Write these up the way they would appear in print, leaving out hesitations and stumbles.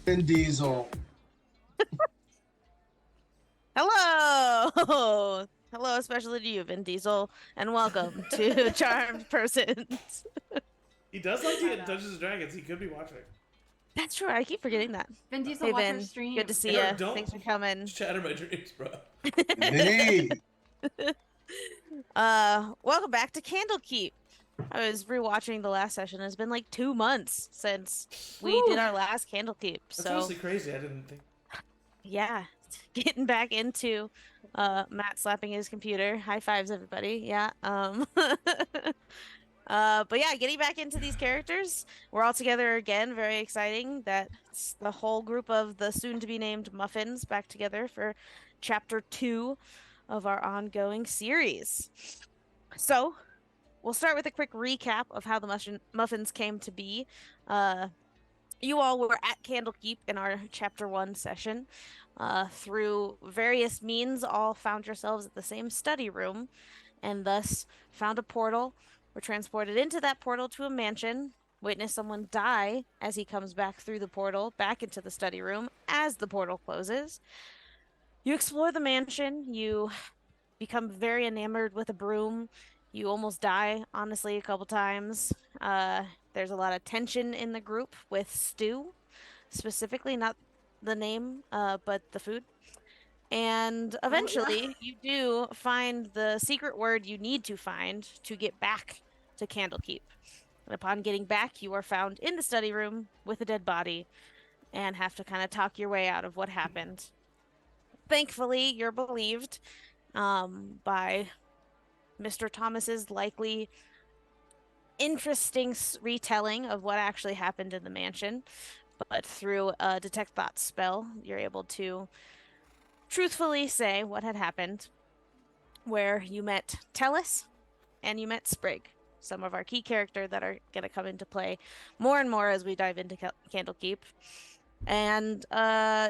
Vin Diesel. Hello! Hello, especially to you, Vin Diesel, and welcome to Charmed Persons. He does like to I get know. Dungeons and Dragons. He could be watching. That's true, I keep forgetting that. Vin Diesel, Hey, watch our Vin, good to stream. see Eric, ya. Thanks for don't coming. shatter my dreams, bro. Vinny. Welcome back to Candlekeep. I was rewatching the last session. It's been like 2 months since we did Whew. our last Candlekeep. That's So, honestly crazy. I didn't think. yeah, getting back into Matt slapping his computer. High fives, everybody. Yeah. But yeah, getting back into these characters. We're all together again. Very exciting that it's the whole group of the soon-to-be named Muffins back together for chapter 2 of our ongoing series. So, we'll start with a quick recap of how the Muffins came to be. Uh, you all were at Candlekeep in our chapter 1 session. Through various means, all found yourselves at the same study room and thus found a portal, were transported into that portal to a mansion, witness someone die as he comes back through the portal back into the study room as the portal closes. You explore the mansion, you become very enamored with a broom. You almost die, honestly, a couple times. There's a lot of tension in the group with Stu, specifically, not the name, but the food. And Oh yeah. eventually, you do find the secret word you need to find to get back to Candlekeep. And upon getting back, you are found in the study room with a dead body and have to kind of talk your way out of what happened. Thankfully, you're believed by Mr. Thomas's likely interesting retelling of what actually happened in the mansion. But through a detect thoughts spell, you're able to truthfully say what had happened, where you met Tellus and you met Sprig, some of our key character that are going to come into play more and more as we dive into Candlekeep. And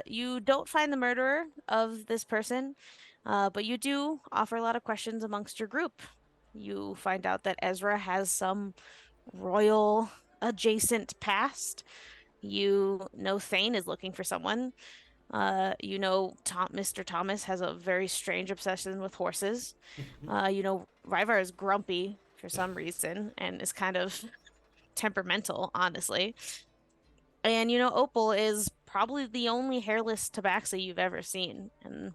you don't find the murderer of this person, but you do offer a lot of questions amongst your group. You find out that Ezra has some royal adjacent past. You know Thane is looking for someone. You know Mr. Thomas has a very strange obsession with horses. You know Ryvar is grumpy for some reason and is kind of temperamental, honestly. And you know Opal is probably the only hairless tabaxi you've ever seen. And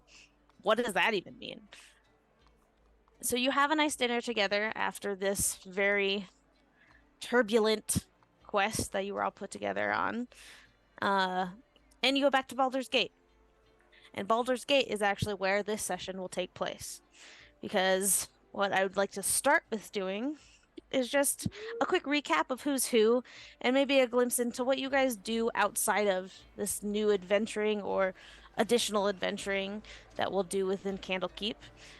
what does that even mean? So you have a nice dinner together after this very turbulent quest that you were all put together on. Uh, and you go back to Baldur's Gate. And Baldur's Gate is actually where this session will take place. Because what I would like to start with doing is just a quick recap of who's who and maybe a glimpse into what you guys do outside of this new adventuring or additional adventuring that we'll do within Candlekeep.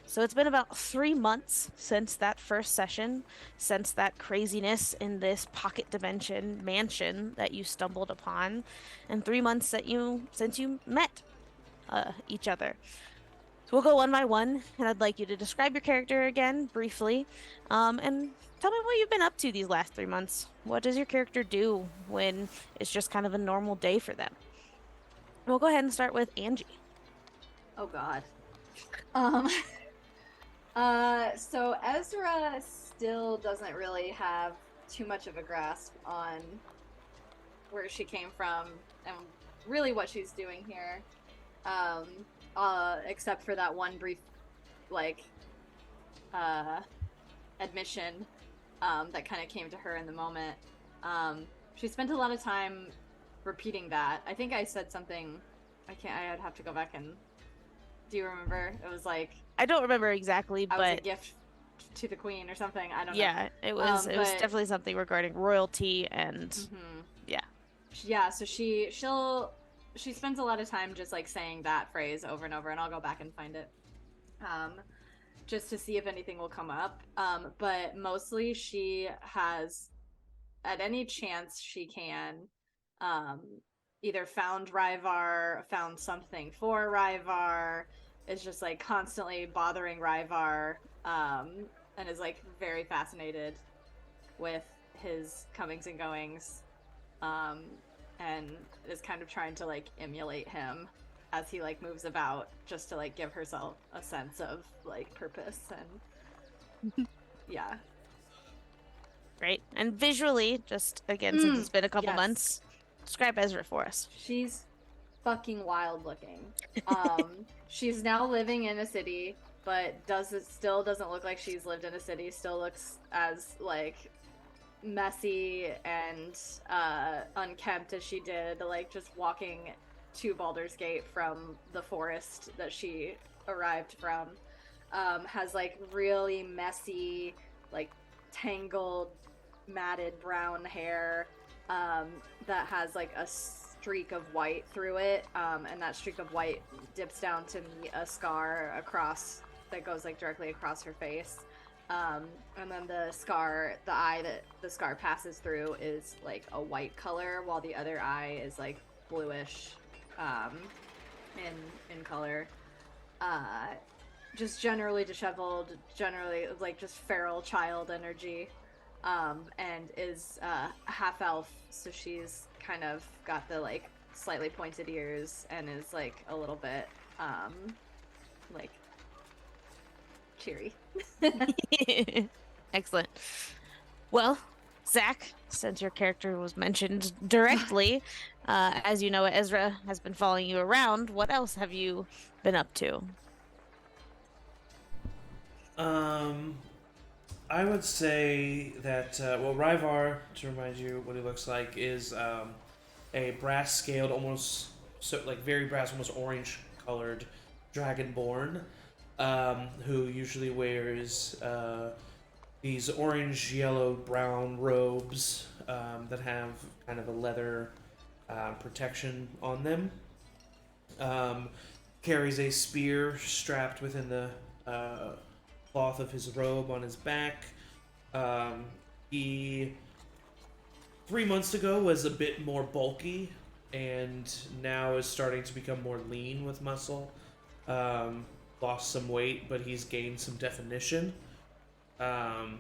So it's been about 3 months since that first session, since that craziness in this pocket dimension mansion that you stumbled upon, and 3 months that you since you met each other. So we'll go one by one, and I'd like you to describe your character again briefly, and tell me what you've been up to these last 3 months. What does your character do when it's just kind of a normal day for them? We'll go ahead and start with Angie. Oh God. Um. So Ezra still doesn't really have too much of a grasp on where she came from and really what she's doing here. Except for that one brief, like, uh, admission, that kind of came to her in the moment. She spent a lot of time repeating that. I think I said something. I'd have to go back and. Do you remember? It was like I don't remember exactly, I was a but gift to the queen or something. I don't know. yeah, it was But definitely something regarding royalty and yeah. yeah, so she spends a lot of time just like saying that phrase over and over, and I'll go back and find it, just to see if anything will come up. But mostly she has, at any chance she can, either found Ryvar, found something for Ryvar, is just like constantly bothering Ryvar, and is like very fascinated with his comings and goings. and is kind of trying to like emulate him as he like moves about, just to like give herself a sense of like purpose and yeah. Great. And visually, just again, since it's been a couple yes. months, describe Ezra for us. She's fucking wild looking. She's now living in a city, but still doesn't look like she's lived in a city. Still looks as like messy and unkempt as she did, like just walking to Baldur's Gate from the forest that she arrived from. Has like really messy, like tangled, matted brown hair that has like a streak of white through it, and that streak of white dips down to meet a scar across that goes like directly across her face. And then the eye that the scar passes through is like a white color, while the other eye is like bluish in color. Just generally disheveled, generally like just feral child energy, and is half elf, so she's kind of got the like slightly pointed ears and is like a little bit like cheery. Excellent. Well, Zach, since your character was mentioned directly, as you know, Ezra has been following you around. What else have you been up to? I would say that Ryvar, to remind you what he looks like, is a brass scaled, almost very brass, almost orange colored dragonborn, who usually wears these orange, yellow, brown robes that have kind of a leather protection on them. Carries a spear strapped within the cloth of his robe on his back. He 3 months ago was a bit more bulky, and now is starting to become more lean with muscle. Lost some weight, but he's gained some definition, and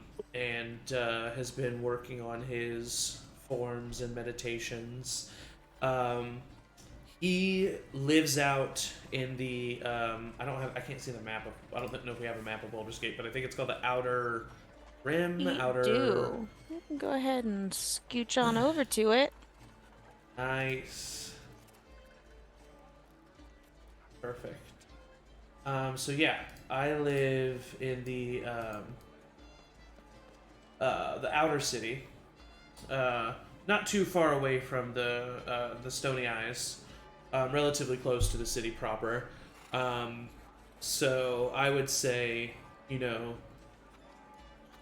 has been working on his forms and meditations. He lives out in the I can't see the map of, I don't know if we have a map of Baldur's Gate, but I think it's called the Outer Rim. You do. You can go ahead and scooch on over to it. Nice. Perfect. So yeah, I live in the outer city, not too far away from the Stony Eyes, relatively close to the city proper. So I would say, he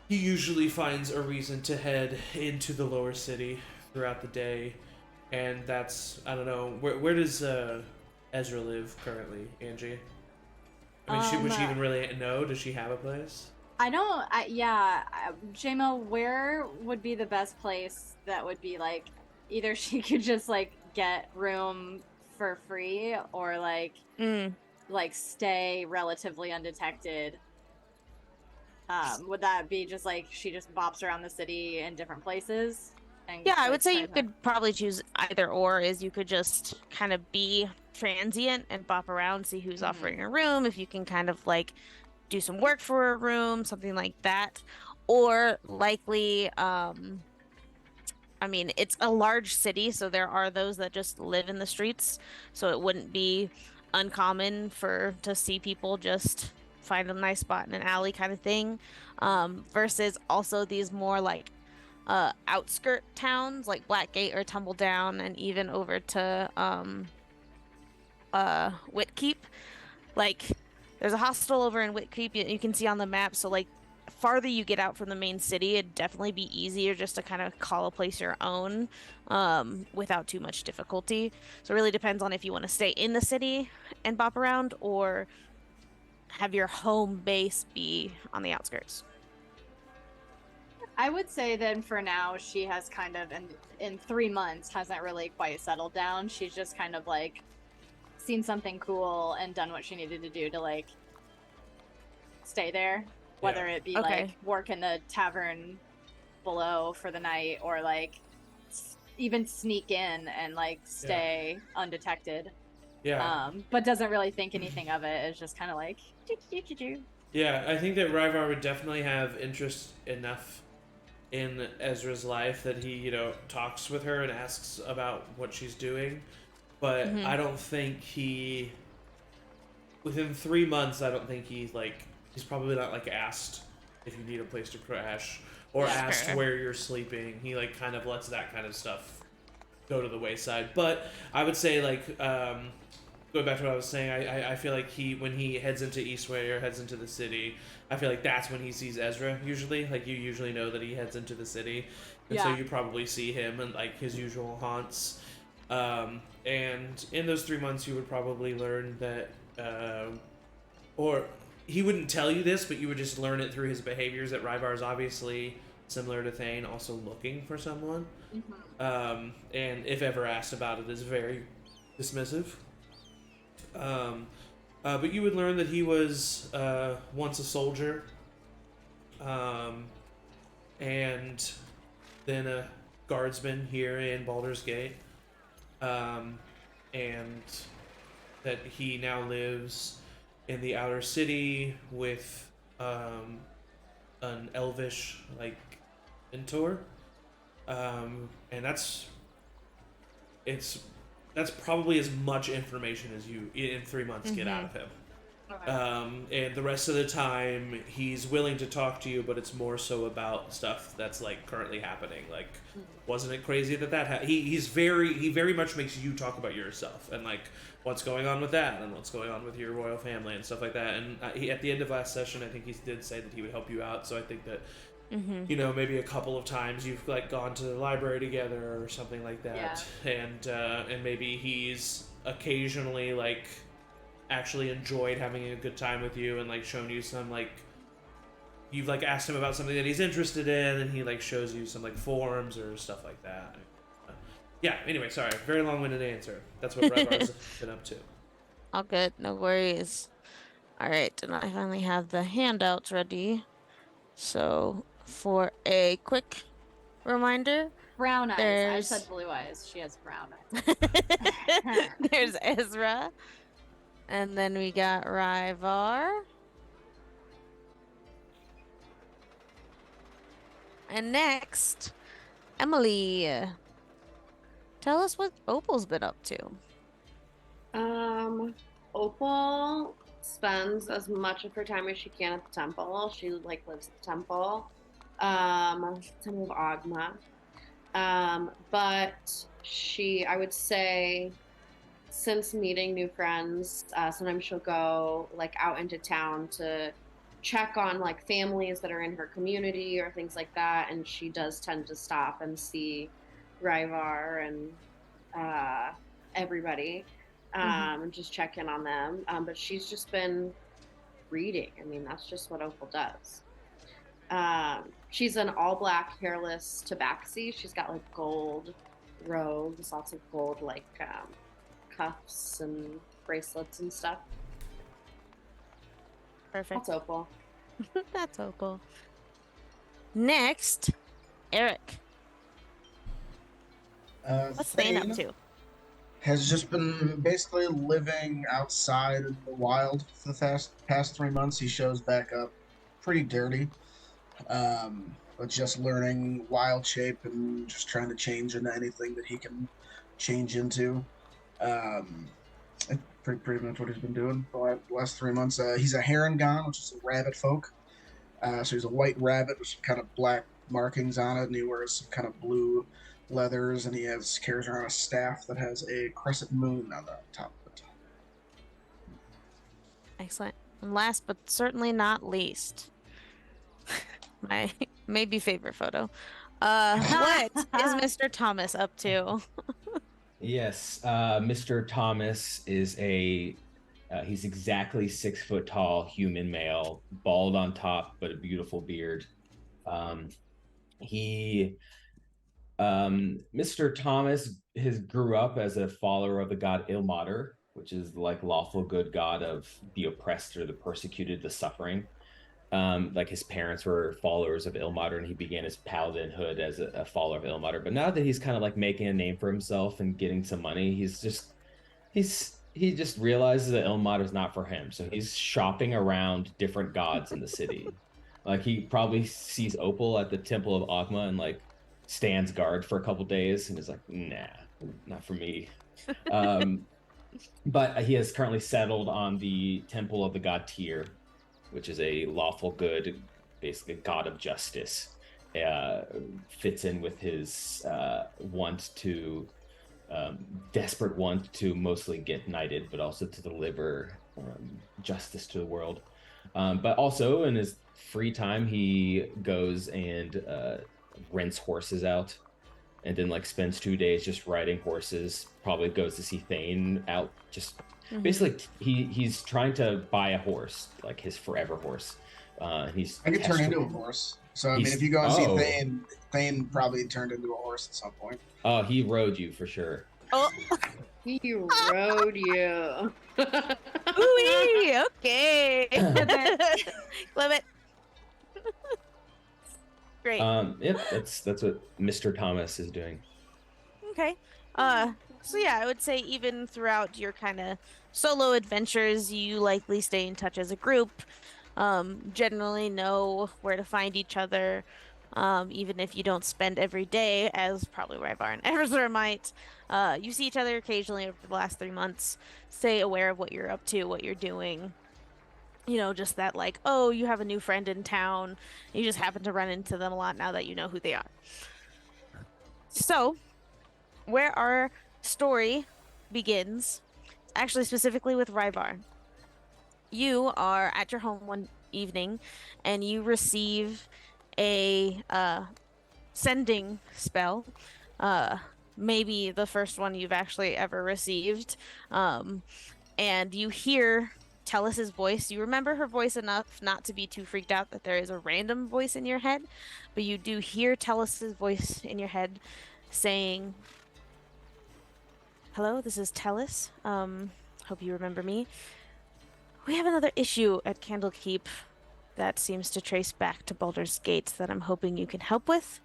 usually finds a reason to head into the lower city throughout the day, and that's, I don't know, where does Ezra live currently, Angie? I mean, would she even really know? Does she have a place? I don't. JMO, where would be the best place that would be like either she could just like get room for free, or like stay relatively undetected? Would that be just like she just bops around the city in different places? And yeah, I would say you could probably choose either or. Is you could just kind of be transient and bop around, see who's offering a room, if you can kind of like do some work for a room, something like that. Or likely, I mean, it's a large city, so there are those that just live in the streets, so it wouldn't be uncommon to see people just find a nice spot in an alley kind of thing, versus also these more like outskirt towns like Blackgate or Tumbledown, and even over to Whitkeep. Like, there's a hostel over in Whitkeep you can see on the map, so like farther you get out from the main city, it'd definitely be easier just to kind of call a place your own without too much difficulty. So it really depends on if you want to stay in the city and bop around, or have your home base be on the outskirts. I would say then for now she has kind of in 3 months hasn't really quite settled down. She's just kind of like seen something cool and done what she needed to do to like stay there, whether it be like work in the tavern below for the night, or like even sneak in and like stay undetected. Yeah. But doesn't really think anything of it. It's just kind of like, Yeah, I think that Ryvar would definitely have interest enough in Ezra's life that he, talks with her and asks about what she's doing. But I don't think within 3 months, I don't think he's probably not like asked if you need a place to crash or asked where you're sleeping. He like kind of lets that kind of stuff go to the wayside. But I would say going back to what I was saying, I feel like when he heads into Eastway or heads into the city, I feel like that's when he sees Ezra usually. Like you usually know that he heads into the city. And so you probably see him in like his usual haunts. And in those 3 months you would probably learn that or he wouldn't tell you this, but you would just learn it through his behaviors that Ryvar is obviously similar to Thane, also looking for someone. And if ever asked about it, is very dismissive. But you would learn that he was once a soldier, and then a guardsman here in Baldur's Gate, and that he now lives in the outer city with an elvish mentor, and that's probably as much information as you in 3 months get out of him. And the rest of the time he's willing to talk to you, but it's more so about stuff that's like currently happening. Like, wasn't it crazy that he very much makes you talk about yourself and like what's going on with that and what's going on with your royal family and stuff like that. And he, at the end of last session, I think he did say that he would help you out. So I think that maybe a couple of times you've like gone to the library together or something like that, and maybe he's occasionally like actually enjoyed having a good time with you and like shown you some like you've like asked him about something that he's interested in and he like shows you some like forums or stuff like that. Yeah, anyway, sorry, very long-winded answer. That's what Ryvar's been up to. All good, no worries. All right, and I finally have the handouts ready. So for a quick reminder, brown eyes. there's I said blue eyes. She has brown eyes. there's Ezra, and then we got Ryvar, and next, Emily. Tell us what Opal's been up to. Opal spends as much of her time as she can at the temple. She like lives at the temple, Temple of Agma. But I would say, since meeting new friends, sometimes she'll go like out into town to check on like families that are in her community or things like that. And she does tend to stop and see Ryvar and everybody, and just check in on them. But she's just been reading. I mean, that's just what Opal does. She's an all black hairless tabaxi. She's got like gold robes, lots of gold like cuffs and bracelets and stuff. Perfect. That's Opal. That's Opal. Next, Eric. What's Thane up to? Has just been basically living outside in the wild for the past 3 months. He shows back up pretty dirty, but just learning wild shape and just trying to change into anything that he can change into. Pretty much what he's been doing the last 3 months. He's a Herongon, which is a rabbit folk. So he's a white rabbit with some kind of black markings on it, and he wears some kind of blue leathers, and he carries around a staff that has a crescent moon on the top of it. Excellent. And last but certainly not least, my maybe favorite photo. What is Mr. Thomas up to? Yes, Mr. Thomas is he's exactly 6 foot tall, human male, bald on top, but a beautiful beard. Mr. Thomas grew up as a follower of the god Ilmater, which is like lawful good god of the oppressed or the persecuted, the suffering. Like his parents were followers of Ilmater, and he began his paladinhood as a follower of Ilmater. But now that he's kind of like making a name for himself and getting some money, he just realizes that Ilmater is not for him. So he's shopping around different gods in the city. Like he probably sees Opal at the Temple of Ogma and like stands guard for a couple days and is like, nah, not for me. But he has currently settled on the Temple of the God Tyr, which is a lawful good, basically god of justice. Fits in with his desperate want to mostly get knighted, but also to deliver justice to the world. But also in his free time, he goes and rents horses out, and then like spends 2 days just riding horses. Probably goes to see Thane out. Just basically, he's trying to buy a horse, like his forever horse. I could turn into a horse. So I mean, if you go and see Thane probably turned into a horse at some point. Oh, he rode you for sure. Oh, He rode you. ooh, okay. Clement. Great. Yep, that's what Mr. Thomas is doing. Okay. So yeah, I would say even throughout your kind of solo adventures, you likely stay in touch as a group. Generally know where to find each other. Even if you don't spend every day, as probably Ryvar and Ezra might. You see each other occasionally over the last 3 months. Stay aware of what you're up to, what you're doing. You know, just that like, oh, you have a new friend in town. You just happen to run into them a lot now that you know who they are. So, where our story begins, actually specifically with Ryvar. You are at your home one evening, and you receive a sending spell. Maybe the first one you've actually ever received. And you hear Tellus's voice. You remember her voice enough not to be too freaked out that there is a random voice in your head, but you do hear Tellus's voice in your head saying, "Hello, this is Tellus. Hope you remember me. We have another issue at Candlekeep that seems to trace back to Baldur's Gate that I'm hoping you can help with.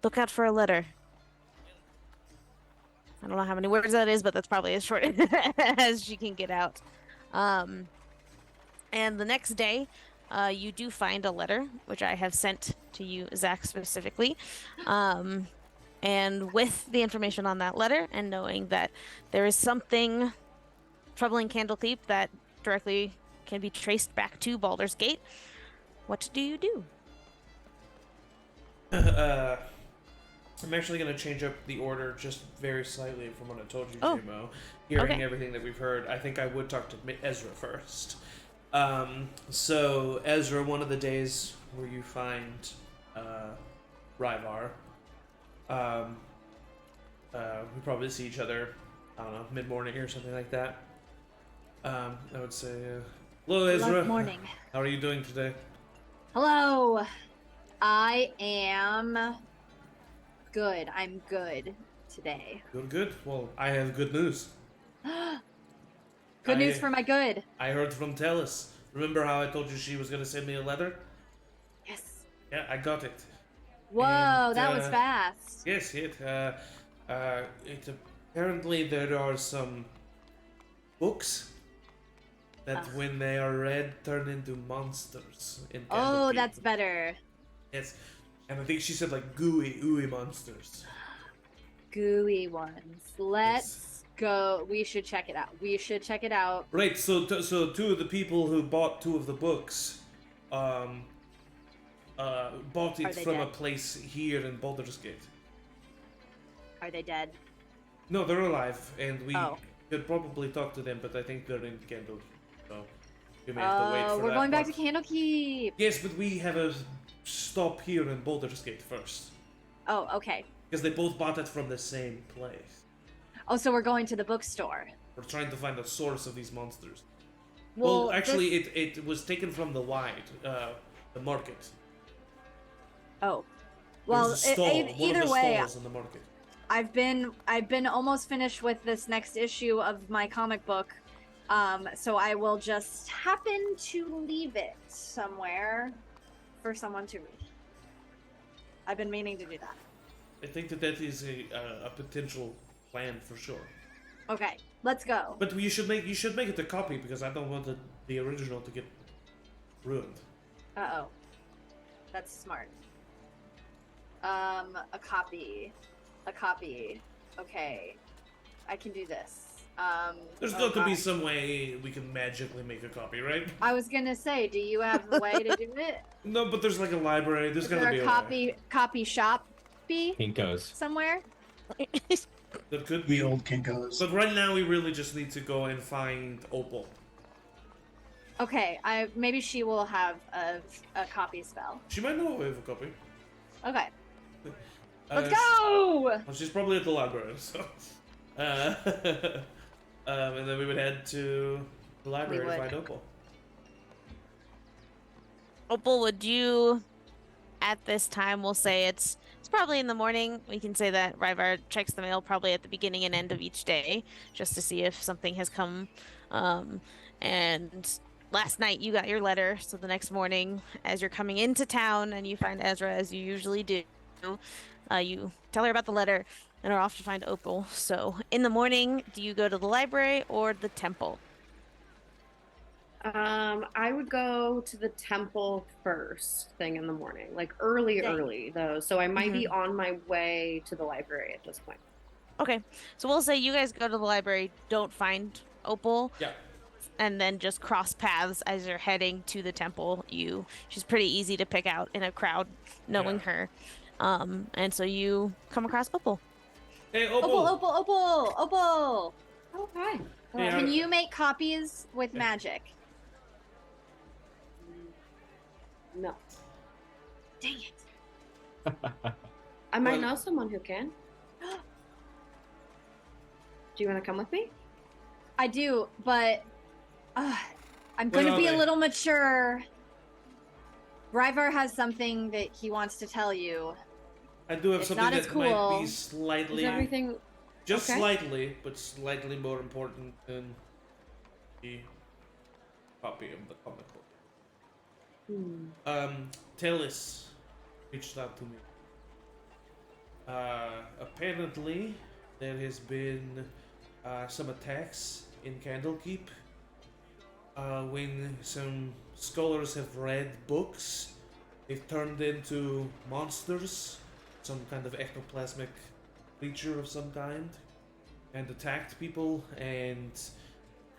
Look out for a letter." I don't know how many words that is, but that's probably as short as she can get out. And the next day, you do find a letter, which I have sent to you, Zach, specifically. And with the information on that letter, and knowing that there is something troubling Candlekeep that directly can be traced back to Baldur's Gate, what do you do? I'm actually going to change up the order just very slightly from what I told you, Oh. JMO. Hearing Okay. everything that we've heard, I think I would talk to Ezra first. So, Ezra, one of the days where you find Ryvar, we probably see each other, I don't know, mid-morning or something like that. I would say, hello, Ezra. Good morning. How are you doing today? Hello. I am good. I'm good today. Good. Well, I have good news. Good news for my good. I heard from Tellus. Remember how I told you she was going to send me a letter? Yes. Yeah, I got it. Whoa, And, that was fast. Yes, apparently there are some books that when they are read turn into monsters in Oh, Candlekeep. that's better. Yes. And I think she said like ooey monsters. Gooey ones. Let's go. We should check it out. Right, so two of the people who bought two of the books bought Are it they from a dead? place here in Baldur's Gate. Are they dead? No, they're alive, and we Oh. could probably talk to them, but I think they're in Candlekeep, so you may have to wait for We're that going back to part. Candlekeep. Yes, but we have a stop here in Baldur's Gate first, Oh, okay. because they both bought it from the same place. Oh, so we're going to the bookstore. We're trying to find the source of these monsters. Well, Well, actually, it was taken from the the market. Oh. There Well, was a stall, one either of the way, stalls in the market. I've been almost finished with this next issue of my comic book, So I will just happen to leave it somewhere for someone to read. I've been meaning to do that. I think that is a potential plan for sure. Okay, let's go. But you should make it a copy because I don't want the original to get ruined. Uh-oh. That's smart. A copy. Okay. I can do this. There's oh got to be gosh. some way we can magically make a copy, right? I was gonna say, do you have a way to do it? No, but there's like a library. There's Is gotta there be a a way. copy shop Kinkos. somewhere? There could The be. old Kinkos. But right now we really just need to go and find Opal. Okay, maybe she will have a copy spell. She might know we have a copy. Okay. Uh, Let's go! Well, she's probably at the library, so. And then we would head to the library to would. find Opal. Opal, would you, at this time, we'll say it's probably in the morning. We can say that Ryvar checks the mail probably at the beginning and end of each day, just to see if something has come. And last night you got your letter, so the next morning, as you're coming into town and you find Ezra as you usually do, you tell her about the letter and are off to find Opal. So in the morning, do you go to the library or the temple? I would go to the temple first thing in the morning, like early though. So I might be on my way to the library at this point. Okay, so we'll say you guys go to the library, don't find Opal. Yeah. And then just cross paths as you're heading to the temple. She's pretty easy to pick out in a crowd, knowing her. And so you come across Opal. Hey, Opal! Opal! Oh, hi. Hey, Can you make copies with magic? No. Dang it. I might Well- know someone who can. Do you want to come with me? I do, but I'm Where going to are be they? a little mature. Ryvar has something that he wants to tell you. I do have It's something not as that might cool. be Is slightly, everything just okay? slightly, but slightly more important than the copy of the comic book. Telis reached out to me. Apparently, there has been some attacks in Candlekeep. When some scholars have read books, they've turned into monsters, some kind of ectoplasmic creature of some kind, and attacked people, and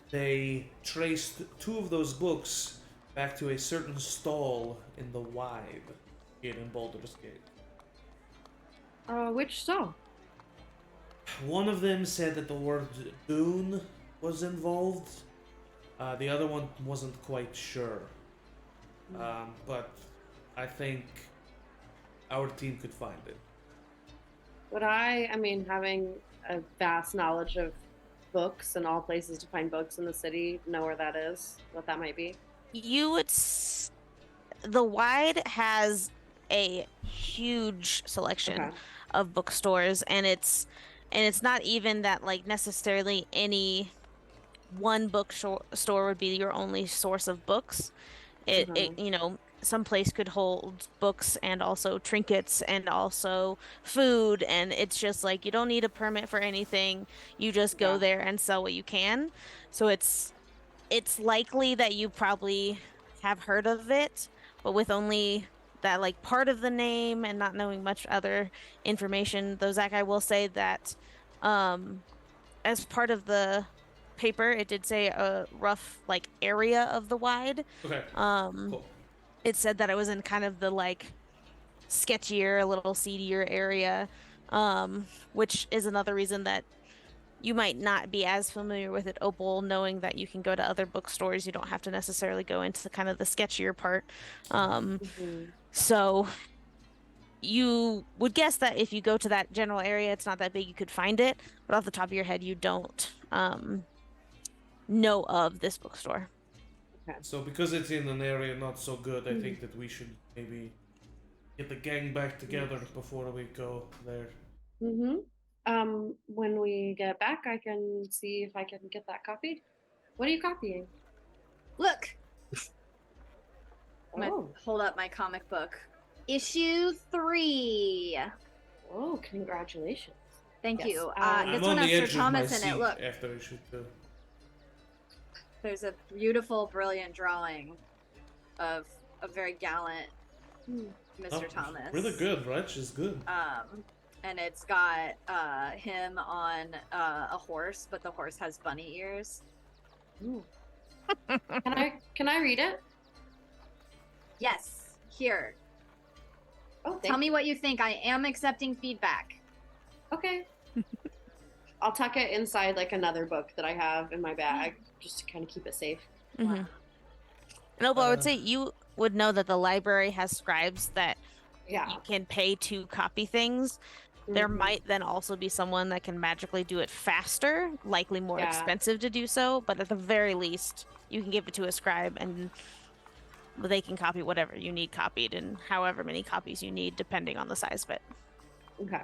they traced two of those books back to a certain stall in the Wide here in Baldur's Gate. Which stall? One of them said that the word Dune was involved. The other one wasn't quite sure. But I think our team could find it. Would I mean, having a vast knowledge of books and all places to find books in the city, know where that is, what that might be? You would. The Wide has a huge selection Okay. of bookstores, and it's not even that like necessarily any one bookstore would be your only source of books. It some place could hold books and also trinkets and also food, and it's just like you don't need a permit for anything. You just go Yeah. there and sell what you can. So it's likely that you probably have heard of it, but with only that like part of the name and not knowing much other information. Though Zach, I will say that as part of the paper, it did say a rough like area of the Wide. Okay. Cool. It said that it was in kind of the like sketchier, a little seedier area, which is another reason that you might not be as familiar with it, Opal, knowing that you can go to other bookstores. You don't have to necessarily go into the kind of the sketchier part. So you would guess that if you go to that general area, it's not that big, you could find it, but off the top of your head, you don't know of this bookstore. So because it's in an area not so good, I think that we should maybe get the gang back together before we go there. When we get back, I can see if I can get that copied. What are you copying? Look, I'm gonna Oh. hold up my comic book. Issue 3. Oh, congratulations. Thank Yes. you. I'm This on one the has Sir edge of my Thomas in seat it. Look, after issue 2. there's a beautiful, brilliant drawing of a very gallant Mr. Thomas. Really good, right? She's good. And it's got him on a horse, but the horse has bunny ears. Ooh. Can I read it? Yes. Here. Oh, Tell me what you think. I am accepting feedback. Okay. I'll tuck it inside like another book that I have in my bag, just to kind of keep it safe. Mm-hmm. Noble, I would say you would know that the library has scribes that Yeah. you can pay to copy things. There Mhm. might then also be someone that can magically do it faster, likely more Yeah. expensive to do so, but at the very least, you can give it to a scribe and they can copy whatever you need copied and however many copies you need, depending on the size of it. Okay.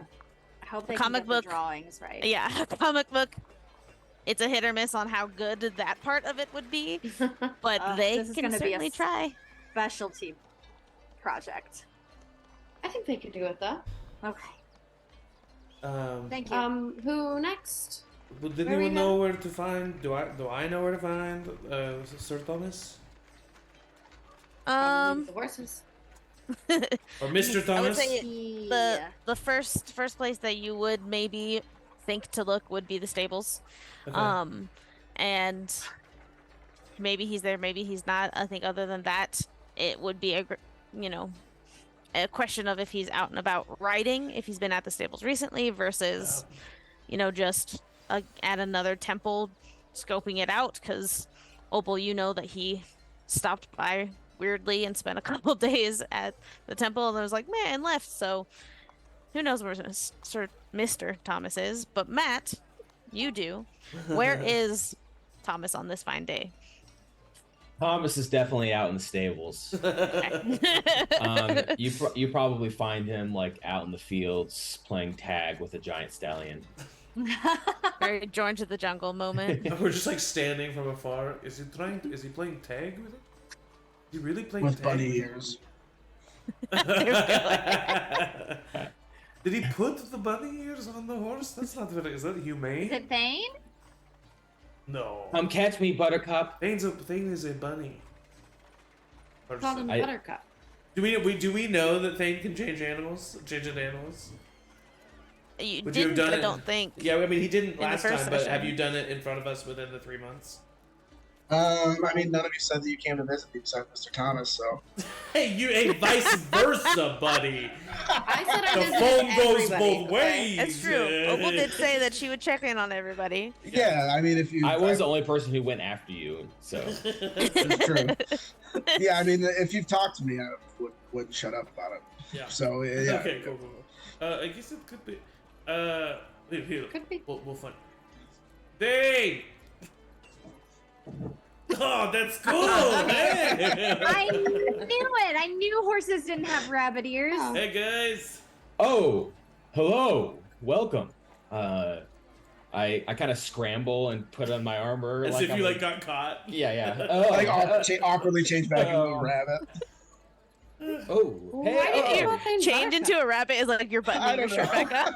I hope they Comic can get book. the drawings right. Yeah, comic book. It's a hit or miss on how good that part of it would be, but they this is can gonna be a certainly try. Specialty project. I think they could do it though. Okay. Thank Thank you. Who next? But Where did we anyone know headed? where to find? Do I know where to find Sir Thomas The horses. or Mr. I would Thomas? say Yeah. the first place that you would maybe think to look would be the stables. Okay. And maybe he's there, maybe he's not. I think other than that, it would be a question of if he's out and about riding, if he's been at the stables recently versus, just at another temple scoping it out. Because Opal, you know that he stopped by weirdly and spent a couple days at the temple and was like, man, and left. So who knows where Sir Mr. Thomas is? But Matt, you do. Where is Thomas on this fine day? Thomas is definitely out in the stables. You probably find him like out in the fields playing tag with a giant stallion. Very Join to the Jungle moment. We're just like standing from afar. Is he playing tag with it? Is he really playing With tag? bunny ears. Did he put the bunny ears on the horse? That's not very. Is that humane? Is it Thane? No. Come catch me, Buttercup. Thane is a bunny. Call them I- Buttercup. Do we know that Thane can change animals? Change into animals? You Would you have didn't, done I it? don't think. Yeah, I mean he didn't In the last first time, but have session. you done it in front of us within the 3 months? I mean, none of you said that you came to visit me besides Mr. Thomas, so. Hey, vice versa, buddy. I said I The visited phone goes everybody, both okay? ways. It's true. Opal did say that she would check in on everybody. Yeah, I mean, if you. I was the only person who went after you, so. It's true. Yeah, I mean, if you've talked to me, I wouldn't shut up about it. Yeah. So, yeah. Okay, cool. I guess it could be. Here. Could be. We'll find. Dang! Oh, that's cool, man! I knew it. I knew horses didn't have rabbit ears. Oh. Hey guys. Oh, hello, welcome. I kind of scramble and put on my armor. As like if I'm you like got caught. Yeah. Like, Oh, awkwardly change back into a rabbit. oh, Why hey, did you oh. call Thane Change Buttercup? into a rabbit is like you're I buttoning your don't shirt know. back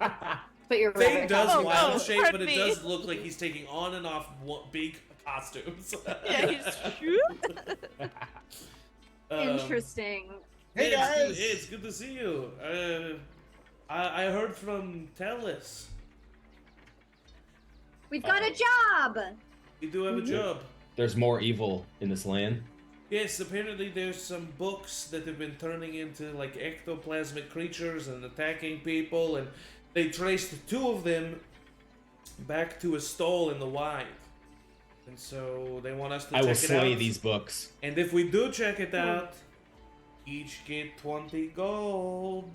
up. But you're Thane right. does Oh, wild oh, shape, but pardon it me. does look like he's taking on and off big costumes. Yeah, he's Interesting. Hey, It's good- guys. it's good to see you. I heard from Tellis. We've got a job. You do have a job. There's more evil in this land. Yes, apparently there's some books that have been turning into like ectoplasmic creatures and attacking people, and they traced 2 of them back to a stall in the wild. And so they want us to I check will it slay out. these books. And if we do check it out, each get 20 gold.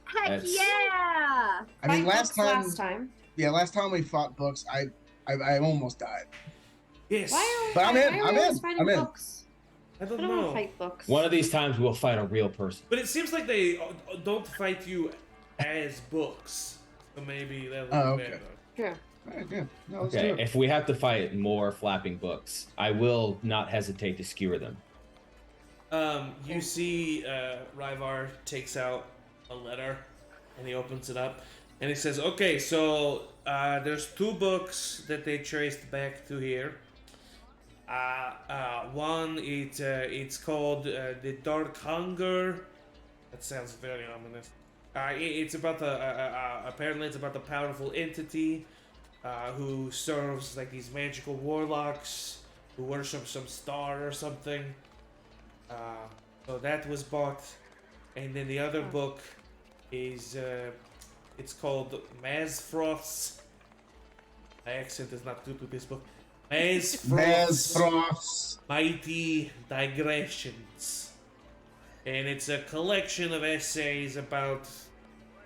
Heck That's- yeah. I mean, Fight last books time last time we fought books, I almost died. Yes. But I'm in, Why are I'm we in, always fighting I'm in. books? I I don't don't want know. to fight books. One of these times we'll fight a real person. But it seems like they don't fight you as books. So maybe that would Oh, be okay. better. True. All right, yeah. No, let's Okay, do it. if we have to fight more flapping books, I will not hesitate to skewer them. You see, Ryvar takes out a letter, and he opens it up, and he says, "Okay, so there's 2 books that they traced back to here. One, it's called The Dark Hunger. That sounds very ominous. It's about apparently it's about the powerful entity who serves like these magical warlocks who worship some star or something. So that was bought, and then the other book is it's called Mazfroth's. My accent is not good with this book. Mazfroth's Mighty Digressions, and it's a collection of essays about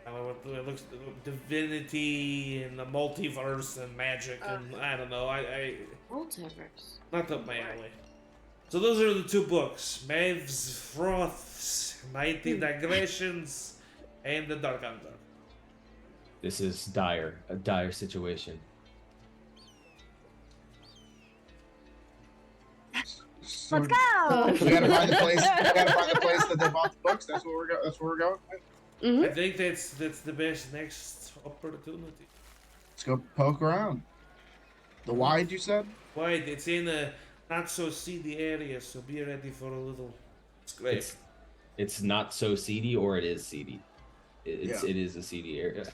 I don't know what it looks divinity and the multiverse and magic and I don't know. I Multiverse. not up my alley. So those are the 2 books: Mazfroth's Mighty Digressions and The Dark Hunter. This is a dire situation. So Let's go. we gotta find the place. We gotta find the place that they bought the books. That's where we're going. That's where we're going. Mm-hmm. I think that's the best next opportunity. Let's go poke around. The wide, you said? Wait, it's in a not so seedy area, so be ready for a little scrape. It's not so seedy, or it is seedy. It is a seedy area.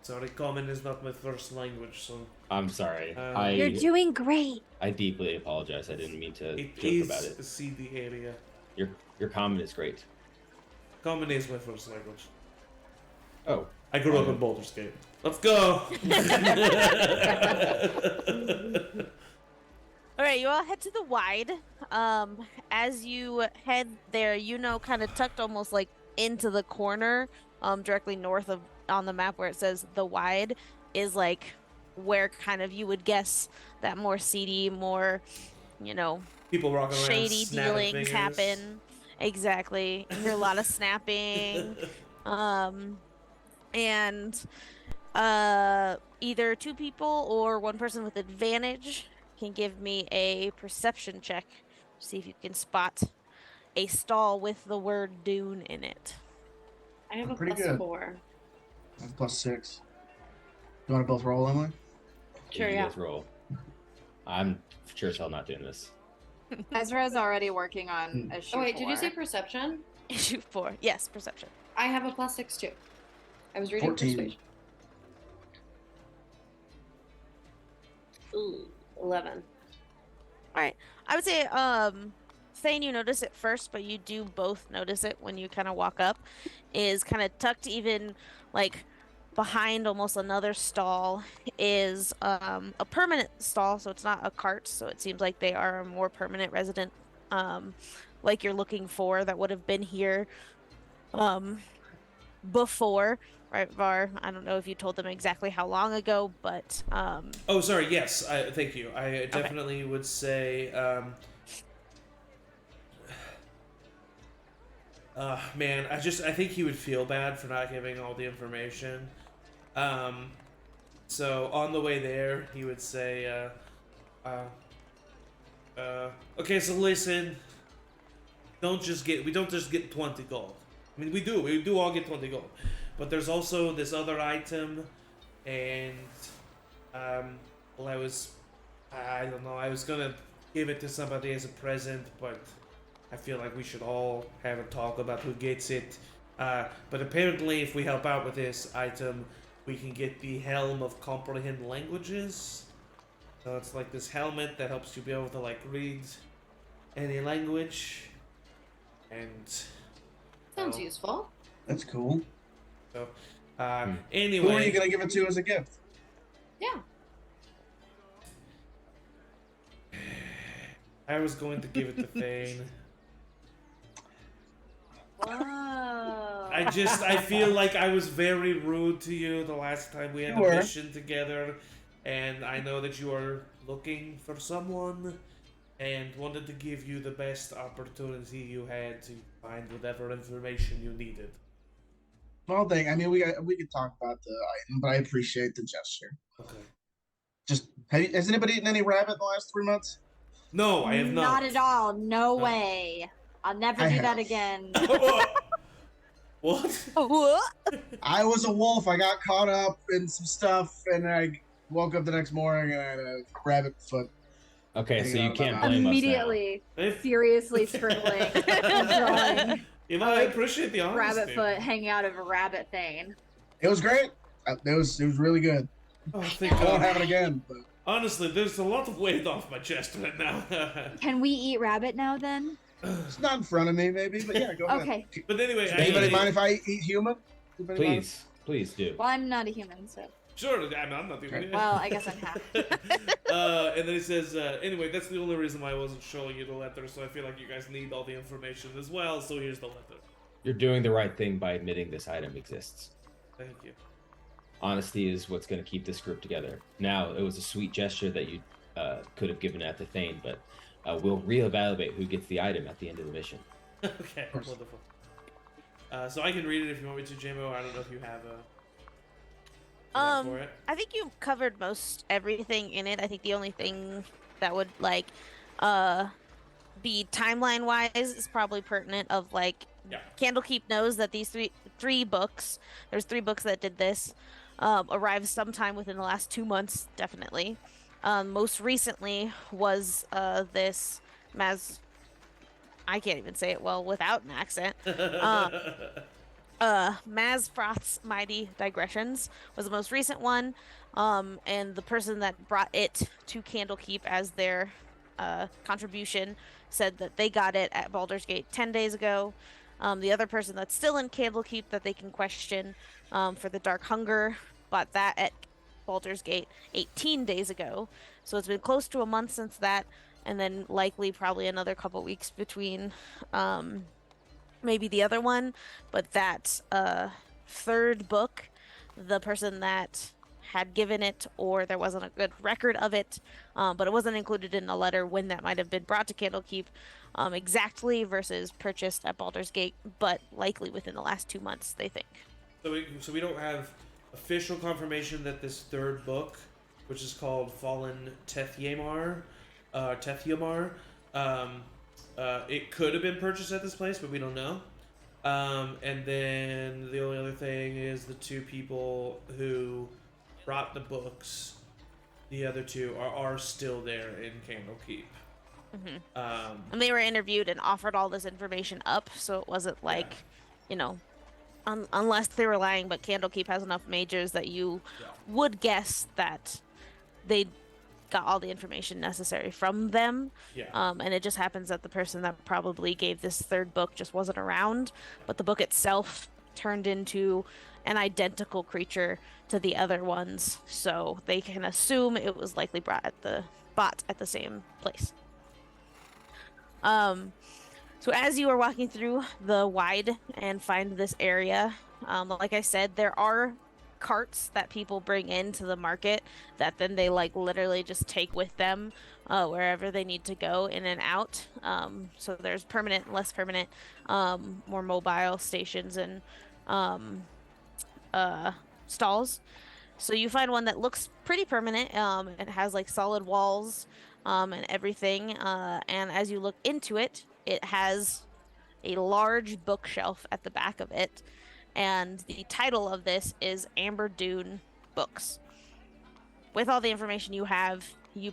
Sorry, common is not my first language, so I'm sorry. You're doing great. I deeply apologize. I didn't mean to it joke is about it. a seedy area. Your comment is great. Common is my first language. Oh, I grew up in Baldur's Gate. Let's go! All right, you all head to the wide. As you head there, kind of tucked almost like into the corner, directly north of on the map where it says the wide is like where kind of you would guess that more seedy, more, People walking around shady snapping dealings fingers. happen. Exactly. You hear a lot of snapping. And either 2 people or 1 person with advantage can give me a perception check. See if you can spot a stall with the word Dune in it. I have a Pretty plus good. 4. I have +6. You want to both roll, Emily? Sure, you yeah. guys roll. I'm sure as hell not doing this. Ezra is already working on a shoe. Oh wait, did you say perception? Issue 4. Yes, perception. I have a +6 too. I was reading 14. persuasion. Ooh, 11. All right. I would say, Thane, you notice it first, but you do both notice it when you kind of walk up, is kind of tucked even like behind almost another stall is a permanent stall, so it's not a cart, so it seems like they are a more permanent resident, like you're looking for that would have been here before, right, Var? I don't know if you told them exactly how long ago, but Oh, sorry. Yes, thank you. I definitely would say. Man, I think he would feel bad for not giving all the information. So on the way there, he would say, "Okay, so listen. We don't just get 20 gold. I mean, we do all get 20 gold, but there's also this other item, and well, I don't know. I was gonna give it to somebody as a present, but I feel like we should all have a talk about who gets it. But apparently, if we help out with this item, we can get the Helm of Comprehend Languages. So it's like this helmet that helps you be able to like read any language. And Sounds useful. That's cool. so, Who are anyway, you gonna give it to as a gift? Yeah. I was going to give it to Thane. Whoa. I feel like I was very rude to you the last time we had You a were. mission together, and I know that you are looking for someone, and wanted to give you the best opportunity you had to find whatever information you needed. Well, we could talk about the item, but I appreciate the gesture. Okay. Has anybody eaten any rabbit in the last 3 months? No, I have not. Not at all. No No. way. I'll never I do that have. again. What? What? I was a wolf. I got caught up in some stuff, and I woke up the next morning and I had a rabbit foot. Okay, so Hanging you out of my can't mouth. blame us now. Immediately, furiously scribbling, drawing You know, I appreciate the honesty. rabbit foot hanging out of a rabbit vein. It was great. It was really good. Oh, thank I won't God. have it again. But Honestly, there's a lot of weight off my chest right now. Can we eat rabbit now then? it's not in front of me, maybe. But yeah, go ahead. Okay. But anyway, Does anybody mind if I eat human? Anybody mind? Please do. Well, I'm not a human, so. Sure, I'm not the only. Well, I guess I'm half. And then he says, anyway, that's the only reason why I wasn't showing you the letter, so I feel like you guys need all the information as well, so here's the letter. You're doing the right thing by admitting this item exists. Thank you. Honesty is what's going to keep this group together. Now, it was a sweet gesture that you could have given at the Thane, but we'll reevaluate who gets the item at the end of the mission. Okay, wonderful. So I can read it if you want me to, JMO. I don't know if you have a... for it. I think you covered most everything in it. I think the only thing that would be timeline wise is probably pertinent of Yeah. Candlekeep knows that these three books, there's 3 books that did this, arrived sometime within the last 2 months, definitely. Most recently was this I can't even say it well without an accent. Mazfroth's Mighty Digressions was the most recent one, and the person that brought it to Candlekeep as their contribution said that they got it at Baldur's Gate 10 days ago. The other person that's still in Candlekeep that they can question for the Dark Hunger bought that at Baldur's Gate 18 days ago. So it's been close to a month since that, and then likely probably another couple weeks between maybe the other one. But that third book, the person that had given it, or there wasn't a good record of it, but it wasn't included in the letter when that might have been brought to Candlekeep exactly versus purchased at Baldur's Gate, but likely within the last 2 months, they think. So we don't have official confirmation that this third book, which is called Fallen Tethyamar, it could have been purchased at this place, but we don't know. And then the only other thing is the 2 people who brought the books, the other 2 are still there in Candlekeep. Mm-hmm. And they were interviewed and offered all this information up, so it wasn't like, unless they were lying, but Candlekeep has enough mages that you would guess that they got all the information necessary from them. And it just happens that the person that probably gave this third book just wasn't around, but the book itself turned into an identical creature to the other ones, so they can assume it was likely bought at the same place. So as you are walking through the wide and find this area, like I said, there are carts that people bring into the market that then they literally just take with them wherever they need to go in and out. So there's permanent and less permanent, more mobile stations and stalls. So you find one that looks pretty permanent. It has solid walls and everything. And as you look into it, it has a large bookshelf at the back of it. And the title of this is Amber Dune Books. With all the information you have, you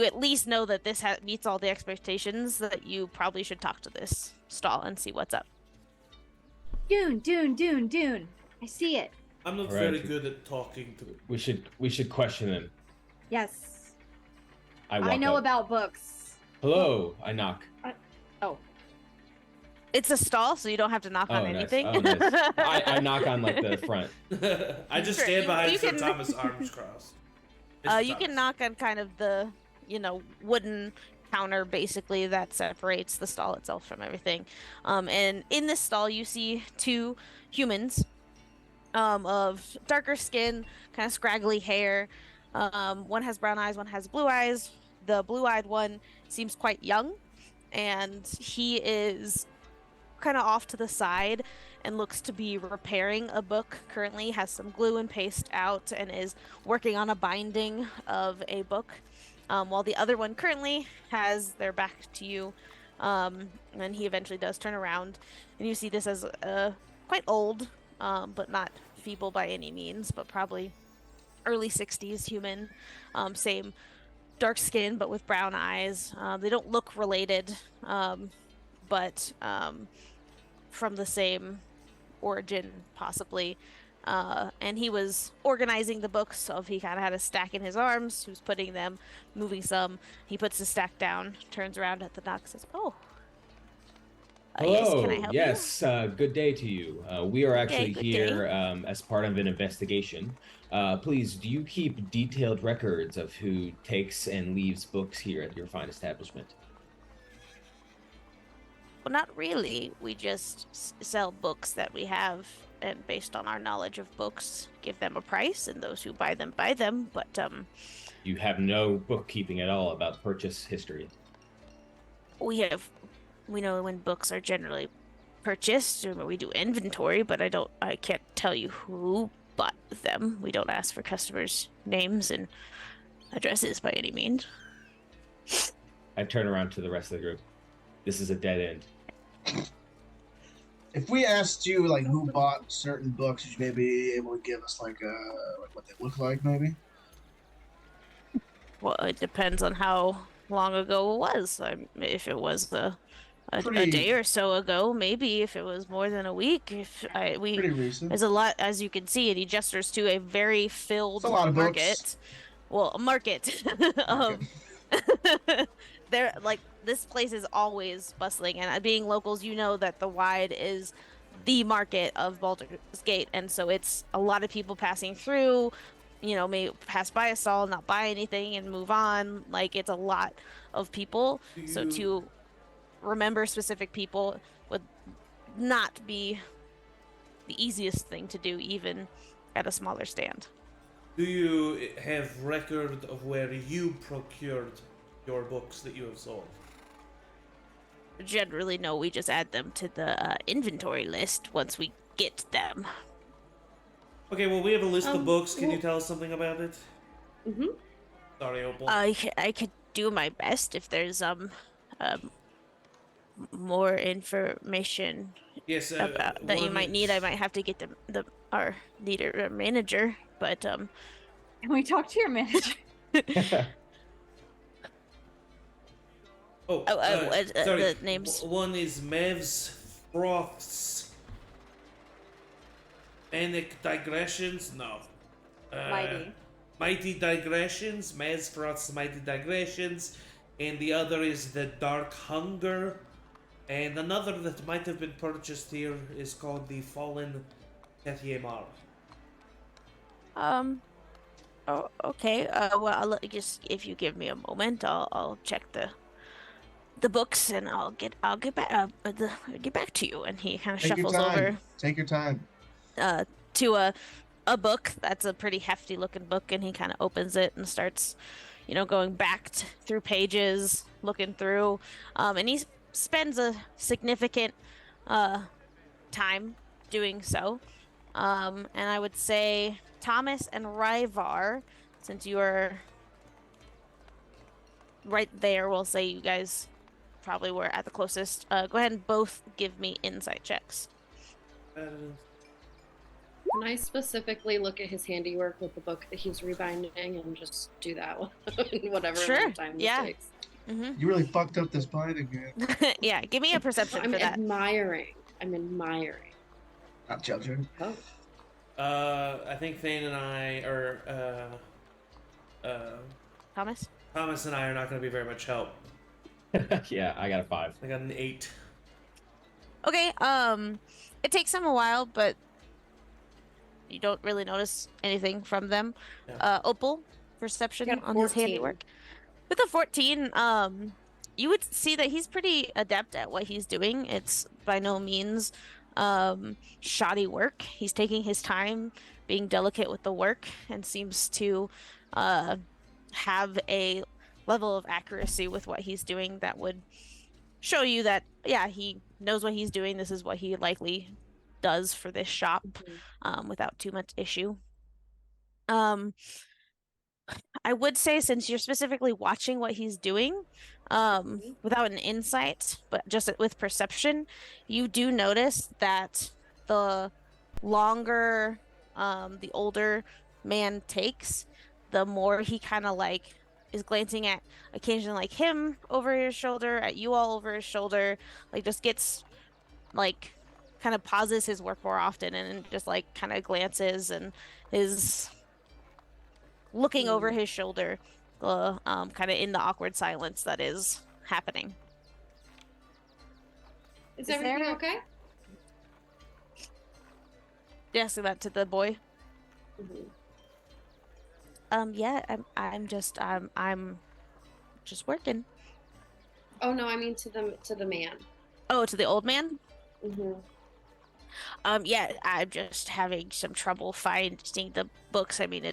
at least know that this meets all the expectations, that you probably should talk to this stall and see what's up. Dune, Dune, Dune, Dune. I see it. I'm not very good at talking to... We should question them. Yes. I know up. about books. Hello, I knock. It's a stall, so you don't have to knock on anything. Nice. Oh, nice. I knock on the front. I just stand behind Sir Thomas, arms crossed. You can knock on kind of the, wooden counter basically that separates the stall itself from everything. And in this stall, you see 2 humans of darker skin, kind of scraggly hair. One has brown eyes, one has blue eyes. The blue-eyed one seems quite young, and he is kind of off to the side, and looks to be repairing a book currently, has some glue and paste out, and is working on a binding of a book. While the other one currently has their back to you. And he eventually does turn around, and you see this as quite old, but not feeble by any means, but probably early 60s human. Same dark skin, but with brown eyes. They don't look related, but from the same origin, possibly. And he was organizing the books, so if he kind of had a stack in his arms, he was putting them, moving some. He puts the stack down, turns around at the dock, says, "Oh, yes, can I Hello. help you?" Yes. Good day to you. We are actually good here day. as part of an investigation. Please, do you keep detailed records of who takes and leaves books here at your fine establishment? Well, not really. We just sell books that we have, and based on our knowledge of books, give them a price, and those who buy them buy them. But You have no bookkeeping at all about purchase history. we know when books are generally purchased, or we do inventory, but I can't tell you who bought them. We don't ask for customers' names and addresses by any means. I turn around to the rest of the group. This is a dead end. If we asked you like who bought certain books, would you maybe be able to give us like what they look like, maybe? Well, it depends on how long ago it was. If it was a Pretty day or so ago, maybe. If it was more than a week, if I we pretty recent. there's a lot, as you can see, and he gestures to a very It's a filled lot of books. market. Well, a market Market. of there, like, this place is always bustling, and being locals, you know that the Wide is the market of Baldur's Gate, and so it's a lot of people passing through. May pass by a stall, not buy anything, and move on. Like, it's a lot of people. Do So you to remember specific people would not be the easiest thing to do, even at a smaller stand. do you have record of where you procured your books that you have sold? Generally, no, we just add them to the inventory list once we get them. Okay, well, we have a list of books. Can you well- tell us something about it? Mm-hmm. Sorry, Opal. I could do my best if there's more information Yes, about that you might need. I might have to get our leader or manager, but Can we talk to your manager? Sorry. the names. One is Mazfroth's Manic Digressions. No. Mighty. Mighty Digressions. Mazfroth's Mighty Digressions. And the other is The Dark Hunger. And another that might have been purchased here is called The Fallen Tetiemar. Oh, okay. Well, just if you give me a moment, I'll check the books, and I'll get back get back to you. And he kind of Take your shuffles over time. Take your time. to a book that's a pretty hefty looking book, and he kind of opens it and starts, going back through pages, looking through, and he spends a significant time doing so. And I would say Thomas and Ryvar, since you are right there, we'll say you guys probably were at the closest. Go ahead and both give me insight checks. Can I specifically look at his handiwork with the book that he's rebinding and just do that in whatever Sure. amount of time Yeah. this takes? Mm-hmm. You really fucked up this binding here. Yeah, give me a perception I'm for that. admiring. I'm admiring. Not judging. Oh. I think Thane and I are, Thomas? Thomas and I are not going to be very much help. Yeah, I got a 5. I got an 8. Okay, it takes them a while, but you don't really notice anything from them. Yeah. Opal, perception Got on his 14. handiwork. With a 14, you would see that he's pretty adept at what he's doing. It's by no means shoddy work. He's taking his time, being delicate with the work, and seems to have a level of accuracy with what he's doing that would show you that, yeah, he knows what he's doing. This is what he likely does for this shop without too much issue. Um, I would say since you're specifically watching what he's doing, without an insight, but just with perception, you do notice that the longer the older man takes, the more he kind of like is glancing at occasionally like him over his shoulder, at you all over his shoulder, like just gets like kind of pauses his work more often and just like kind of glances and is looking over his shoulder, kind of in the awkward silence that is happening. Is everything there- okay? Asking that to the boy. Mm-hmm. Yeah, I'm just working. Oh no, I mean to the man. Oh, to the old man? Mm-hmm. Yeah, I'm just having some trouble finding the books. I mean,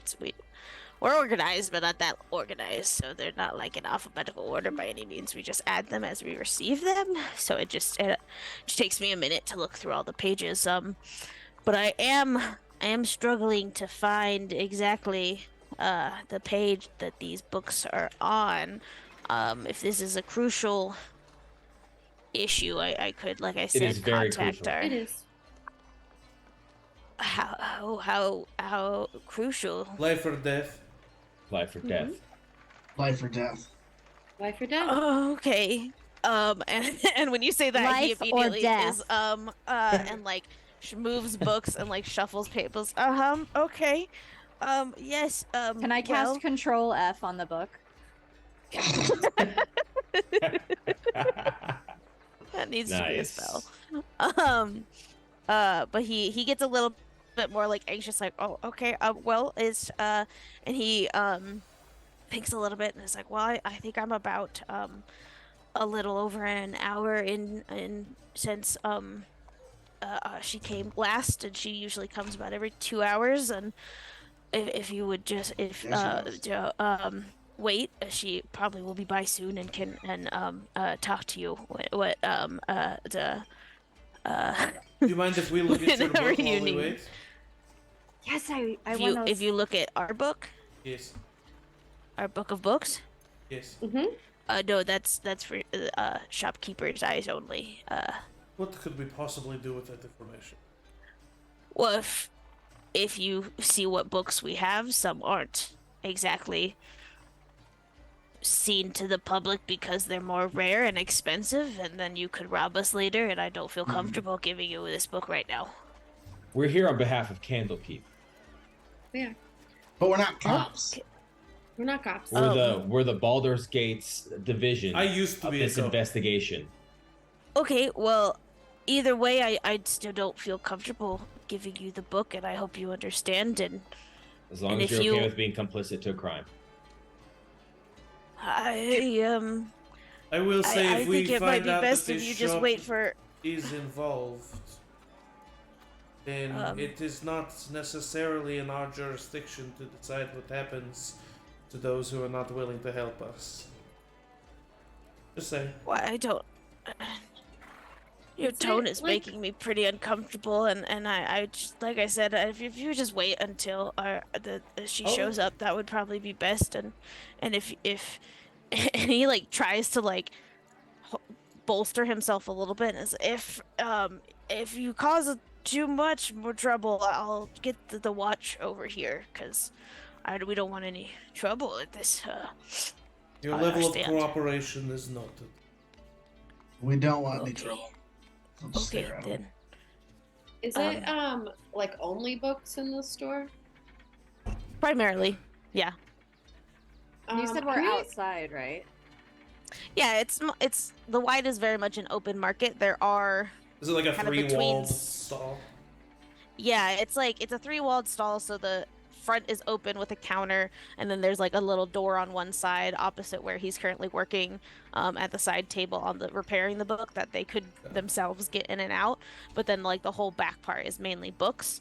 we're organized, but not that organized, so they're not like in alphabetical order by any means. We just add them as we receive them, so it just takes me a minute to look through all the pages. But I am struggling to find exactly the page that these books are on. If this is a crucial issue, I could, like I said, is very contact crucial. our. It is. How crucial? Life or death. Life or death. Life or death. Life or death. Oh, okay. And when you say that, he Life or immediately death. is and like moves books and like shuffles papers. Okay. Yes. Can I cast Control F on the book? That needs to be a Nice. spell. But he gets a little bit more like anxious, like, oh, okay, well, and he thinks a little bit and is like, well, I think I'm about a little over an hour in since she came last, and she usually comes about every 2 hours, and if you would just wait, she probably will be by soon and can talk to you. Do you mind if we look at your Whenever book you while we need. wait? Yes, I If want you those. if you look at our book of books, Yes. no, that's for shopkeepers' eyes only. What could we possibly do with that information? Well, if you see what books we have, some aren't exactly seen to the public because they're more rare and expensive, and then you could rob us later, and I don't feel comfortable giving you this book right now. We're here on behalf of Candlekeep. Yeah. But we're not cops. Okay. We're not cops. We're the Baldur's Gates division I used to of be a this cop. investigation. Okay, well, either way, I still don't feel comfortable giving you the book, and I hope you understand, and As long And as if you're okay you- with being complicit to a crime. I I will say I if we think it find might be out best that if this you just shop wait for. is involved, then it is not necessarily in our jurisdiction to decide what happens to those who are not willing to help us. Just saying. Why I don't. Your Is tone it, is like- making me pretty uncomfortable, and I just, like I said, if you just wait until she Oh. shows up, that would probably be best. And if and he like tries to like bolster himself a little bit, as if you cause too much more trouble, I'll get the watch over here, because we don't want any trouble at this. Your I level understand. of cooperation is noted. We don't want any Okay. trouble. So just Okay, stay around. then. Is it like only books in the store? Primarily, yeah. You said we're can I- outside, right? Yeah, it's the wide is very much an open market. There are, Is it like a Kind of three-walled between- stall? yeah, it's a 3-walled stall, so the front is open with a counter, and then there's like a little door on one side opposite where he's currently working, at the side table on the repairing the book that they could themselves get in and out. But then like the whole back part is mainly books,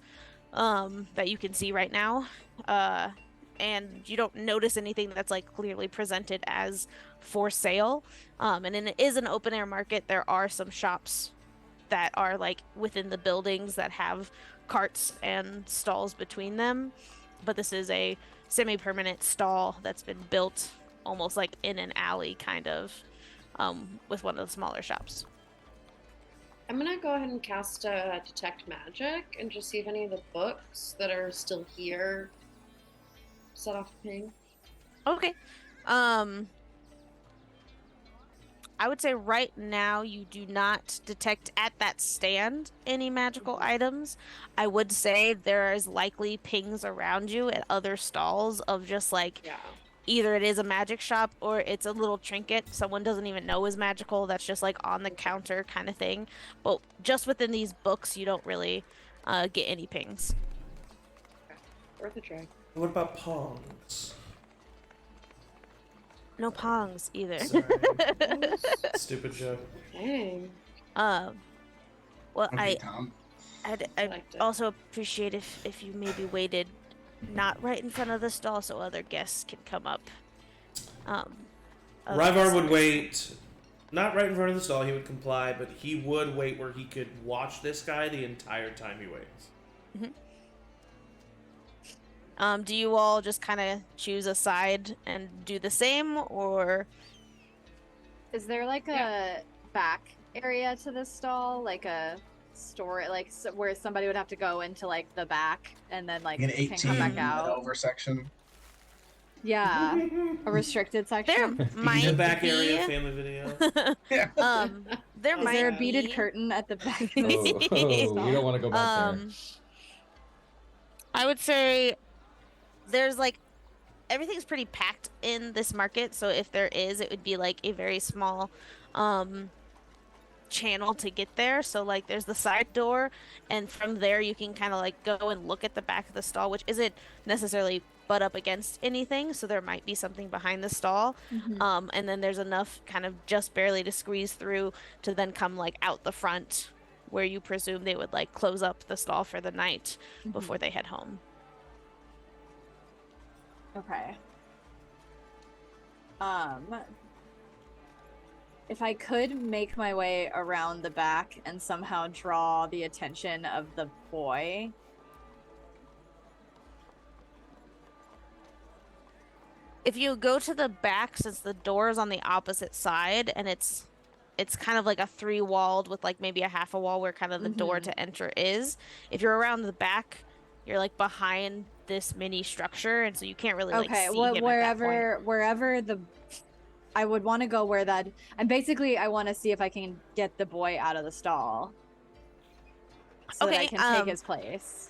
that you can see right now, and you don't notice anything that's like clearly presented as for sale. And it is an open air market. There are some shops that are like within the buildings that have carts and stalls between them. But this is a semi-permanent stall that's been built almost like in an alley, kind of, with one of the smaller shops. I'm gonna go ahead and cast Detect Magic and just see if any of the books that are still here set off a ping. Okay. I would say right now you do not detect at that stand any magical items. I would say there is likely pings around you at other stalls of just like Yeah. either it is a magic shop or it's a little trinket someone doesn't even know is magical that's just like on the counter kind of thing. But just within these books, you don't really get any pings. Worth a try. What about pongs? No pongs either. Sorry. Stupid joke. Dang. Well, Okay, Tom. I'd liked it. also appreciate if you maybe waited not right in front of the stall so other guests can come up. Ryvar would wait, not right in front of the stall, he would comply, but he would wait where he could watch this guy the entire time he waits. Do you all just kind of choose a side and do the same, or Is there like a back area to this stall, like a store, like where somebody would have to go into like the back and then like An can 18 come back out? over section. Yeah, a restricted there section. might The back be? area, family video. There Is might there a be. beaded curtain at the back? Of Oh, this we don't want to go back there. I would say there's like everything's pretty packed in this market, so if there is, it would be like a very small channel to get there. So like there's the side door, and from there you can kind of like go and look at the back of the stall, which isn't necessarily butt up against anything, so there might be something behind the stall. And then there's enough kind of just barely to squeeze through to then come like out the front where you presume they would like close up the stall for the night before they head home. Okay. If I could make my way around the back and somehow draw the attention of the boy. If you go to the back, since the door is on the opposite side, and it's kind of like a three-walled with like maybe a half a wall where kind of the door to enter is. If you're around the back, you're like behind this mini structure, and so you can't really like see him at that point. Wherever the I would want to go where that and basically I want to see if I can get the boy out of the stall so that I can take his place.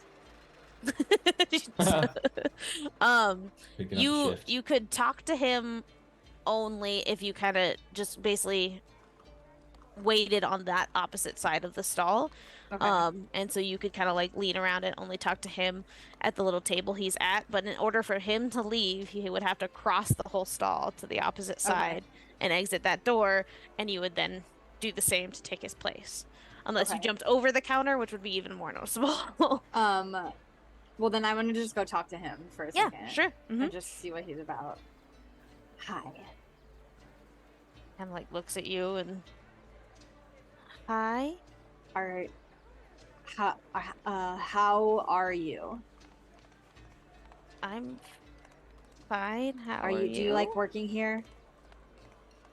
You could talk to him only if you kind of just basically waited on that opposite side of the stall. And so you could kind of like lean around and only talk to him at the little table he's at. But in order for him to leave, he would have to cross the whole stall to the opposite side and exit that door, and you would then do the same to take his place. Unless you jumped over the counter, which would be even more noticeable. Well, then I want to just go talk to him for a second. Yeah, sure. And just see what he's about. Hi. Kind of like looks at you and hi. How are you? I'm fine. How are you? Do you like working here?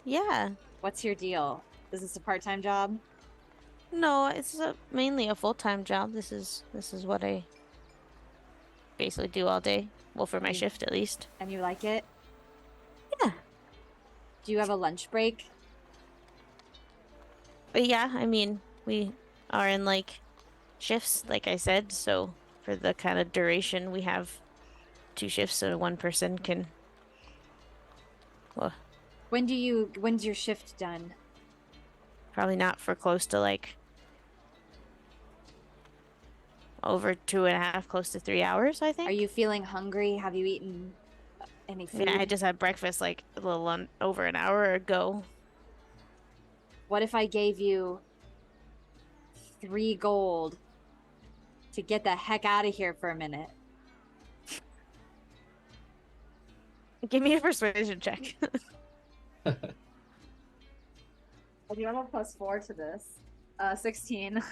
Yeah. What's your deal? Is this a part-time job? No, it's mainly a full-time job. This is what I basically do all day. Well, for my shift at least. And you like it? Yeah. Do you have a lunch break? But yeah, I mean, we are in like shifts, like I said, so for the kind of duration we have 2 shifts so one person can When's your shift done? probably not for close to like over 2.5, close to 3 hours, I think. Are you feeling hungry? Have you eaten any food? I just had breakfast like a little over an hour ago. What if I gave you 3 gold to get the heck out of here for a minute? Give me a persuasion check. Do you have a +4 to this? 16.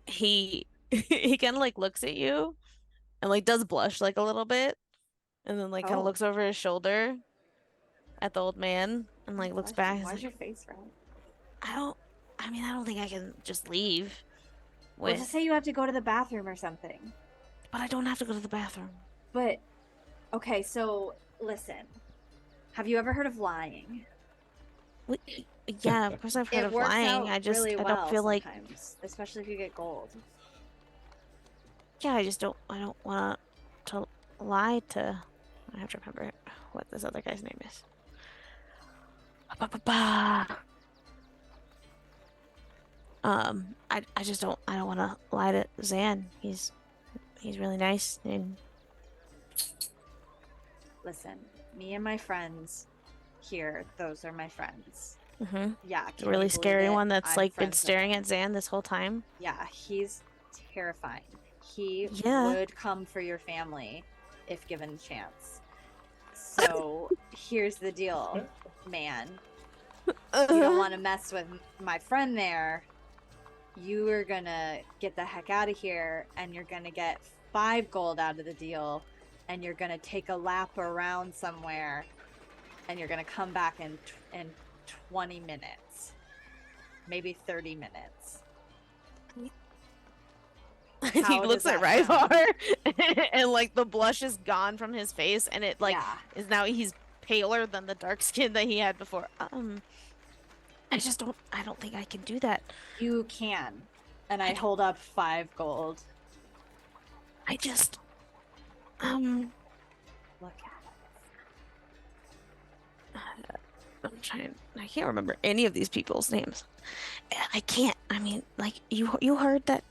He he kind of like looks at you and like does blush like a little bit, and then like kind of Oh. looks over his shoulder at the old man and like looks back. He's Why's like, your face red? I don't think I can just leave Well, just with, say you have to go to the bathroom or something. but I don't have to go to the bathroom. But, okay, so listen. Have you ever heard of lying? Yeah, of course I've heard It of works lying. out I just really I well don't feel like, sometimes, especially if you get gold. yeah, I don't want to lie to. I have to remember what this other guy's name is. Ba-ba-ba. I just I don't want to lie to Zan. He's really nice and Listen, me and my friends here, those are my friends. Yeah, the really scary one that's I'm like been friends with staring him. at Zan this whole time. Yeah, he's terrifying. He Yeah. would come for your family if given the chance. So here's the deal, man. You don't want to mess with my friend there. You are gonna get the heck out of here, and you're gonna get 5 gold out of the deal, and you're gonna take a lap around somewhere, and you're gonna come back in 20 minutes, maybe 30 minutes. He How looks does at that sound? Ryvar and like the blush is gone from his face and it like Yeah. is now he's paler than the dark skin that he had before. I don't think I can do that. You can. And I hold up 5 gold. I just Look at I can't remember any of these people's names. I can't. I mean, like you heard that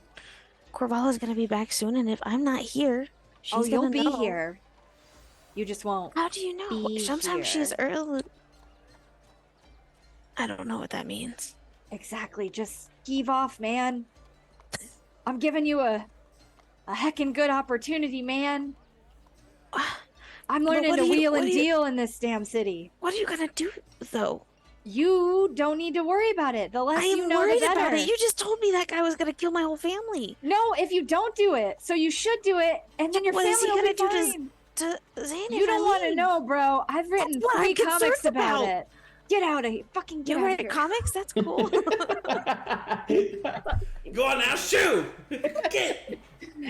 Corvalla's gonna be back soon, and if I'm not here, she's you'll gonna be know. here. You just won't. How do you know? Be Sometimes here. she's early. I don't know what that means. Exactly. Just heave off, man. I'm giving you a heckin' good opportunity, man. I'm learning to wheel and deal in this damn city. What are you gonna do though? You don't need to worry about it. The less I am you know, worried the better. about it. You just told me that guy was gonna kill my whole family. No, if you don't do it, so you should do it, and then your What is family he will be gonna do fine. to Zane? You don't want to know, bro. I've written what 3 I'm concerned comics about about. it. Get out of here. Fucking get You out of write here. comics? That's cool. Go on now, shoo! Get!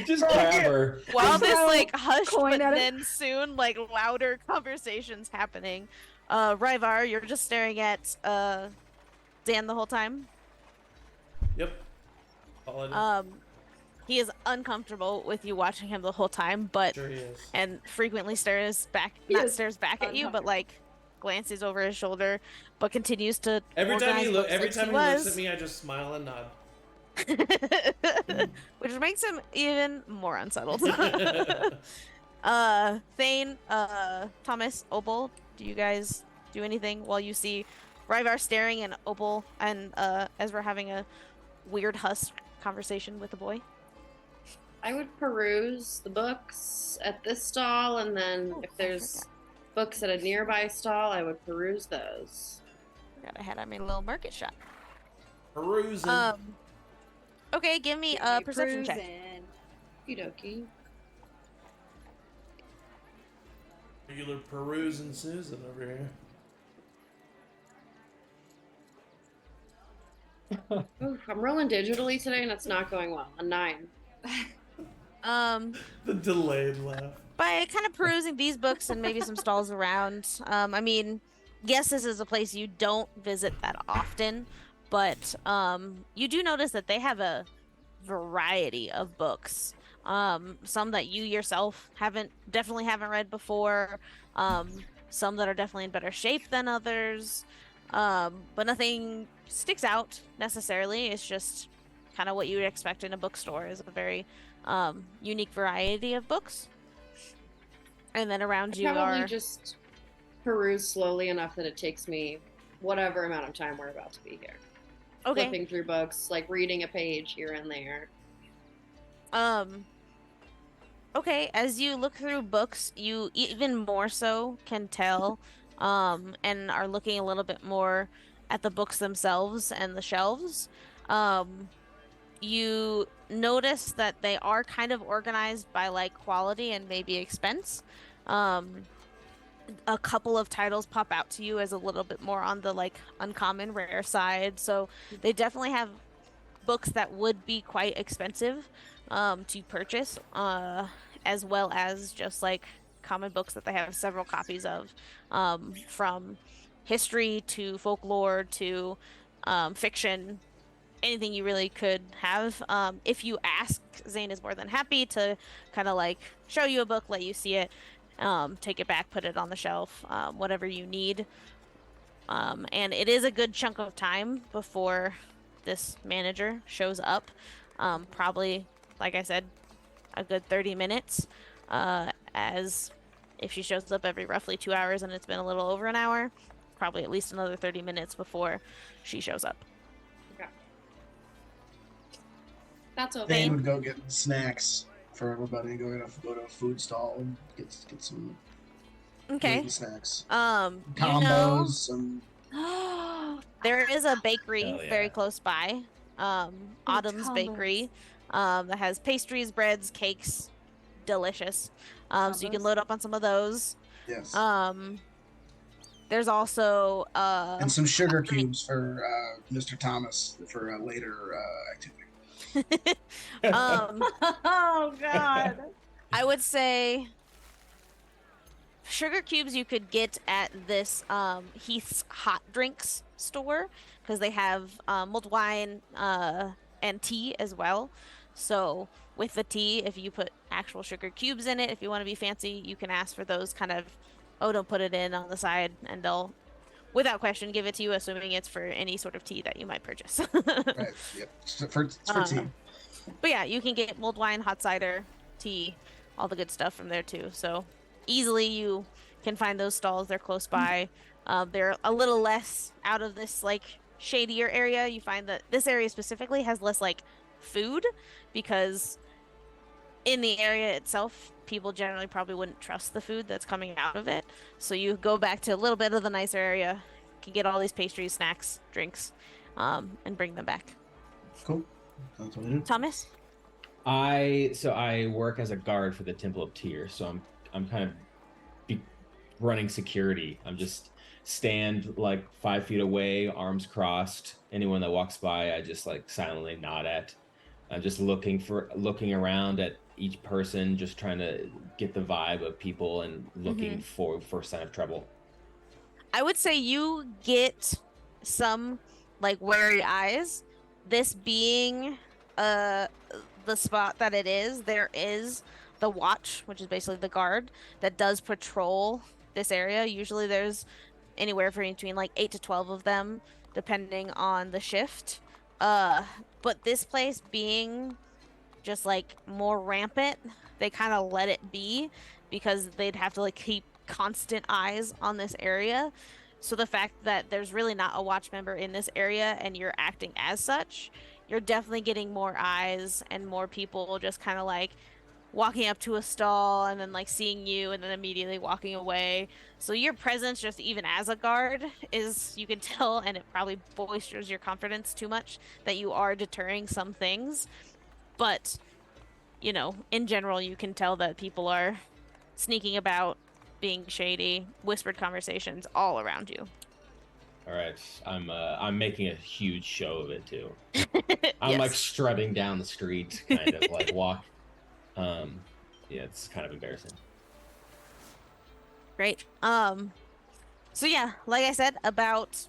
Just grab her. While this throw like hushed coin but at him. then soon like louder conversations happening. Ryvar, you're just staring at Dan the whole time. Yep. All He is uncomfortable with you watching him the whole time, but sure he is. and frequently stares back He not is stares back at you, but like glances over his shoulder, but continues to Every time organize he books every like time he he looks was. at me, I just smile and nod. Which makes him even more unsettled. Thane, Thomas, Opal, do you guys do anything while you see Ryvar staring and Opal and Ezra having a weird husk conversation with the boy? I would peruse the books at this stall, and then if there's books at a nearby stall, I would peruse those. Forgot I had made a little market shop. Perusing. Okay, give me a perception check. Okie dokie. Regular perusing Susan over here. Oof, I'm rolling digitally today, and it's not going well. A 9. The delayed laugh. By kind of perusing these books and maybe some stalls around, I mean, yes, this is a place you don't visit that often, but you do notice that they have a variety of books. Some that you yourself definitely haven't read before, some that are definitely in better shape than others, but nothing sticks out necessarily. It's just kind of what you would expect in a bookstore, is a very unique variety of books. And then around you Probably are just peruse slowly enough that it takes me whatever amount of time we're about to be here. okay. Flipping through books, like reading a page here and there. Okay, as you look through books, you even more so can tell, and are looking a little bit more at the books themselves and the shelves, um, you notice that they are kind of organized by like quality and maybe expense. Um, a couple of titles pop out to you as a little bit more on the like uncommon rare side. So they definitely have books that would be quite expensive to purchase, as well as just like common books that they have several copies of, from history to folklore to fiction, anything you really could have. If you ask, Zane is more than happy to kind of like show you a book, let you see it, take it back, put it on the shelf, whatever you need. And it is a good chunk of time before this manager shows up. Probably, like I said, a good 30 minutes. As if she shows up every roughly 2 hours and it's been a little over an hour, probably at least another 30 minutes before she shows up. Okay. That's They okay. would go get snacks for everybody. Go to a food stall and get some Okay. food and snacks. You know, Combos, some there is a bakery Hell yeah. very close by, Autumn's Bakery, that has pastries, breads, cakes, delicious. So you can Combos. load up on some of those. yes, There's also and some sugar drink. cubes for Mr. Thomas for a later activity. Oh God. I would say sugar cubes you could get at this Heath's Hot Drinks store because they have mulled wine and tea as well. So with the tea, if you put actual sugar cubes in it, if you want to be fancy, you can ask for those kind of, oh, don't put it in on the side, and they'll, without question, give it to you, assuming it's for any sort of tea that you might purchase. Right. Yep. It's for tea. But yeah, you can get mulled wine, hot cider, tea, all the good stuff from there too. So easily you can find those stalls. They're close by. They're a little less out of this like shadier area. You find that this area specifically has less like food because in the area itself, people generally probably wouldn't trust the food that's coming out of it. So you go back to a little bit of the nicer area, can get all these pastries, snacks, drinks, and bring them back. Cool. That's what I do. Thomas? I work as a guard for the Temple of Tyr, so I'm kind of running security. I'm just stand like 5 feet away, arms crossed. Anyone that walks by, I just like silently nod at. I'm just looking around at each person, just trying to get the vibe of people and looking for sign of trouble. I would say you get some like wary eyes. This being the spot that it is, there is the watch, which is basically the guard that does patrol this area. Usually there's anywhere between like 8 to 12 of them depending on the shift. But this place being just like more rampant, they kind of let it be because they'd have to like keep constant eyes on this area. So the fact that there's really not a watch member in this area and you're acting as such, you're definitely getting more eyes and more people just kind of like walking up to a stall and then like seeing you and then immediately walking away. So your presence just even as a guard is, you can tell, and it probably bolsters your confidence too much that you are deterring some things. But, you know, in general, you can tell that people are sneaking about, being shady, whispered conversations all around you. All right, I'm making a huge show of it too. I'm Yes. like strutting down the street, kind of like walk. Yeah, it's kind of embarrassing. Great. So yeah, like I said, about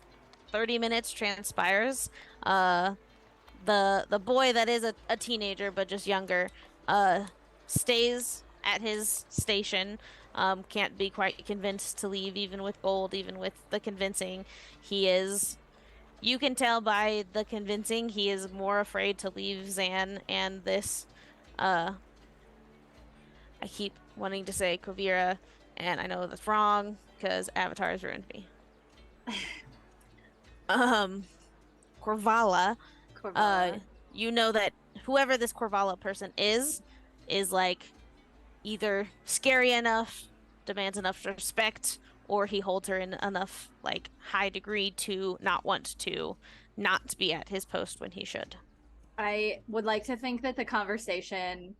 30 minutes transpires. The boy that is a teenager but just younger, stays at his station. Can't be quite convinced to leave, even with gold, even with the convincing. He is, you can tell by the convincing, he is more afraid to leave Zan and this, I keep wanting to say Kovira, and I know that's wrong because Avatar has ruined me. Korvala. You know that whoever this Korvala person is like either scary enough, demands enough respect, or he holds her in enough like high degree to not want to not be at his post when he should. I would like to think that the conversation,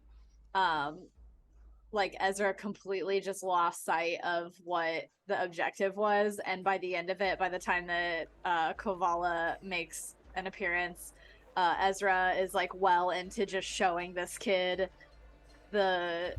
like Ezra completely just lost sight of what the objective was, and by the end of it, by the time that Kovala makes an appearance, Ezra is like well into just showing this kid the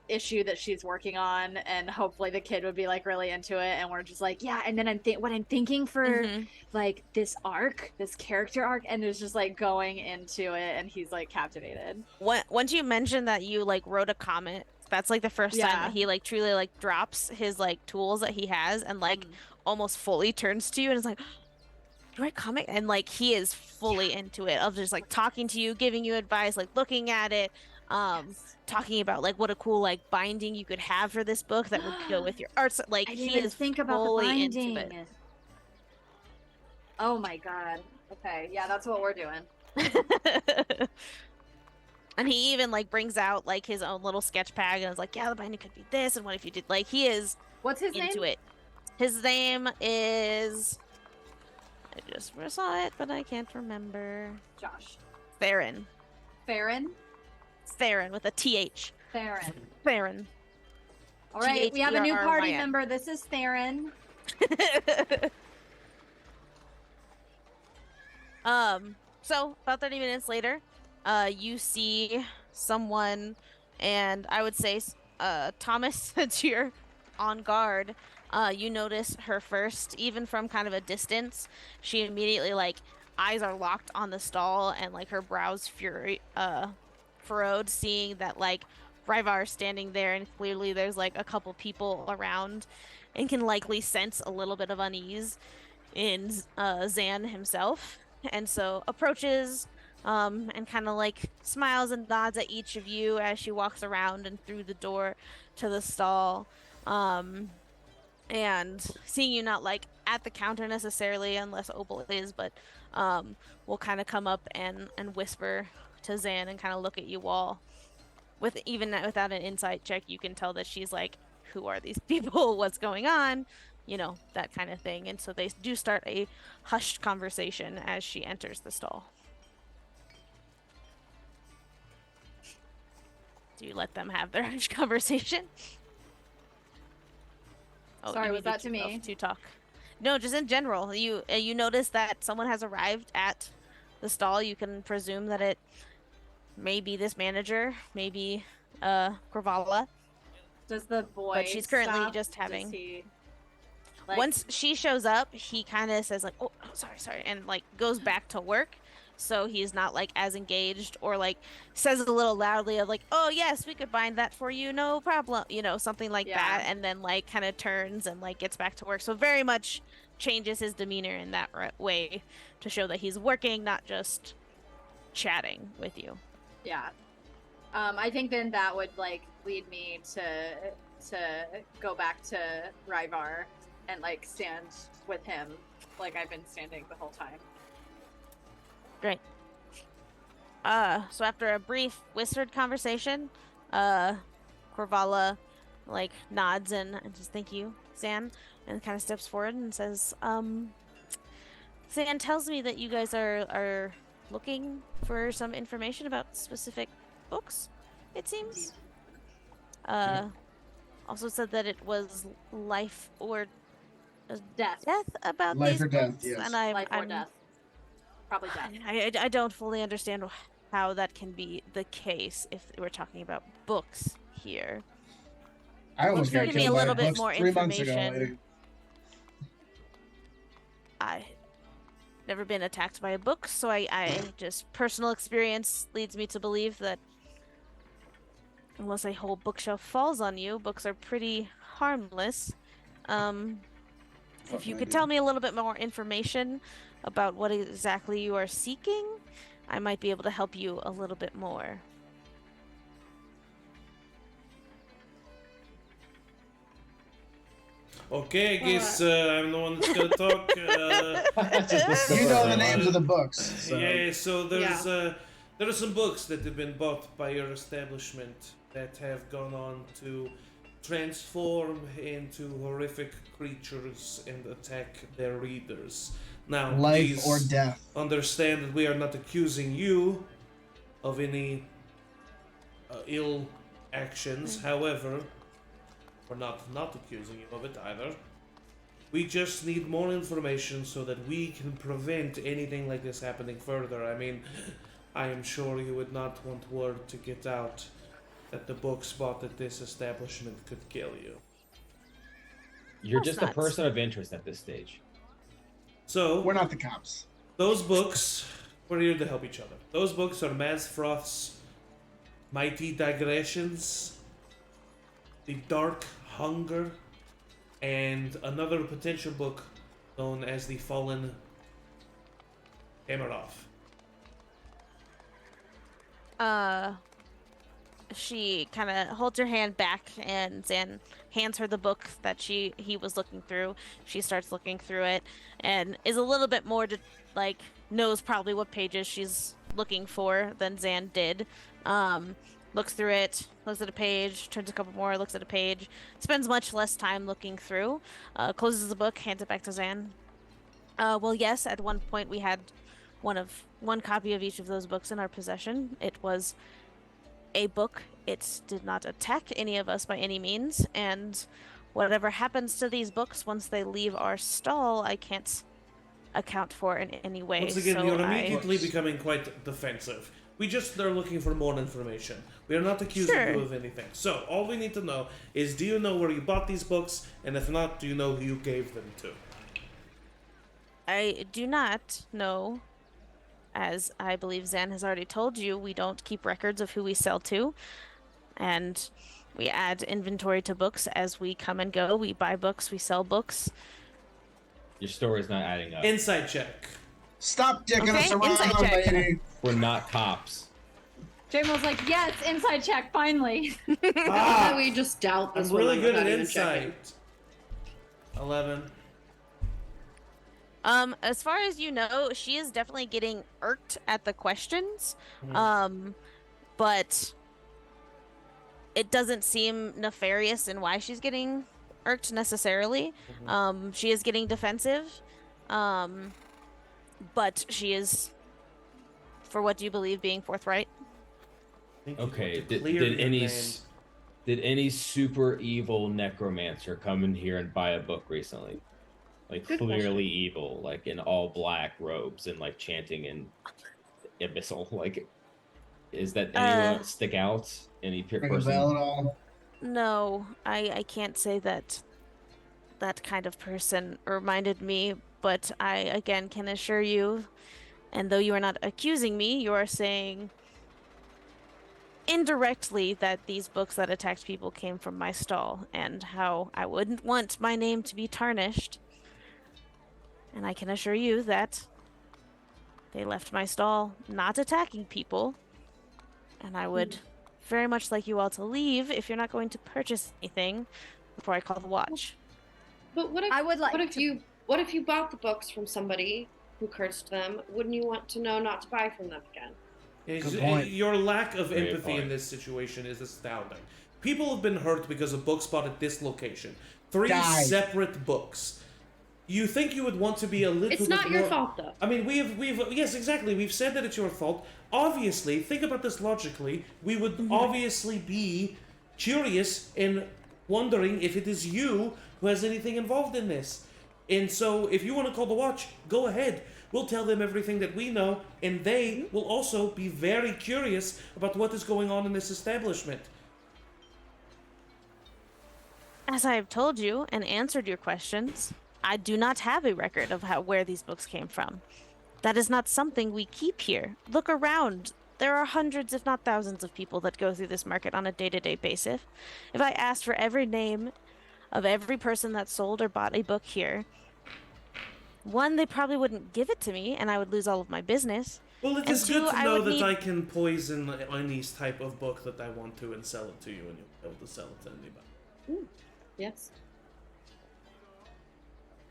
issue that she's working on, and hopefully the kid would be like really into it, and we're just like, yeah. And then what I'm thinking for like this arc, this character arc, and it's just like going into it, and he's like captivated. Once you mentioned that you like wrote a comment, that's like the first time that he like truly like drops his like tools that he has and like almost fully turns to you and is like, you write comic? And like he is fully into it, of just like talking to you, giving you advice, like looking at it, talking about like what a cool like binding you could have for this book that would go with your arts. Like I didn't he even is think about the fully binding. into it. Oh my god. Okay, yeah, that's what we're doing. And he even like brings out like his own little sketch pad and is like, yeah, the binding could be this, and what if you did, like, he is What's his into name? it. His name is, I just saw it, but I can't remember. Josh. Theron. Farron? Theron with a TH. Theron. Theron. All right, we have a new party Theron. member. This is Theron. So about 30 minutes later, you see someone, and I would say, Thomas, since you're on guard, you notice her first, even from kind of a distance. She immediately, like, eyes are locked on the stall, and like her brows furrowed, seeing that like Ryvar is standing there, and clearly there's like a couple people around, and can likely sense a little bit of unease in Zan himself, and so approaches, and kind of like smiles and nods at each of you as she walks around and through the door to the stall, and seeing you not like at the counter necessarily, unless Opal is, but will kind of come up and whisper to Zan and kind of look at you all. With even without an insight check, you can tell that she's like, who are these people? What's going on? You know, that kind of thing. And so they do start a hushed conversation as she enters the stall. Do you let them have their hushed conversation? Oh, Sorry, you was that to muted me? yourself to talk. No, just in general. You notice that someone has arrived at the stall. You can presume that it may be this manager, maybe Korvala. Does the boy But she's currently stop? just having. Does he, like, Once she shows up, he kind of says like, "Oh, sorry," and like goes back to work. So he's not like as engaged, or like says it a little loudly of like, "Oh yes, we could bind that for you, no problem," you know, something like that, and then like kind of turns and like gets back to work. So very much changes his demeanor in that way to show that he's working, not just chatting with you. Yeah. I think then that would like lead me to go back to Ryvar and like stand with him like I've been standing the whole time. Great. So after a brief whispered conversation, Korvala like nods and just thank you, Zan, and kind of steps forward and says, Zan tells me that you guys are looking for some information about specific books, it seems. Also said that it was life or Death. about Life these or death, books, yes. and Life or death. Probably death. I don't fully understand how that can be the case if we're talking about books here. I almost got Give me a killed by little bit books more 3 months ago, information. lady. I never been attacked by a book, so I just personal experience leads me to believe that unless a whole bookshelf falls on you, books are pretty harmless. If you could tell me a little bit more information about what exactly you are seeking, I might be able to help you a little bit more. Okay, I guess I'm the one that's gonna talk. You know the names of the books. So. Yeah, so there are some books that have been bought by your establishment that have gone on to transform into horrific creatures and attack their readers. Now, Life please or death. understand that we are not accusing you of any ill actions. However, we're not accusing you of it either. We just need more information so that we can prevent anything like this happening further. I mean, I am sure you would not want word to get out that the books bought at this establishment could kill you. You're That's just a nuts. person of interest at this stage. So, We're not the cops. those books, we're here to help each other. Those books are Mazfroth's Mighty Digressions, The Dark Hunger, and another potential book known as The Fallen Amaroth. She kind of holds her hand back and Zan hands her the book that he was looking through. She starts looking through it and is a little bit more knows probably what pages she's looking for than Zan did. Looks through it, looks at a page, turns a couple more, looks at a page, spends much less time looking through, closes the book, hands it back to Zan. Well, yes, at one point we had one copy of each of those books in our possession. It was a book. It did not attack any of us by any means, and whatever happens to these books once they leave our stall, I can't account for in any way. Once again, so you're immediately becoming quite defensive. We just are looking for more information. We are not accusing Sure. you of anything. So, all we need to know is, do you know where you bought these books? And if not, do you know who you gave them to? I do not know. As I believe Zan has already told you, we don't keep records of who we sell to. And we add inventory to books as we come and go. We buy books, we sell books. Your story is not adding up. Insight check. Stop dicking Okay, us around, insight check. lady. We're not cops. Jamal's like, yes, inside check, finally. Ah, We just doubt this I'm really woman good at without even checking. insight. 11. As far as you know, she is definitely getting irked at the questions. But it doesn't seem nefarious in why she's getting irked necessarily. She is getting defensive. But she is, for what do you believe, being forthright. Okay, did any super evil necromancer come in here and buy a book recently? Like Good clearly evil, like in all black robes and like chanting in abyssal. Like, is that anyone stick out? Any Ring a bell person? at all? No, I can't say that kind of person reminded me, but I again can assure you, and though you are not accusing me, you are saying indirectly that these books that attacked people came from my stall, and how I wouldn't want my name to be tarnished. And I can assure you that they left my stall not attacking people, and I would very much like you all to leave if you're not going to purchase anything before I call the watch. But what if I would like what if to- you bought the books from somebody who cursed them? Wouldn't you want to know not to buy from them again? Good point. Your lack of Great empathy in point. this situation is astounding. People have been hurt because of books bought at this location. 3 Died. separate books. You think you would want to be a little It's bit not your more- fault though. I mean, we've yes, exactly. We've said that it's your fault. Obviously, think about this logically. We would obviously be curious and wondering if it is you who has anything involved in this. And so, if you want to call the watch, go ahead. We'll tell them everything that we know, and they will also be very curious about what is going on in this establishment. As I have told you and answered your questions, I do not have a record of where these books came from. That is not something we keep here. Look around. There are hundreds, if not thousands, of people that go through this market on a day-to-day basis. If I asked for every name of every person that sold or bought a book here, one, they probably wouldn't give it to me, and I would lose all of my business. Well, it And is good two, to I know would that need- I can poison any type of book that I want to and sell it to you, and you'll be able to sell it to anybody. Yes.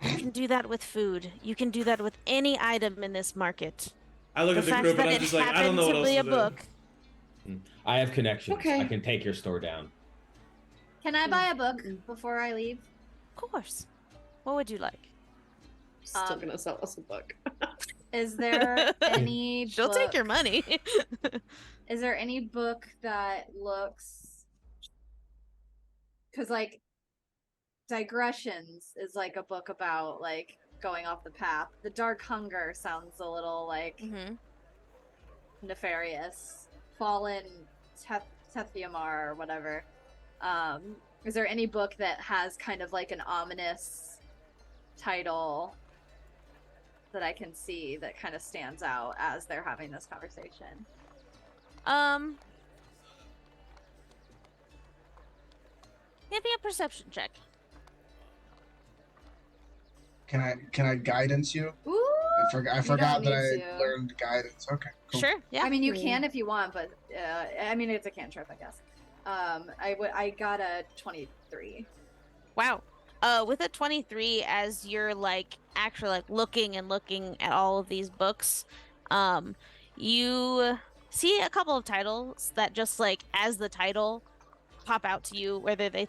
You can do that with food. You can do that with any item in this market. I look The at the fact group that and I'm it just like, I don't happened know what to else be to a do. book. I have connections. Okay. I can take your store down. Can I buy a book before I leave? Of course. What would you like? Still gonna sell us a book. Is there any She'll book... take your money. Is there any book that looks... Because, like, Digressions is, like, a book about, like, going off the path. The Dark Hunger sounds a little, like, nefarious. Fallen Tethiamar or whatever. Is there any book that has kind of, like, an ominous title that I can see that kind of stands out as they're having this conversation? Give me a perception check. Can I guidance you? Ooh, I forgot that I learned guidance. Okay, cool. Sure, yeah. I mean, you can if you want, but I mean, it's a cantrip, I guess. I got a 23. Wow. With a 23, as you're like actually like looking at all of these books, you see a couple of titles that just like as the title pop out to you, whether they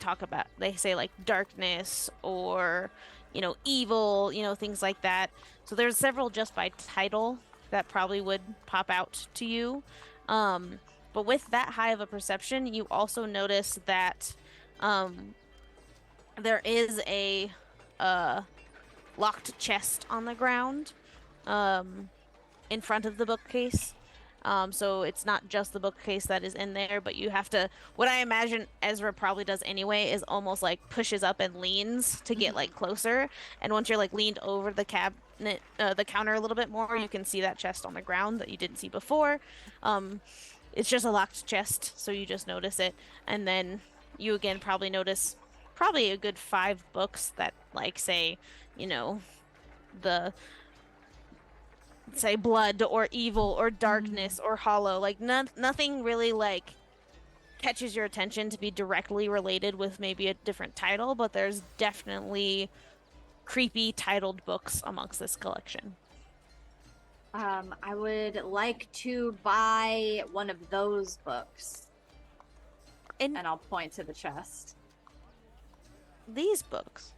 say like darkness or, evil, things like that. So there's several just by title that probably would pop out to you. But with that high of a perception, you also notice that there is a locked chest on the ground in front of the bookcase. So it's not just the bookcase that is in there, but you have to, what I imagine Ezra probably does anyway, is almost like pushes up and leans to get like closer. And once you're like leaned over the cabinet, the counter a little bit more, you can see that chest on the ground that you didn't see before. It's just a locked chest, so you just notice it. And then you again probably notice probably a good 5 books that like say, the say blood or evil or darkness or hollow, like nothing really like catches your attention to be directly related with maybe a different title, but there's definitely creepy titled books amongst this collection. I would like to buy one of those books. And I'll point to the chest. These books?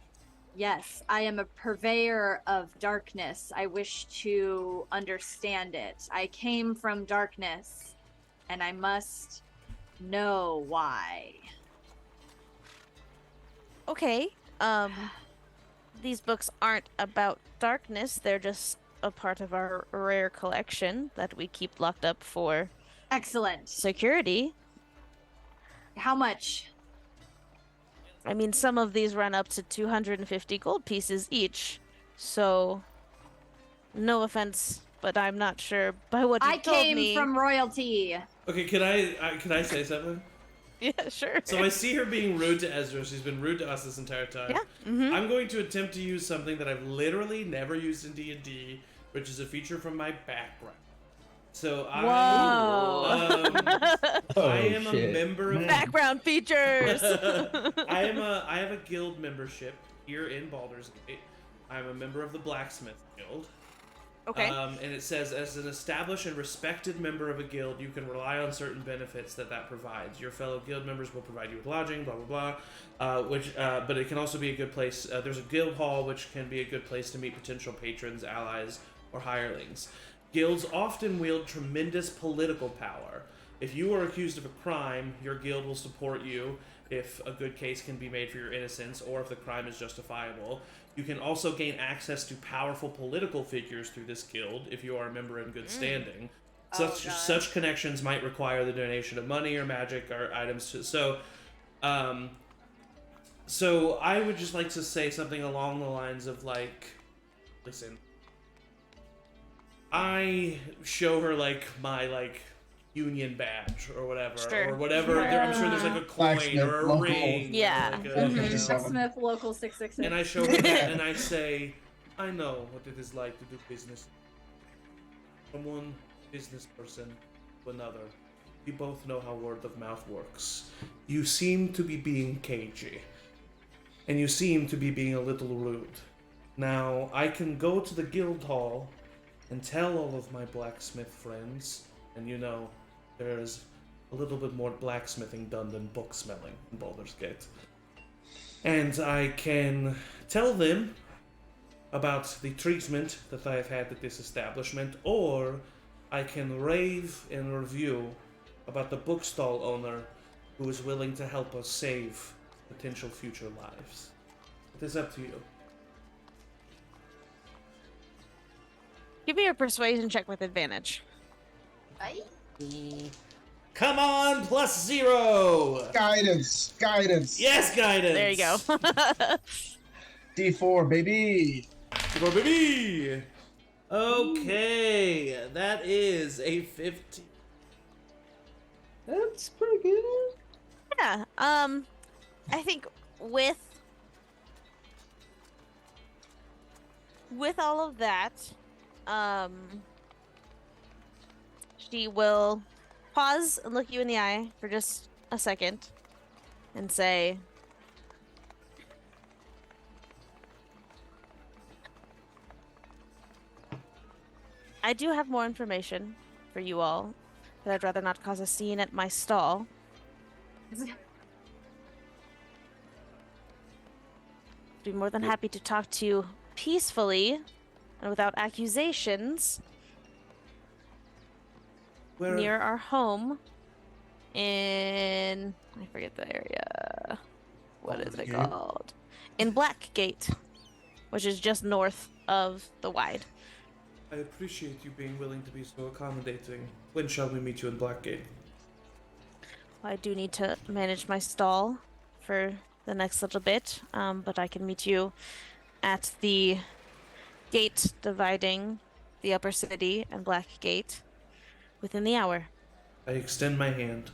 Yes, I am a purveyor of darkness. I wish to understand it. I came from darkness, and I must know why. Okay. These books aren't about darkness. They're just a part of our rare collection that we keep locked up for excellent security. How much? I mean, some of these run up to 250 gold pieces each, so no offense, but I'm not sure by what you told me. I came from royalty. Okay, can I say something? Yeah, sure. So I see her being rude to Ezra. She's been rude to us this entire time. Yeah. Mm-hmm. I'm going to attempt to use something that I've literally never used in D&D, which is a feature from my background. So I am a member of background features. I have a guild membership here in Baldur's Gate. I'm a member of the Blacksmith Guild. Okay. And it says, as an established and respected member of a guild, you can rely on certain benefits that provides. Your fellow guild members will provide you with lodging, blah blah blah. But it can also be a good place. There's a guild hall, which can be a good place to meet potential patrons, allies, or hirelings. Guilds often wield tremendous political power. If you are accused of a crime, your guild will support you if a good case can be made for your innocence, or if the crime is justifiable. You can also gain access to powerful political figures through this guild if you are a member in good standing. Such connections might require the donation of money or magic or items. So I would just like to say something along the lines of like, listen, I show her like my like union badge or whatever, sure. or whatever. I'm sure there's like a coin or a ring. Yeah. Or like a, Smith local 666. and I show her that and I say, I know what it is like to do business from one business person to another. We both know how word of mouth works. You seem to be being cagey, and you seem to be being a little rude. Now, I can go to the guild hall and tell all of my blacksmith friends, and you know, there's a little bit more blacksmithing done than book smelling in Baldur's Gate. and I can tell them about the treatment that I have had at this establishment, or I can rave and review about the bookstall owner who is willing to help us save potential future lives. It is up to you. Give me a persuasion check with advantage. Come on, +0! Guidance. Yes, guidance! There you go. D4, baby. Go, baby! Okay, that is a 15. That's pretty good. Yeah. I think with all of that, she will pause and look you in the eye for just a second and say, I do have more information for you all, but I'd rather not cause a scene at my stall. I'd be more than happy to talk to you peacefully and without accusations near our home in... I forget the area. What is it called? In Blackgate, which is just north of the Wide. I appreciate you being willing to be so accommodating. When shall we meet you in Blackgate? I do need to manage my stall for the next little bit, but I can meet you at the gate dividing the upper city and Blackgate within the hour. I extend my hand.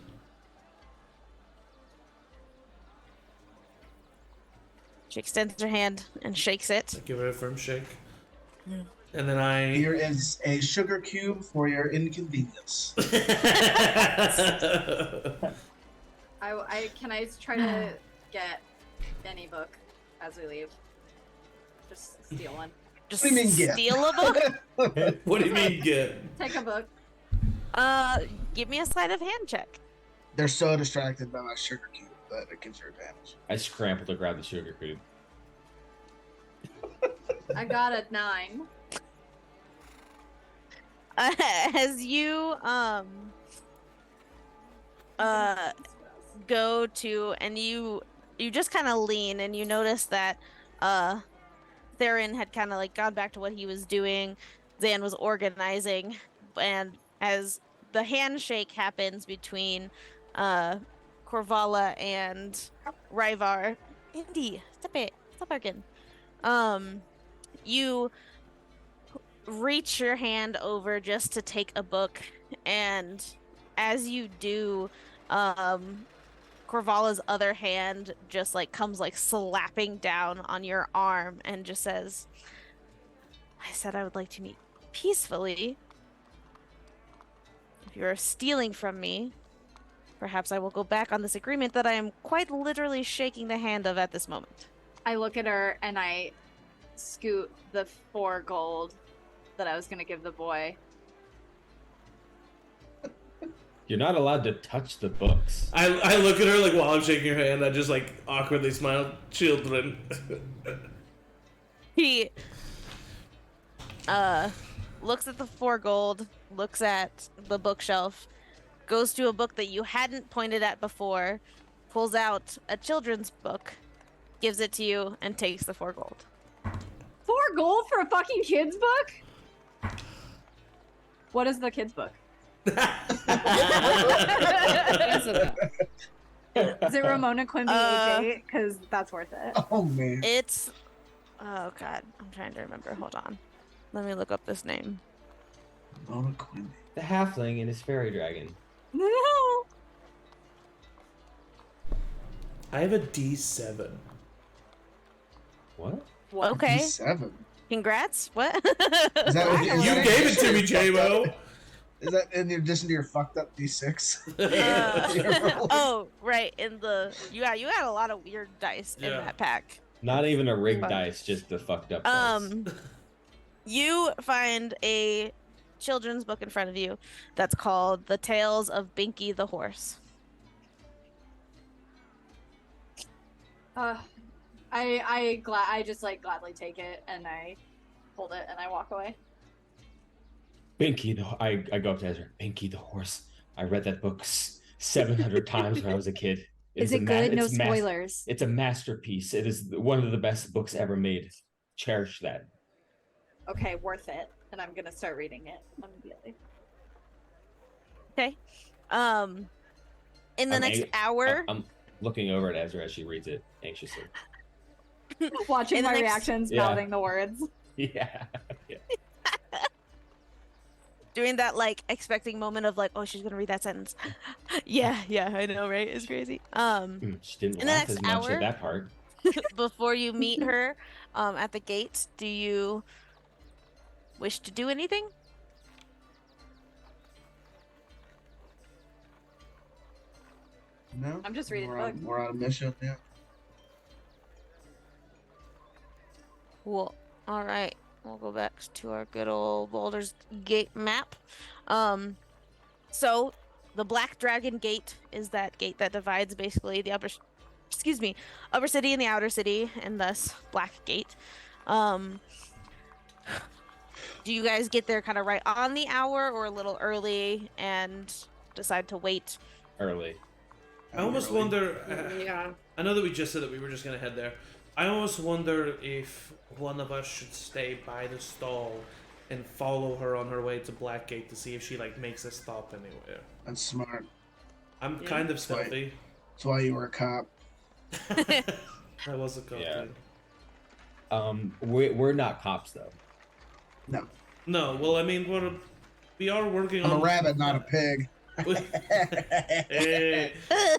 She extends her hand and shakes it. I give her a firm shake. And then I... Here is a sugar cube for your inconvenience. I can I try to get any book as we leave? Just steal one. Just What do you mean, get? steal a book? What do you mean, get? Take a book. Give me a sleight of hand check. They're so distracted by my sugar cube that it gives you advantage. I scramble to grab the sugar cube. I got a 9. As you go to and you just kind of lean and you notice that Theron had kind of like gone back to what he was doing. Zan was organizing, and as the handshake happens between Korvala and Ryvar, Indy, stop barking. You reach your hand over just to take a book, and as you do, Korvala's other hand just like comes like slapping down on your arm and just says, I said I would like to meet peacefully. If you're stealing from me, perhaps I will go back on this agreement that I am quite literally shaking the hand of at this moment. I look at her and I scoot the 4 gold that I was gonna give the boy. You're not allowed to touch the books. I look at her like while I'm shaking her hand. I just like awkwardly smile. Children. He looks at the 4 gold, looks at the bookshelf, goes to a book that you hadn't pointed at before, pulls out a children's book, gives it to you, and takes the 4 gold. 4 gold for a fucking kid's book? What is the kid's book? Is it Ramona Quimby age 8? Because that's worth it. Oh man. It's... Oh god, I'm trying to remember. Hold on. Let me look up this name. Mona Quimby. The halfling and his fairy dragon. No. I have a D7. What? Okay. 7. Congrats. What? Is that what You gave it to me, J-Mo. Is that in addition to your fucked up D6? Oh, right. In the you got a lot of weird dice in Yeah. that pack. Not even a rigged Fuck. dice, just the fucked up dice. You find a children's book in front of you that's called The Tales of Binky the Horse. I just like gladly take it and I hold it and I walk away. Binky, I go up to Ezra. Binky the horse. I read that book 700 times when I was a kid. Is it good? No spoilers. It's a masterpiece. It is one of the best books ever made. Cherish that. Okay, worth it. And I'm gonna start reading it immediately. Okay. In the next hour. I'm looking over at Ezra as she reads it anxiously. Watching my reactions, mouthing the words. Yeah. Doing that like expecting moment of like, oh, she's gonna read that sentence. yeah, I know, right? It's crazy. She didn't in the laugh next as much hour, at that part. before you meet her, at the gate, do you wish to do anything? No, I'm just reading the we're book. we're on a mission. Yeah. Cool. All right. We'll go back to our good old Baldur's Gate map. So the Black Dragon Gate is that gate that divides basically the upper city and the outer city, and thus Black Gate. Do you guys get there kind of right on the hour or a little early and decide to wait? Early. I almost wonder. Yeah. I know that we just said that we were just gonna head there. I almost wonder if one of us should stay by the stall and follow her on her way to Blackgate to see if she like makes a stop anywhere. That's smart. I'm kind of stealthy. That's why you were a cop. I was a cop. Yeah. Then. We're not cops though. No, No, well, I mean, we are working I'm on. a rabbit, not a pig.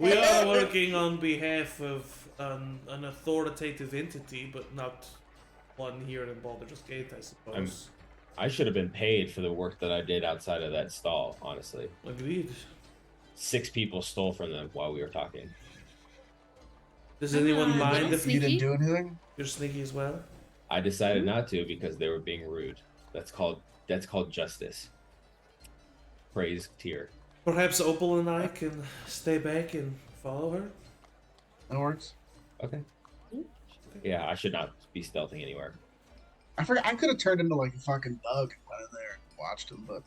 We are working on behalf of an authoritative entity, but not one here in Baldur's Gate, I suppose. I should have been paid for the work that I did outside of that stall, honestly. Agreed. 6 people stole from them while we were talking. Does anyone mind little if You didn't Sneaky? do anything. you're sneaky as well? I decided not to because they were being rude. That's called justice. Praise tier. Perhaps Opal and I can stay back and follow her? That works. Okay. Yeah, I should not be stealthing anywhere. I forgot. I could have turned into like a fucking bug and went in there and watched him, but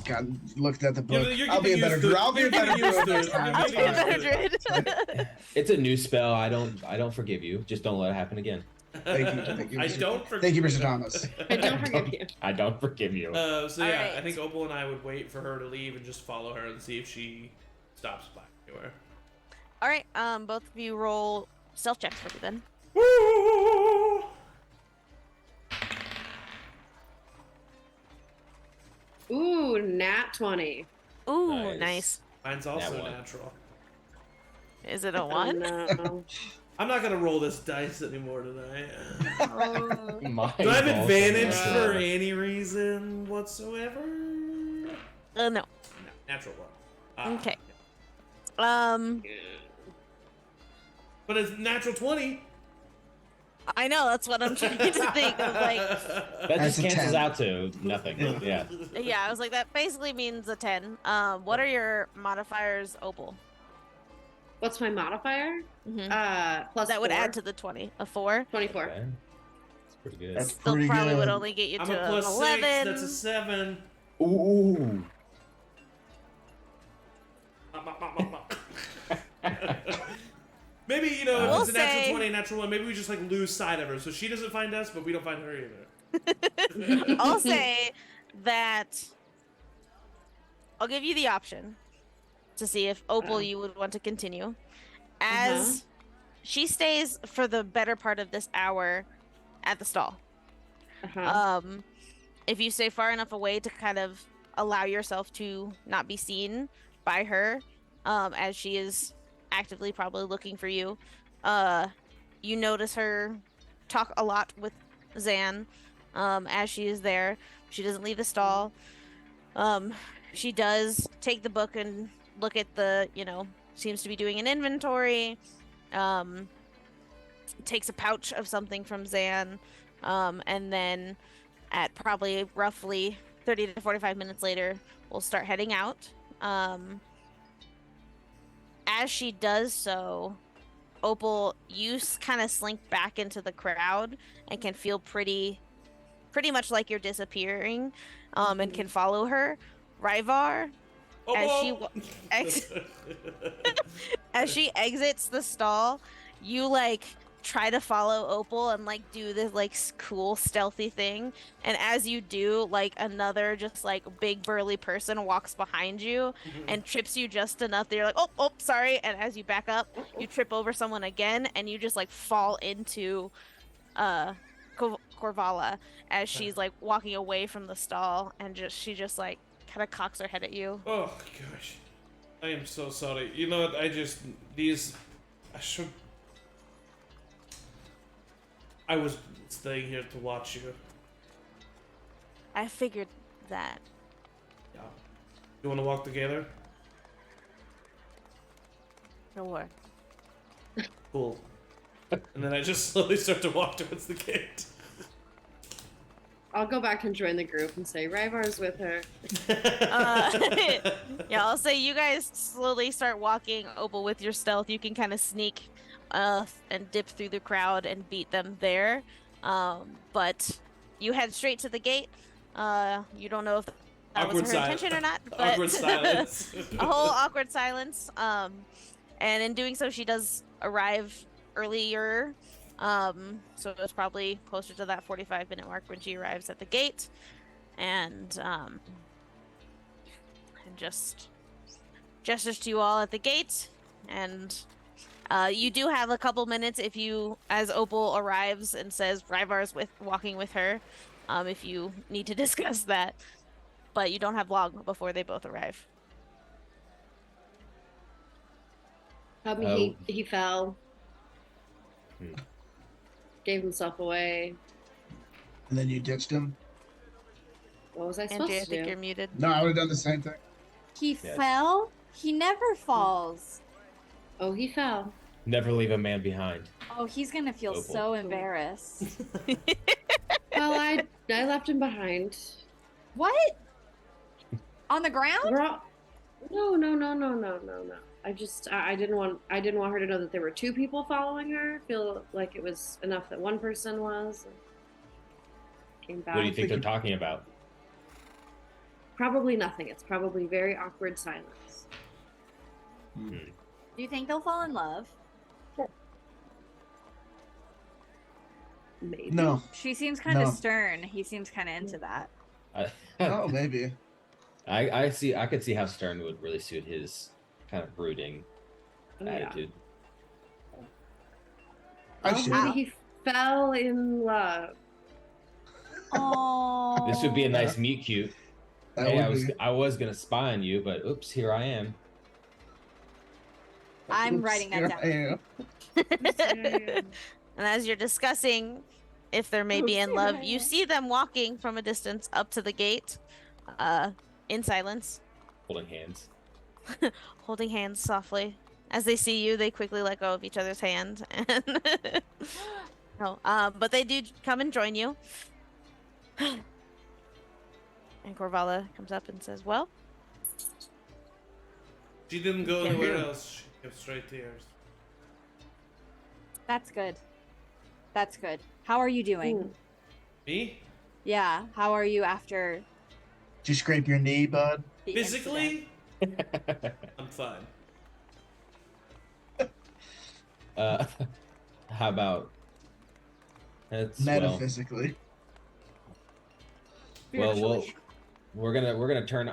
God looked at the book. You're I'll be a better druid. I'll be a better druid next time. You're It's getting fine. used to it. Druid. It's a new spell. I don't forgive you. Just don't let it happen again. Thank you, I Mr. don't forgive Thank you, Mr. Thomas. I don't forgive you. I don't forgive you. So yeah, Alright. I think Opal and I would wait for her to leave and just follow her and see if she stops by anywhere. All right. Both of you roll stealth checks for me then. Ooh, nat 20. Ooh, Nice. nice. Mine's also That one. natural. Is it a Oh, one? no. I'm not gonna roll this dice anymore tonight. Oh. Do I have advantage natural. for any reason whatsoever? No. No, natural one. Okay. But it's natural 20. I know, that's what I'm trying to think of. Like, That That's just a cancels 10. out to nothing. Yeah. Yeah. yeah, I was like, that basically means a 10. What are your modifiers, Opal? What's my modifier? Mhm. Plus That would 4. add to the 20. A 4? 24. Okay. That's pretty good. That's Still pretty probably good. would only get you I'm to a an plus 11. 6. That's a 7. Ooh. Maybe, you know, if We'll it's a natural say- 20, natural 1, maybe we just like lose sight of her. So she doesn't find us, but we don't find her either. I'll say that I'll give you the option to see if Opal you would want to continue. As she stays for the better part of this hour at the stall. Uh-huh. If you stay far enough away to kind of allow yourself to not be seen by her, as she is actively probably looking for you, you notice her talk a lot with Zan, as she is there. She doesn't leave the stall. She does take the book and look at the, seems to be doing an inventory, takes a pouch of something from Zan, and then at probably roughly 30 to 45 minutes later, we'll start heading out. As she does so, Opal, you kind of slink back into the crowd and can feel pretty much like you're disappearing, and can follow her. Ryvar, as she Opal! ex as she exits the stall, you like try to follow Opal and like do this like cool stealthy thing. And as you do, like another just like big burly person walks behind you and trips you just enough that you're like, oh, sorry. And as you back up, you trip over someone again and you just like fall into uh Corvala as she's like walking away from the stall and she just like kind of cocks her head at you. Oh gosh, I am so sorry. You know what? I should. I was staying here to watch you. I figured that. Yeah. You want to walk together? Sure. Cool. And then I just slowly start to walk towards the gate. I'll go back and join the group and say Ryvar's with her. Yeah, I'll say you guys slowly start walking. Opal, with your stealth, you can kind of sneak and dip through the crowd and beat them there. But you head straight to the gate. You don't know if that was her intention or not. But Awkward silence. a whole awkward silence. And in doing so, she does arrive earlier. So it's probably closer to that 45-minute mark when she arrives at the gate. And just gestures to you all at the gate. And you do have a couple minutes as Opal arrives and says Ryvar's walking with her, if you need to discuss that. But you don't have long before they both arrive. Help me, he fell. Gave himself away. And then you ditched him? What was I supposed Andrea, I to think do? you're muted. No, I would have done the same thing. He fell? He never falls. Oh, he fell. Never leave a man behind. Oh, he's gonna feel Opal. so embarrassed. Well, I left him behind. What? On the ground? No. I didn't want her to know that there were two people following her. Feel like it was enough that one person was. Came back. What do you think they're talking about? Probably nothing. It's probably very awkward silence. Do you think they'll fall in love? Maybe. No. She seems kind of No. stern. He seems kind of into that. Oh, maybe. I could see how Stern would really suit his kind of brooding attitude. Maybe he fell in love. Oh. This would be a nice meet cute. That Hey, would be. I was gonna spy on you, but oops, here I am. I'm Oops, writing that here down. I am. And as you're discussing if they're maybe in love, you see them walking from a distance up to the gate, in silence, Holding hands. holding hands softly. As they see you, they quickly let go of each other's hand. And no, but they do come and join you. And Corvala comes up and says, "Well, She didn't go Yeah. anywhere else. She came straight to yours. That's good. That's good. How are you doing? Me? Yeah. How are you after Did you scrape your knee, bud? the Physically? I'm fine. How about Metaphysically. we're gonna turn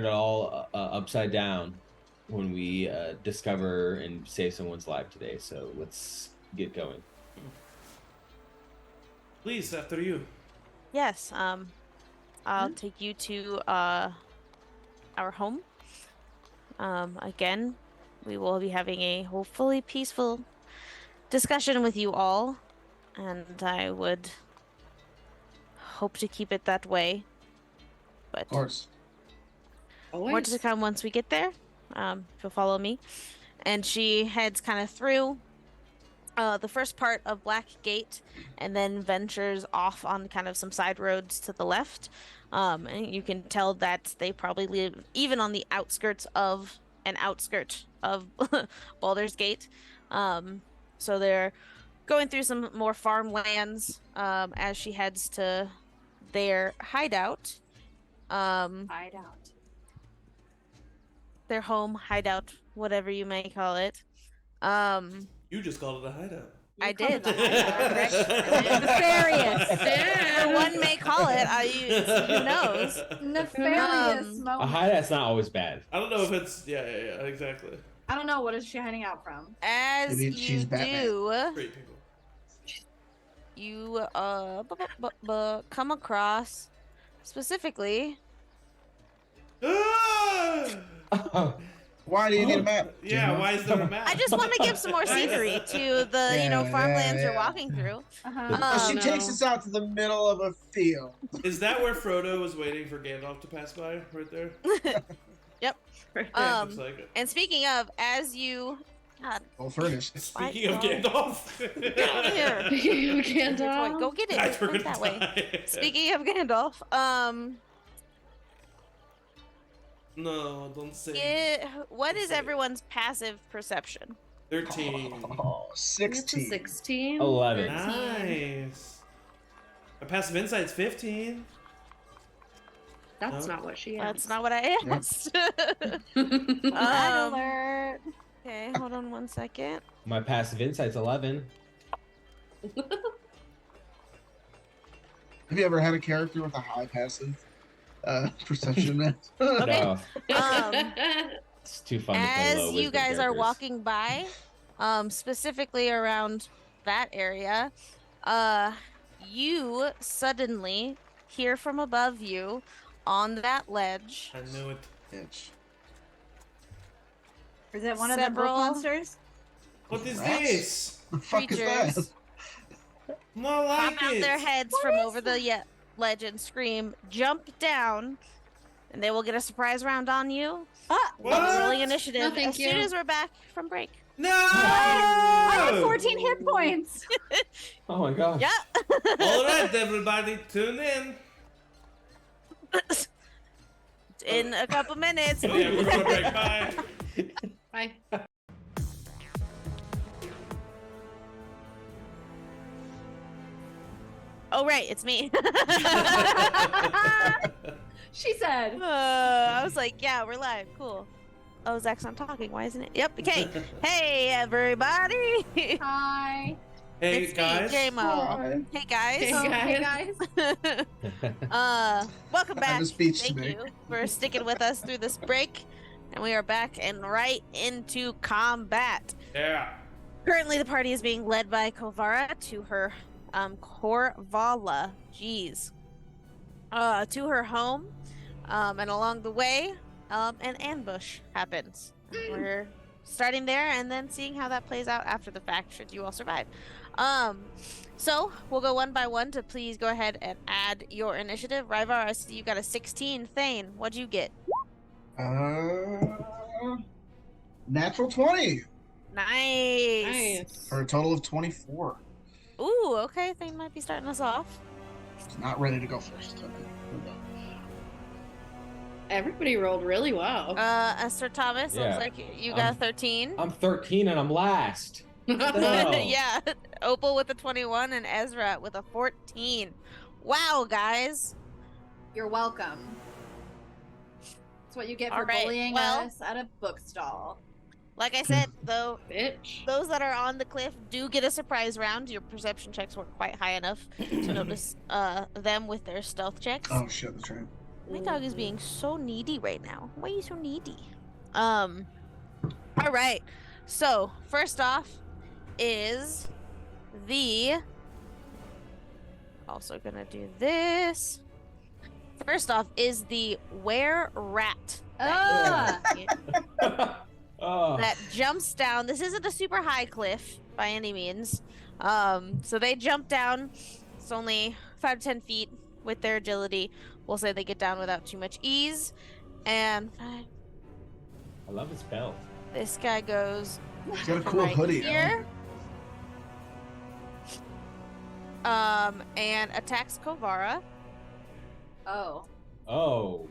it all upside down when we discover and save someone's life today. So let's get going. Please, after you. yes, I'll take you to our home. Again, we will be having a hopefully peaceful discussion with you all, and I would hope to keep it that way. But Of course. more Always. to come once we get there. If you'll follow me. And she heads kind of through the first part of Black Gate and then ventures off on kind of some side roads to the left. And you can tell that they probably live even on the outskirts of an outskirt of Baldur's Gate. So they're going through some more farmlands as she heads to their hideout. Hideout. Their home, hideout, whatever you may call it. You just called it a hideout. I did. Correct. Nefarious. Yeah. Or one may call it. Who knows? Nefarious A moment. hideout's not always bad. I don't know if it's yeah, exactly. I don't know. What is she hiding out from? As Maybe she's you Batman. do, Great people. you come across specifically. Why do you need a map? Yeah, why is there a map? I just want to give some more scenery to the farmlands you're yeah. walking through. She takes us out to the middle of a field. Is that where Frodo was waiting for Gandalf to pass by? Right there. Yep. Looks like it. And speaking of, as you, God, Well furnished. Speaking of Why- Gandalf. get over here. You can't Wait, tell. go get it. Guys, we're Right gonna that way. die. Speaking of Gandalf, No, don't say. what is everyone's passive perception? 13. Oh, It's a 16. 16. 11. Nice. My passive insight's 15. That's No. not what she That's asked. not what I asked. Alert. Okay, hold on one second. My passive insight's 11. Have you ever had a character with a high passive perception? Man? Okay. No, Um, it's too fun to play low As you wisdom guys are characters. walking by, specifically around that area, you suddenly hear from above you on that ledge I knew it. Bitch. Is it one of the brook Several- monsters? What is Rats? this? The fuck is creatures that? Not like pop out it. their heads from over the ledge and scream, jump down, and they will get a surprise round on you. What? Rolling initiative No, thank as soon you. as we're back from break. No! I have 14 hit points. Oh my god. Yeah. All right, everybody, tune in. In a couple minutes. Oh, yeah, we're gonna break. Bye. Bye. Oh right, it's me. She said. I was like, yeah, we're live. Cool. Oh, Zach's not talking. Why isn't it? Yep. Okay. Hey, everybody. Hi. Hey It's guys. me, JMO. Hey, guys. Hey, Oh, hey, guys. guys. I Welcome back. have a speech to Thank make. you for sticking with us through this break. And we are back and right into combat. Yeah. Currently, the party is being led by Kovara to her Korvala. Jeez. To her home. And along the way, an ambush happens. We're starting there and then seeing how that plays out after the fact, should you all survive. So we'll go one by one to please go ahead and add your initiative. Ryvar, I see you got a 16. Thane, what'd you get? Natural 20 Nice. Nice. for a total of 24. Ooh, okay. Thane might be starting us off. Not ready to go first. Okay. Everybody rolled really well. Sir Thomas, Yeah. looks like you got a 13. I'm 13 and I'm last. No. Yeah. Opal with a 21 and Ezra with a 14. Wow, guys. You're welcome. That's what you get All for right, bullying well- us at a bookstall. Like I said, though, Bitch. those that are on the cliff do get a surprise round. Your perception checks weren't quite high enough to notice them with their stealth checks. Oh shit, that's right. My dog is being so needy right now. Why are you so needy? All right. So first off is the. Also gonna do this. First off is the were rat. Oh. That jumps down. This isn't a super high cliff by any means. So they jump down. It's only 5 to 10 feet with their agility. We'll say they get down without too much ease. And I love his belt. this guy goes He's got a cool right hoodie. here. And attacks Kovara. Oh. Oh.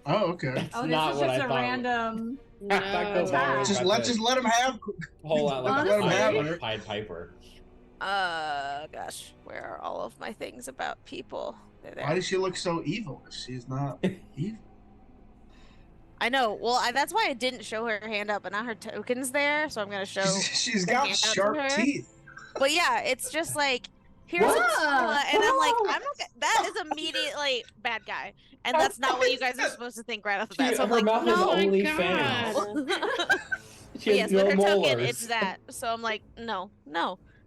Oh, okay. That's Oh, this not is what just I a thought. random. No. Just let him have. Whole lot like Let him have a her. Pied Piper. Gosh, where are all of my things about people? They're there. Why does she look so evil if she's not evil? I know. Well, that's why I didn't show her hand up, but now her token's there, so I'm gonna show. She's the got handout to sharp her. teeth. But yeah, it's just like here's a Priscilla, and I'm like, I'm not. That is immediately bad guy, and that's not what you guys are supposed to think right off the bat. So I'm Her like, mouth no. has only God. fangs. She But has yes, no with her molars. token, it's that. So I'm like, no,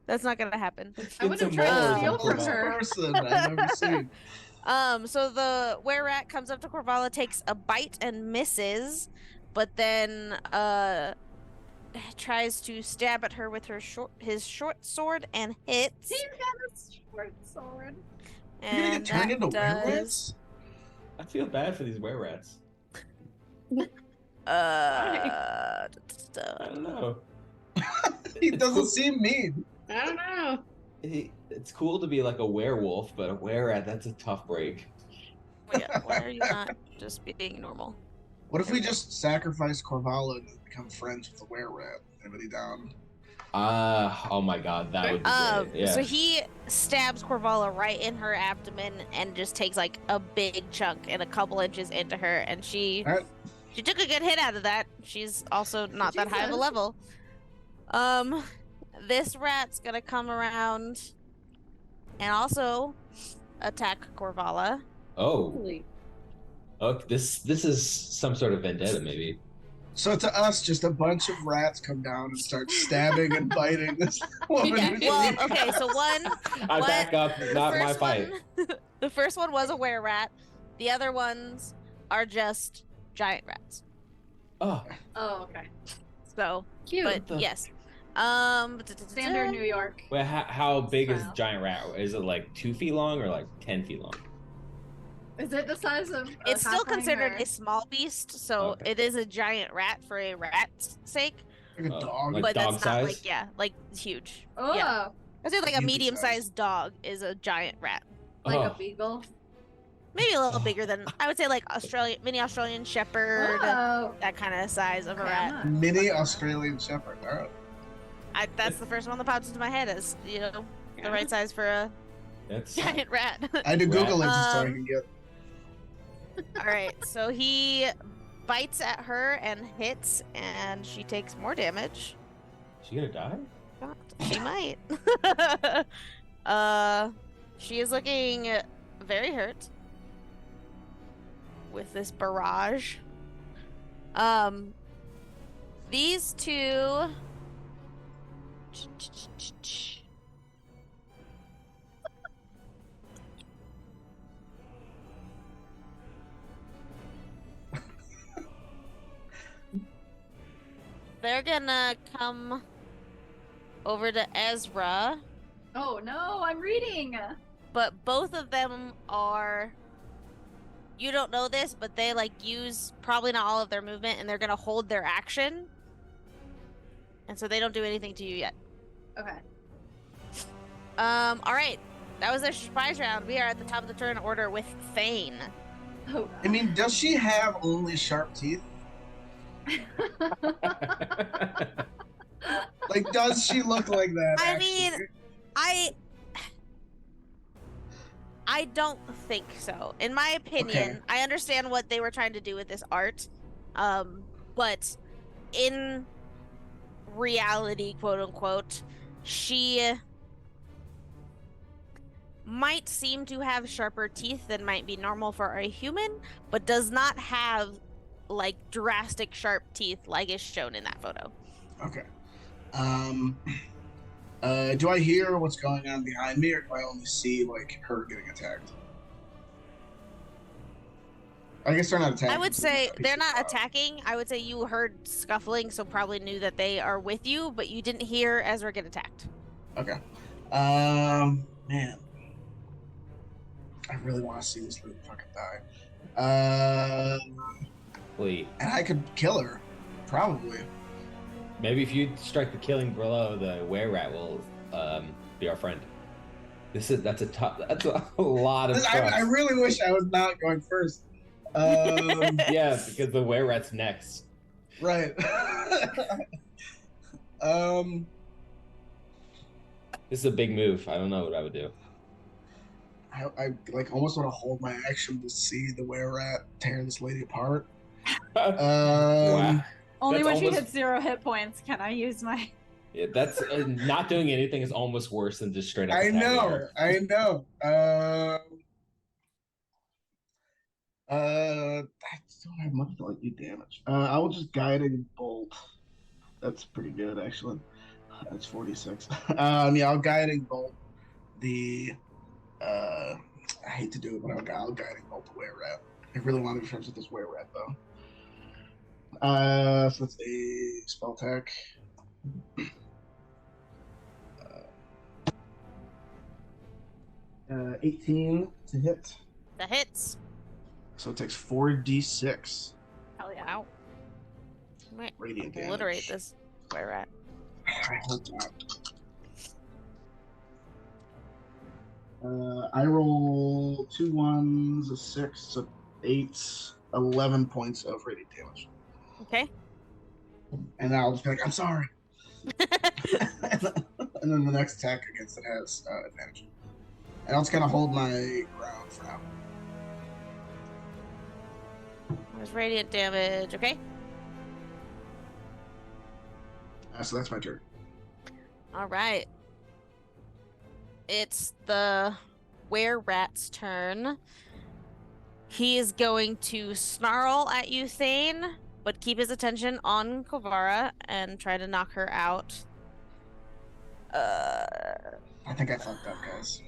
that's not gonna happen. I would have Get some tried to molars steal on from Coolest Corvallis. her. person I've ever seen. So the were-rat comes up to Corvala, takes a bite and misses, but then tries to stab at her with his short sword and hits. He's got a short sword. You're gonna And get turned that into does werewolves? I feel bad for these were-rats. I don't know. He doesn't seem mean. I don't know. It's cool to be like a werewolf, but a were-rat, that's a tough break. Yeah, why are you not just being normal? What if we just sacrifice Corvala and become friends with the were-rat? Anybody down? Oh my god, that would be great. Yeah. So he stabs Corvala right in her abdomen and just takes like a big chunk and a couple inches into her, and she Alright. took a good hit out of that. She's also not that high of a Jesus. level. This rat's gonna come around and also attack Corvala. Oh. Holy. Okay, this is some sort of vendetta, maybe. So to us, just a bunch of rats come down and start stabbing and biting this woman. Yeah. who's Well, leaving. okay, so I back up, not my first fight. the first one was a were-rat. The other ones are just giant rats. Oh, Oh, okay. So, Cute. but yes. Standard New York. well, how big is Style. giant rat? Is it like 2 feet long or like 10 feet long? Is it the size of? It's still halfling considered or- a small beast, so Okay. it is a giant rat for a rat's sake. Like a Oh, dog. like But dog that's size? not like like huge. Oh, Yeah. I say like a Medium-sized. medium-sized dog is a giant rat. like Oh. a beagle. Maybe a little bigger than I would say like mini Australian Shepherd, Oh. that kind of size of a Okay, rat. I'm not- Mini Australian Shepherd. All right. That's the first one that pops into my head is, the right size for a That's giant rat. I had to Google it just so I Um, can get. All right, so he bites at her and hits, and she takes more damage. she gonna die? God, she might. She is looking very hurt with this barrage. These two. They're gonna come over to Ezra, Oh no, I'm reading. but both of them are. You don't know this, but they use probably not all of their movement, and they're gonna hold their action, and so they don't do anything to you yet. Okay. All right, that was their surprise round. We are at the top of the turn order with Thane. Oh. I mean, does she have only sharp teeth? Like, does she look like that? I actually? mean, I don't think so. In my opinion, Okay. I understand what they were trying to do with this art, but in reality, quote unquote, she might seem to have sharper teeth than might be normal for a human, but does not have drastic sharp teeth like is shown in that photo. Okay. Do I hear what's going on behind me, or do I only see her getting attacked? I guess they're not attacking. I would so say it's a piece they're of not cloud. attacking. I would say you heard scuffling, so probably knew that they are with you, but you didn't hear Ezra get attacked. Okay. Man, I really want to see this little fucking die. Wait, And I could kill her, probably. maybe if you strike the killing blow, the were-rat will be our friend. That's a lot of I trust. really wish I was not going first. Yeah, because the were-rat's next. Right. um, This is a big move. I don't know what I would do. I like almost want to hold my action to see the were rat tear this lady apart. Wow. Only That's when she almost- hits 0 hit points can I use my. Yeah, that's not doing anything is almost worse than just straight up I attacking know, her. I know. I don't have much to let you damage. I will just guiding bolt. That's pretty good, actually. That's 46. Yeah, I'll guiding bolt the. I hate to do it, but I'll guiding bolt the were rat. I really want to be friends with this were rat, though. So that's a spell attack. 18 to hit. That hits. So it takes 4d6 Hell yeah. Wow. Might radiant damage. obliterate this were rat. I hope not. I roll 2 1s, a 6, a 8, 11 points of radiant damage. Okay. And I'll just be like, I'm sorry. And then the next attack against it has advantage. And I'll just kind of hold my ground for now. There's radiant damage. Okay. So that's my turn. All right. It's the were-rat's turn. He is going to snarl at you, Thane, but keep his attention on Kovara and try to knock her out. I think I fucked up, guys.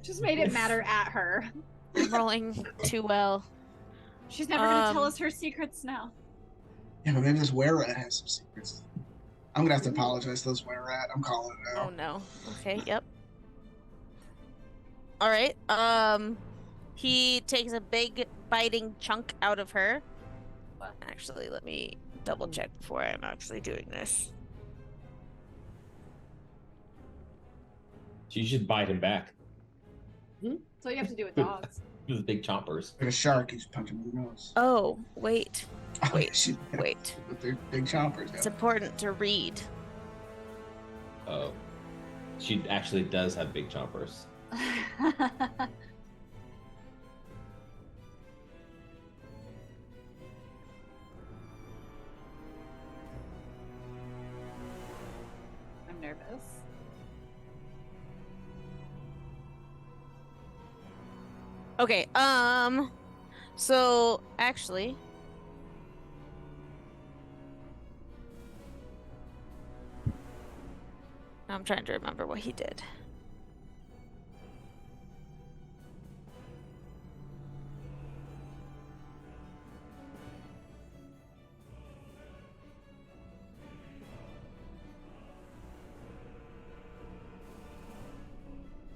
Just made it matter at her. I'm rolling too well. She's never gonna tell us her secrets now. Yeah, but maybe this were-rat has some secrets. I'm gonna have to apologize to this were-rat. I'm calling it Oh out. no. Okay, yep. All right. He takes a big biting chunk out of her. Actually, let me double check before I'm actually doing this. You should bite him back. That's what you have to do with dogs. The big chompers. Like a shark, he's punching me in the nose. Oh, wait. Wait, She- wait. They're big chompers. It's Yeah. important to read. Oh. She actually does have big chompers. I'm nervous. Okay, so actually, I'm trying to remember what he did.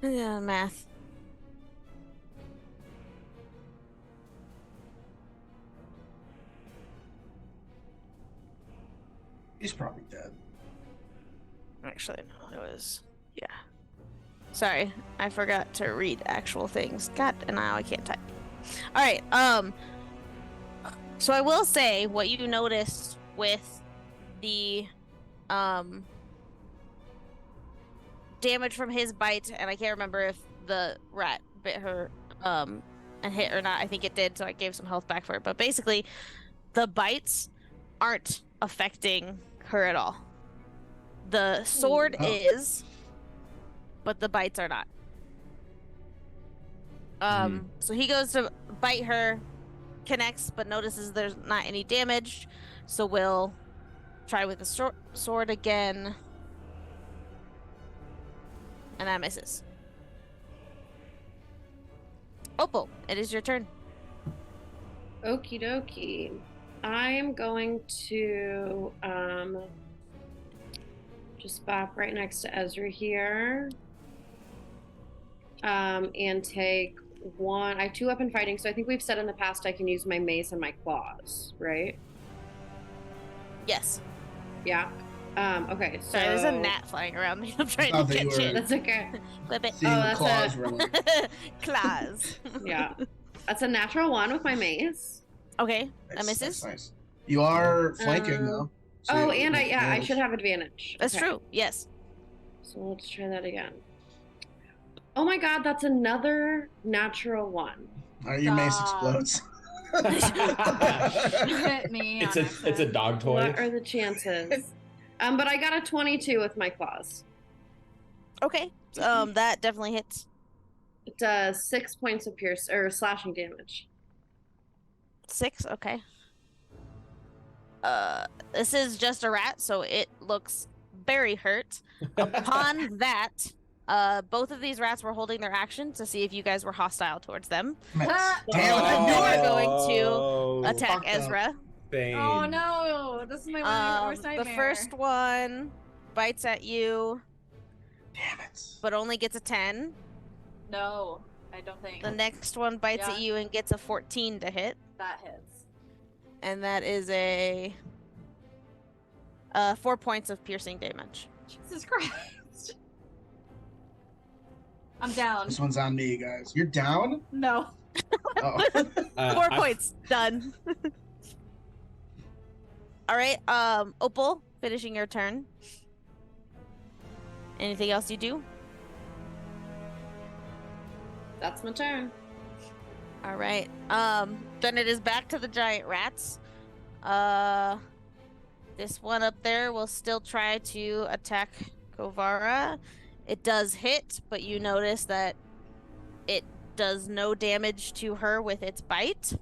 Yeah, math. He's probably dead. Actually, no, it was, yeah. Sorry, I forgot to read actual things. God, and now I can't type. All right, so I will say what you noticed with the, damage from his bite, and I can't remember if the rat bit her, and hit or not. I think it did, so I gave some health back for it. But basically, the bites aren't affecting her at all. The sword Oh. is, but the bites are not. So he goes to bite her, connects, but notices there's not any damage. So we'll try with the sword again. And that misses. Opal, it is your turn. Okie dokie. I am going to just bop right next to Ezra here. And take one. I have 2 weapon fighting, so I think we've said in the past I can use my mace and my claws, right? Yes. Yeah. Okay, so Sorry, there's a gnat flying around me. I'm trying Oh, to that you catch were- it. that's okay. Flip it. Seeing the that's claws a- were like, Claws. Yeah. That's a natural 1 with my mace. Okay, that That's misses. nice. You are flanking though. Oh, you and I make I advantage. should have advantage. That's Okay. true. Yes. So let's try that again. Oh my god, that's another natural one. Your mace Stop. explodes. Hit me. It's on a accident. dog toy. What are the chances? But I got a 22 with my claws. Okay. That definitely hits. It does 6 points of pierce or slashing damage. 6. Okay. This is just a rat, so it looks very hurt. Upon that, both of these rats were holding their action to see if you guys were hostile towards them. Miss. Ah! Damn it! I You knew are it. going to attack Fucked up. Ezra. Oh no! This is my worst nightmare. The first one bites at you, Damn it. but only gets a 10. No, I don't think The next one bites Yeah. at you and gets a 14 to hit. that hits. And that is a 4 points of piercing damage. Jesus Christ! I'm down. This one's on me, guys. You're down? No. Oh. 4 points. Done. All right, Opal, finishing your turn. Anything else you do? That's my turn. All right. Then it is back to the giant rats. This one up there will still try to attack Kovara. It does hit, but you notice that it does no damage to her with its bite.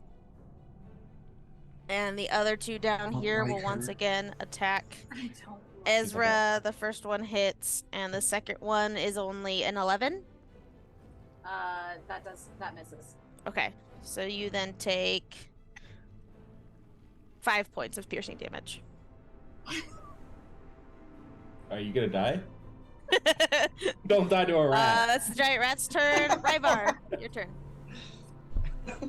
And the other two down Don't here like will once her. again attack I don't. Ezra. The first one hits, and the second one is only an 11. That misses. Okay, so you then take 5 points of piercing damage. Are you gonna die? Don't die to a rat. That's the giant rat's turn. Ryvar, your turn.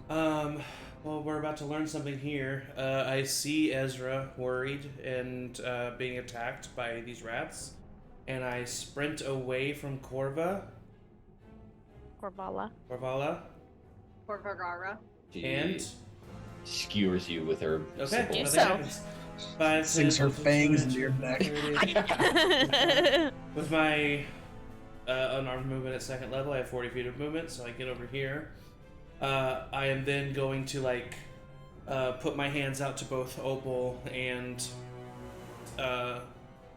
Well, we're about to learn something here. I see Ezra worried and being attacked by these rats, and I sprint away from Korvala. Korvala. Or Vergara. She And skewers you with her. okay, sickle. nothing So- happens. 5, Sinks 10, her 15, fangs 20, into your neck. 30. With my unarmed movement at second level, I have 40 feet of movement, so I get over here. I am then going to put my hands out to both Opal and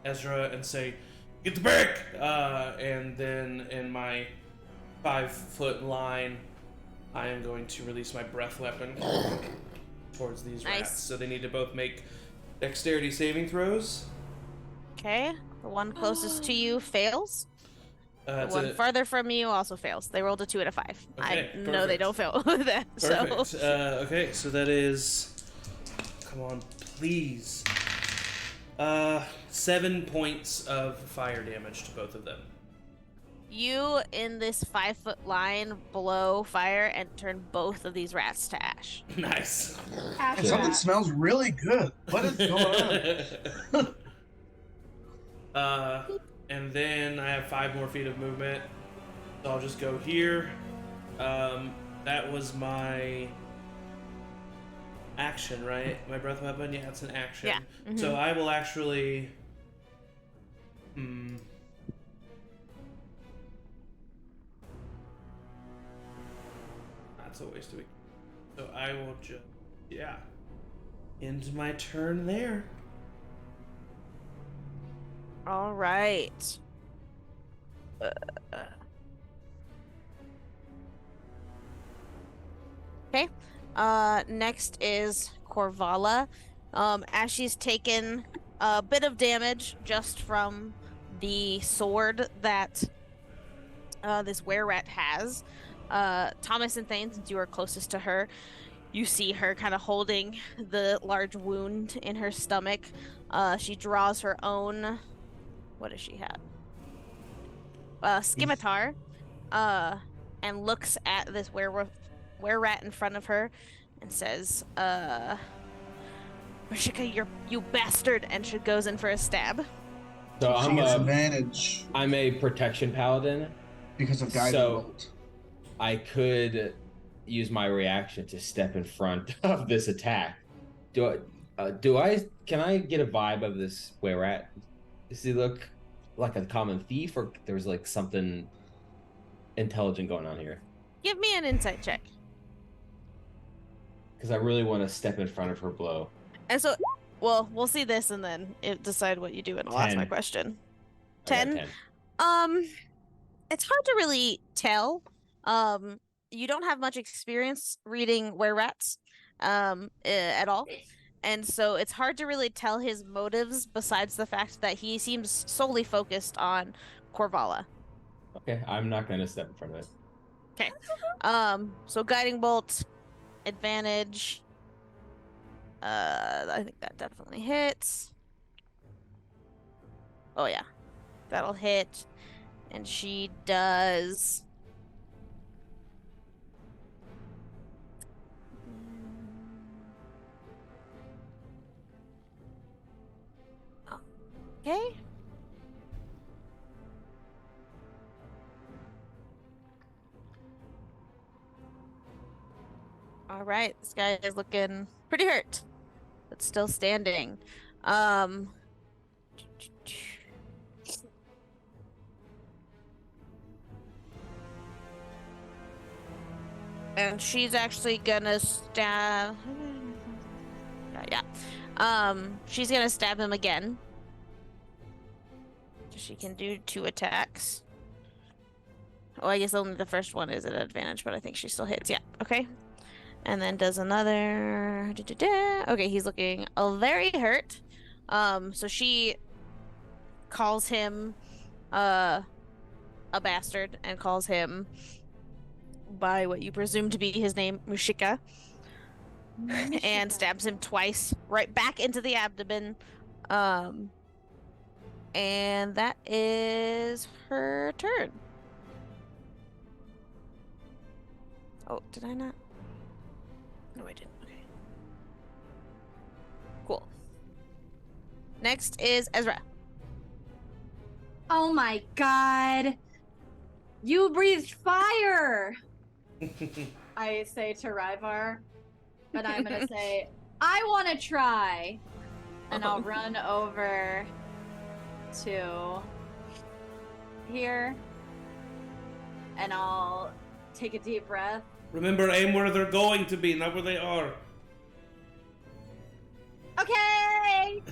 Ezra and say, "Get the brick!" And then in my 5-foot line, I am going to release my breath weapon towards these Nice. rats. So they need to both make dexterity saving throws. Okay, the one closest to you fails. The It's one a- farther from you also fails. They rolled a 2 and a 5. Okay, I know they perfect. don't fail with that. Perfect. So Okay, so that is. Come on, please. 7 points of fire damage to both of them. you in this 5-foot line blow fire and turn both of these rats to ash. Nice. And something smells really good. What is going on? And then I have 5 more feet of movement. So I'll just go here. That was my action, right? My breath weapon? Yeah, it's an action. Yeah. Mhm. So I will actually. That's a waste of it. So I will just. Yeah. End my turn there. All right. Okay. Next is Korvala. As she's taken a bit of damage just from the sword that this were-rat has. Thomas and Thane, since you are closest to her, you see her kind of holding the large wound in her stomach. She draws her own. What does she have? Scimitar. And looks at this were-rat in front of her and says, Rashika, you bastard! And she goes in for a stab. So She I'm gets a, advantage I'm a protection paladin. because of guiding So- bolt. I could use my reaction to step in front of this attack. Can I get a vibe of this were rat? Does he look like a common thief, or there's like something intelligent going on here? Give me an insight check. Because I really want to step in front of her blow. And so, well, we'll see this and then decide what you do, and I'll ask my question. 10? It's hard to really tell. You don't have much experience reading were-rats at all. And so it's hard to really tell his motives besides the fact that he seems solely focused on Korvala. Okay, I'm not going to step in front of it. Okay. So guiding bolt, advantage. I think that definitely hits. Oh yeah. That'll hit. And she does okay. All right, this guy is looking pretty hurt, but still standing. And she's actually gonna stab. Yeah. She's gonna stab him again. She can do 2 attacks. Oh, I guess only the first one is at advantage, but I think she still hits. Yeah. Okay. And then does another. Okay, he's looking very hurt. So she calls him a bastard and calls him by what you presume to be his name, Mushika, and stabs him twice right back into the abdomen. And that is her turn. Oh, did I not? No, I didn't. Okay. Cool. Next is Ezra. Oh my god. You breathed fire! I say to Ryvar, but I'm gonna say, I wanna try! And I'll run over to here, and I'll take a deep breath. Remember, aim where they're going to be, not where they are. Okay!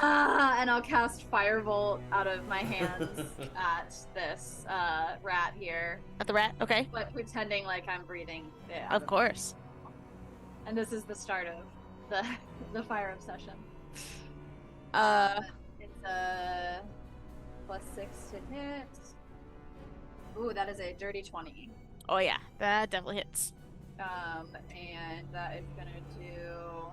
And I'll cast Firebolt out of my hands at this rat here. At the rat? Okay. But pretending like I'm breathing it out Of course. And this is the start of the fire obsession. It's a +6 to hit. Ooh, that is a dirty 20. Oh yeah, that definitely hits. And that is gonna do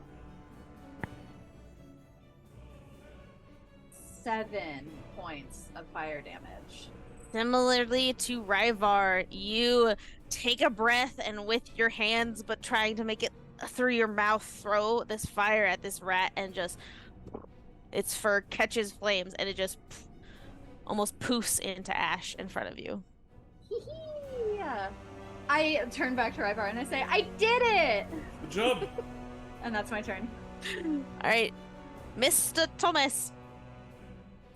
7 points of fire damage. Similarly to Ryvar, you take a breath and with your hands, but trying to make it through your mouth, throw this fire at this rat, and just its fur catches flames, and it just almost poofs into ash in front of you. Yeah. I turn back to Ryvar and I say, I did it! Good job. And that's my turn. All right, Mr. Thomas.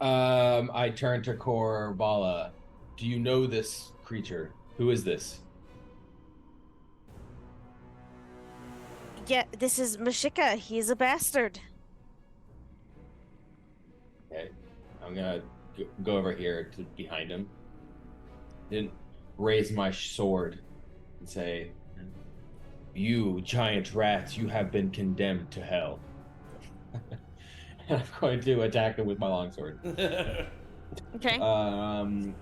I turn to Korvala. Do you know this creature? Who is this? Yeah, this is Mashika. He's a bastard. Okay, I'm gonna go over here to behind him. Then raise my sword and say, "You giant rats, you have been condemned to hell." And I'm going to attack him with my longsword. Okay.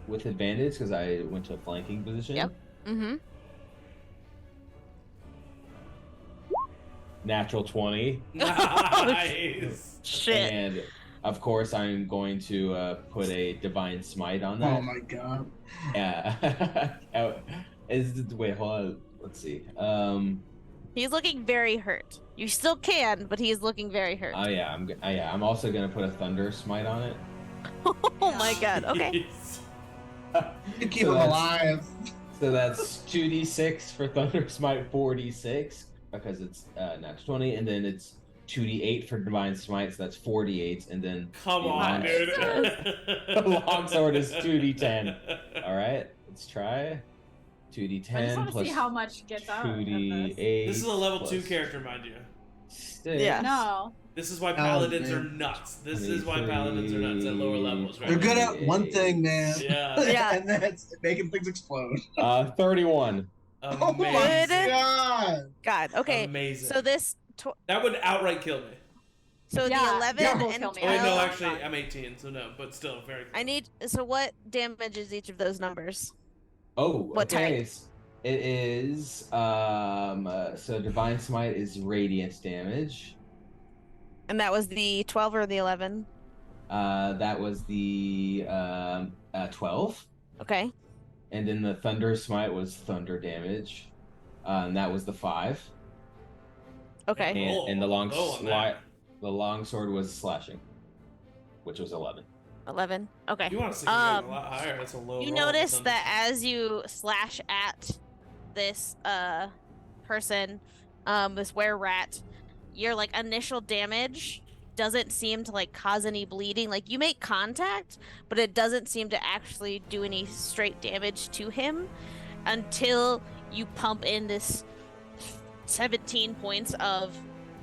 With advantage because I went to a flanking position. Yep. Mm-hmm. Natural 20. Nice. Shit. And of course, I'm going to put a divine smite on that. Oh my god. Yeah. Wait, hold on. Let's see. He's looking very hurt. You still can, but he's looking very hurt. Oh yeah, I'm also gonna put a thunder smite on it. Oh my god. Okay. You keep him alive. So So that's 2d6 for Thunder Smite, 4d6 because it's nat 20, and then it's 2d8 for Divine Smite, so that's 4d8, and then Come on, dude. the longsword is 2d10. All right, let's try 2d10 I just want to plus see how much gets out of this. 2d8. This is a level 2 plus character, mind you. 6. Yeah. No. This is why Oh, paladins man. are nuts. This is why paladins are nuts at lower levels, right? They're good at one thing, man. Yeah. Yeah. And that's making things explode. 31. Oh my Amazing. god! God. Okay. Amazing. So this. That would outright kill me. So Yeah, the 11 that will and kill me. Oh, wait, 12. no, Oh, actually, God. I'm 18, so no, but still, very close. I need. So what damage is each of those numbers? Oh, What okay. type? It is so Divine Smite is radiant damage. And that was the 12 or the 11? That was the 12. Okay. And then the Thunder Smite was thunder damage. And that was the 5. Okay. And the that. the longsword was slashing, which was 11. 11. Okay. You want to see a lot higher, that's a low You roll. notice that as you slash at this person, this were-rat, your like initial damage doesn't seem to like cause any bleeding. Like you make contact, but it doesn't seem to actually do any straight damage to him until you pump in this 17 points of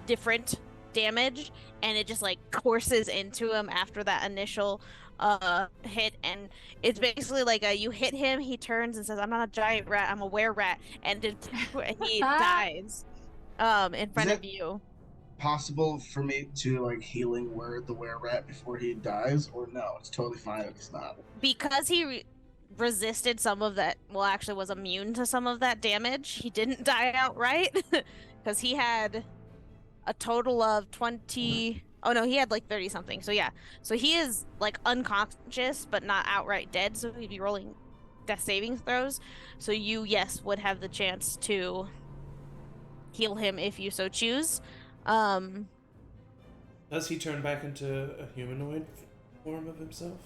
different damage, and it just like courses into him after that initial hit. And it's basically like you hit him, he turns and says, "I'm not a giant rat, I'm a were-rat," and he dies in front of you. Possible for me to like healing word the were-rat before he dies, or no? It's totally fine if it's not. Because he resisted some of that, well, actually was immune to some of that damage, he didn't die outright. Because he had a total of 20. Oh no, he had like 30 something. So yeah, so he is like unconscious but not outright dead, so he'd be rolling death saving throws. So you, yes, would have the chance to heal him if you so choose. Does he turn back into a humanoid form of himself?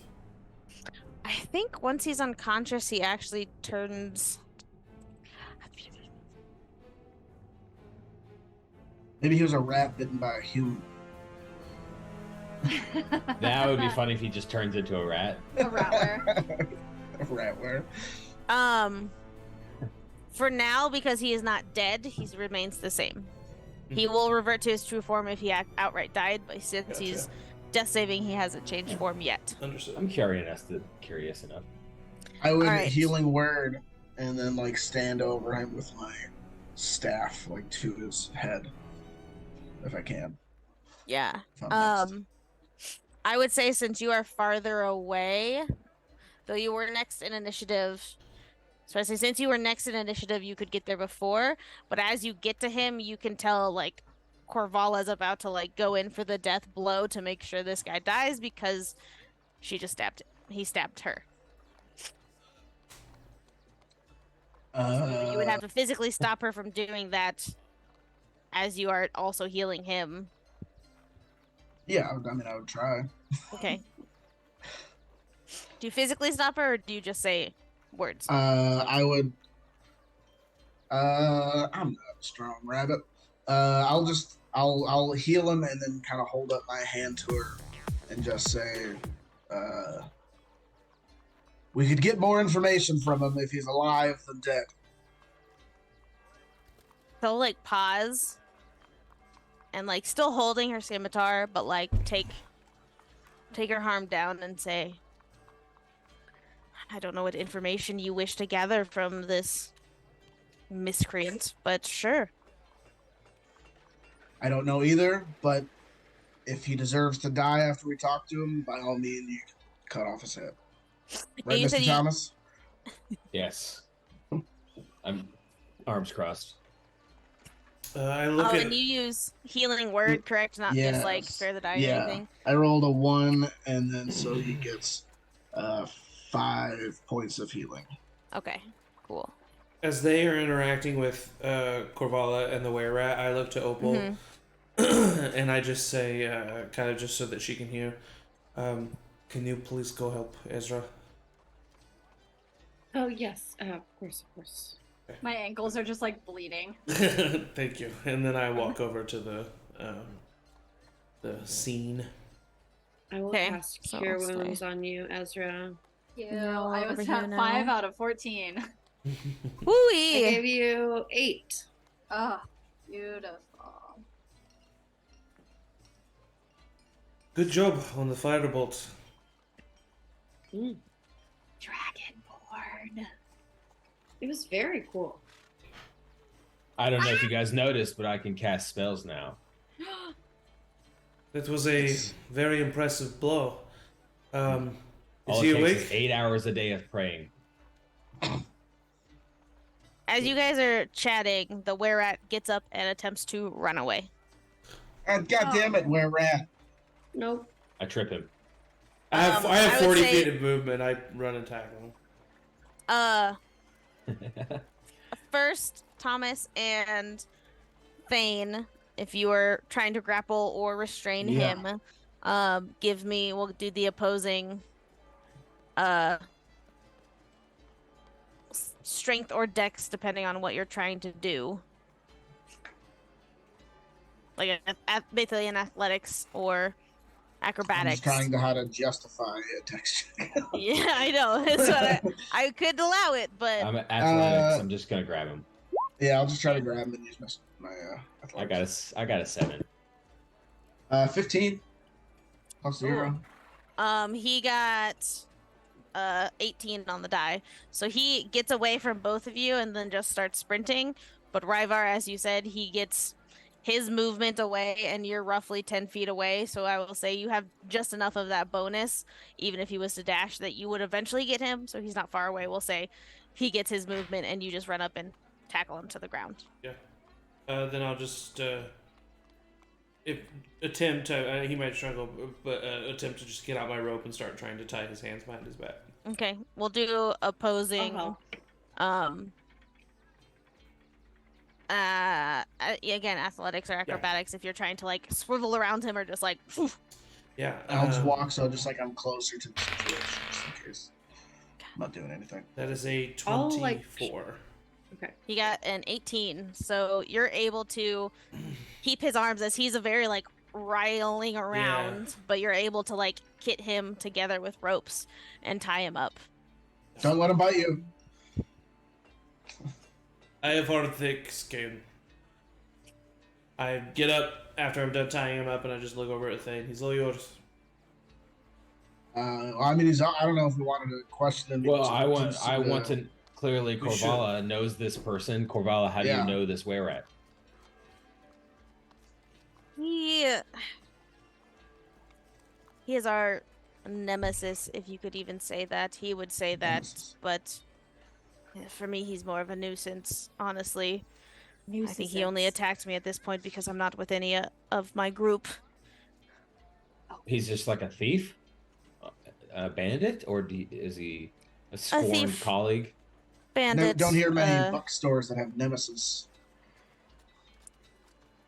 I think once he's unconscious, he actually turns. Maybe he was a rat bitten by a human. That would be funny if he just turns into a rat. A ratware. A ratware. For now, because he is not dead, he remains the same. He will revert to his true form if he outright died, but since he's death saving, he hasn't changed form yet. Understood. I'm curious enough. I would Alright. healing word and then like stand over him with my staff like to his head, if I can. Yeah. If I'm next. I would say since you are farther away, though you were next in initiative. So I say since you were next in initiative, you could get there before. But as you get to him, you can tell like Corvala's about to like go in for the death blow to make sure this guy dies because he stabbed her. So you would have to physically stop her from doing that as you are also healing him. Yeah, I would try. Okay. Do you physically stop her, or do you just say words? I would. I'm not a strong rabbit. I'll heal him and then kind of hold up my hand to her and just say, we could get more information from him if he's alive than dead. So like pause and like still holding her scimitar, but like take her arm down and say, I don't know what information you wish to gather from this miscreant, but sure. I don't know either, but if he deserves to die after we talk to him, by all means, you can cut off his head. Right, you Mr. said Thomas? Yes. I'm arms crossed. I look at. And you use healing word, correct? Not just like Yes. spare the die or Yeah. anything. I rolled a 1, and then so he gets 5 points of healing. Okay, cool. As they are interacting with Corvala and the were-rat, I look to Opal, and I just say, kind of just so that she can hear, can you please go help Ezra? Oh, yes. Of course. My ankles are just like bleeding. Thank you. And then I walk over to the scene. I will Okay, cast so Cure I'll stay. Wounds on you, Ezra. Roll I over was here at now. 5 out of 14. I Woo-wee! gave you 8. Oh, beautiful. Good job on the firebolt. Mm. Dragonborn. It was very cool. I don't know if you guys noticed, but I can cast spells now. That was a very impressive blow. Is All he it takes awake? is 8 hours a day of praying. As you guys are chatting, the were-rat gets up and attempts to run away. God damn it, where rat? Nope. I trip him. I have I would 40 say- feet of movement. I run and tackle him. First, Thomas and Thane, if you are trying to grapple or restrain Yeah. him, we'll do the opposing strength or dex depending on what you're trying to do. Like basically in athletics or I'm acrobatics. just trying to how to justify a text. Yeah, I know. That's what I could allow it, but I'm at athletics. I'm just gonna grab him. Yeah, I'll just try to grab him and use my athletics. I got a 7. 15 plus 0. he got 18 on the die. So he gets away from both of you and then just starts sprinting. But Ryvar, as you said, he gets his movement away and you're roughly 10 feet away. So I will say you have just enough of that bonus, even if he was to dash, that you would eventually get him. So he's not far away. We'll say he gets his movement and you just run up and tackle him to the ground. Yeah. Then I'll just attempt to. He might struggle, but attempt to just get out my rope and start trying to tie his hands behind his back. Okay, we'll do opposing. Again, athletics or acrobatics. If you're trying to like swivel around him or just like. Phew. Yeah. I'll just walk so just like I'm closer to the situation just in case. I'm not doing anything. That is a I'll, 24. Okay. He got an 18, so you're able to keep his arms as he's a very like riling around, but you're able to like kit him together with ropes and tie him up. Don't let him bite you. I have hard, thick skin. I get up after I'm done tying him up, and I just look over at Thane. He's all yours. I mean, I don't know if we wanted to question him. Well, I want to clearly. We Korvala knows this person. Korvala, how do Yeah. you know this were-rat? He is our nemesis, if you could even say that. He would say that, Nemesis. but for me, he's more of a nuisance, honestly. I think he only attacked me at this point because I'm not with any of my group. He's just like a thief, a bandit, or is he a scorned thief. colleague? Bandit. Don't hear many bookstores that have nemesis.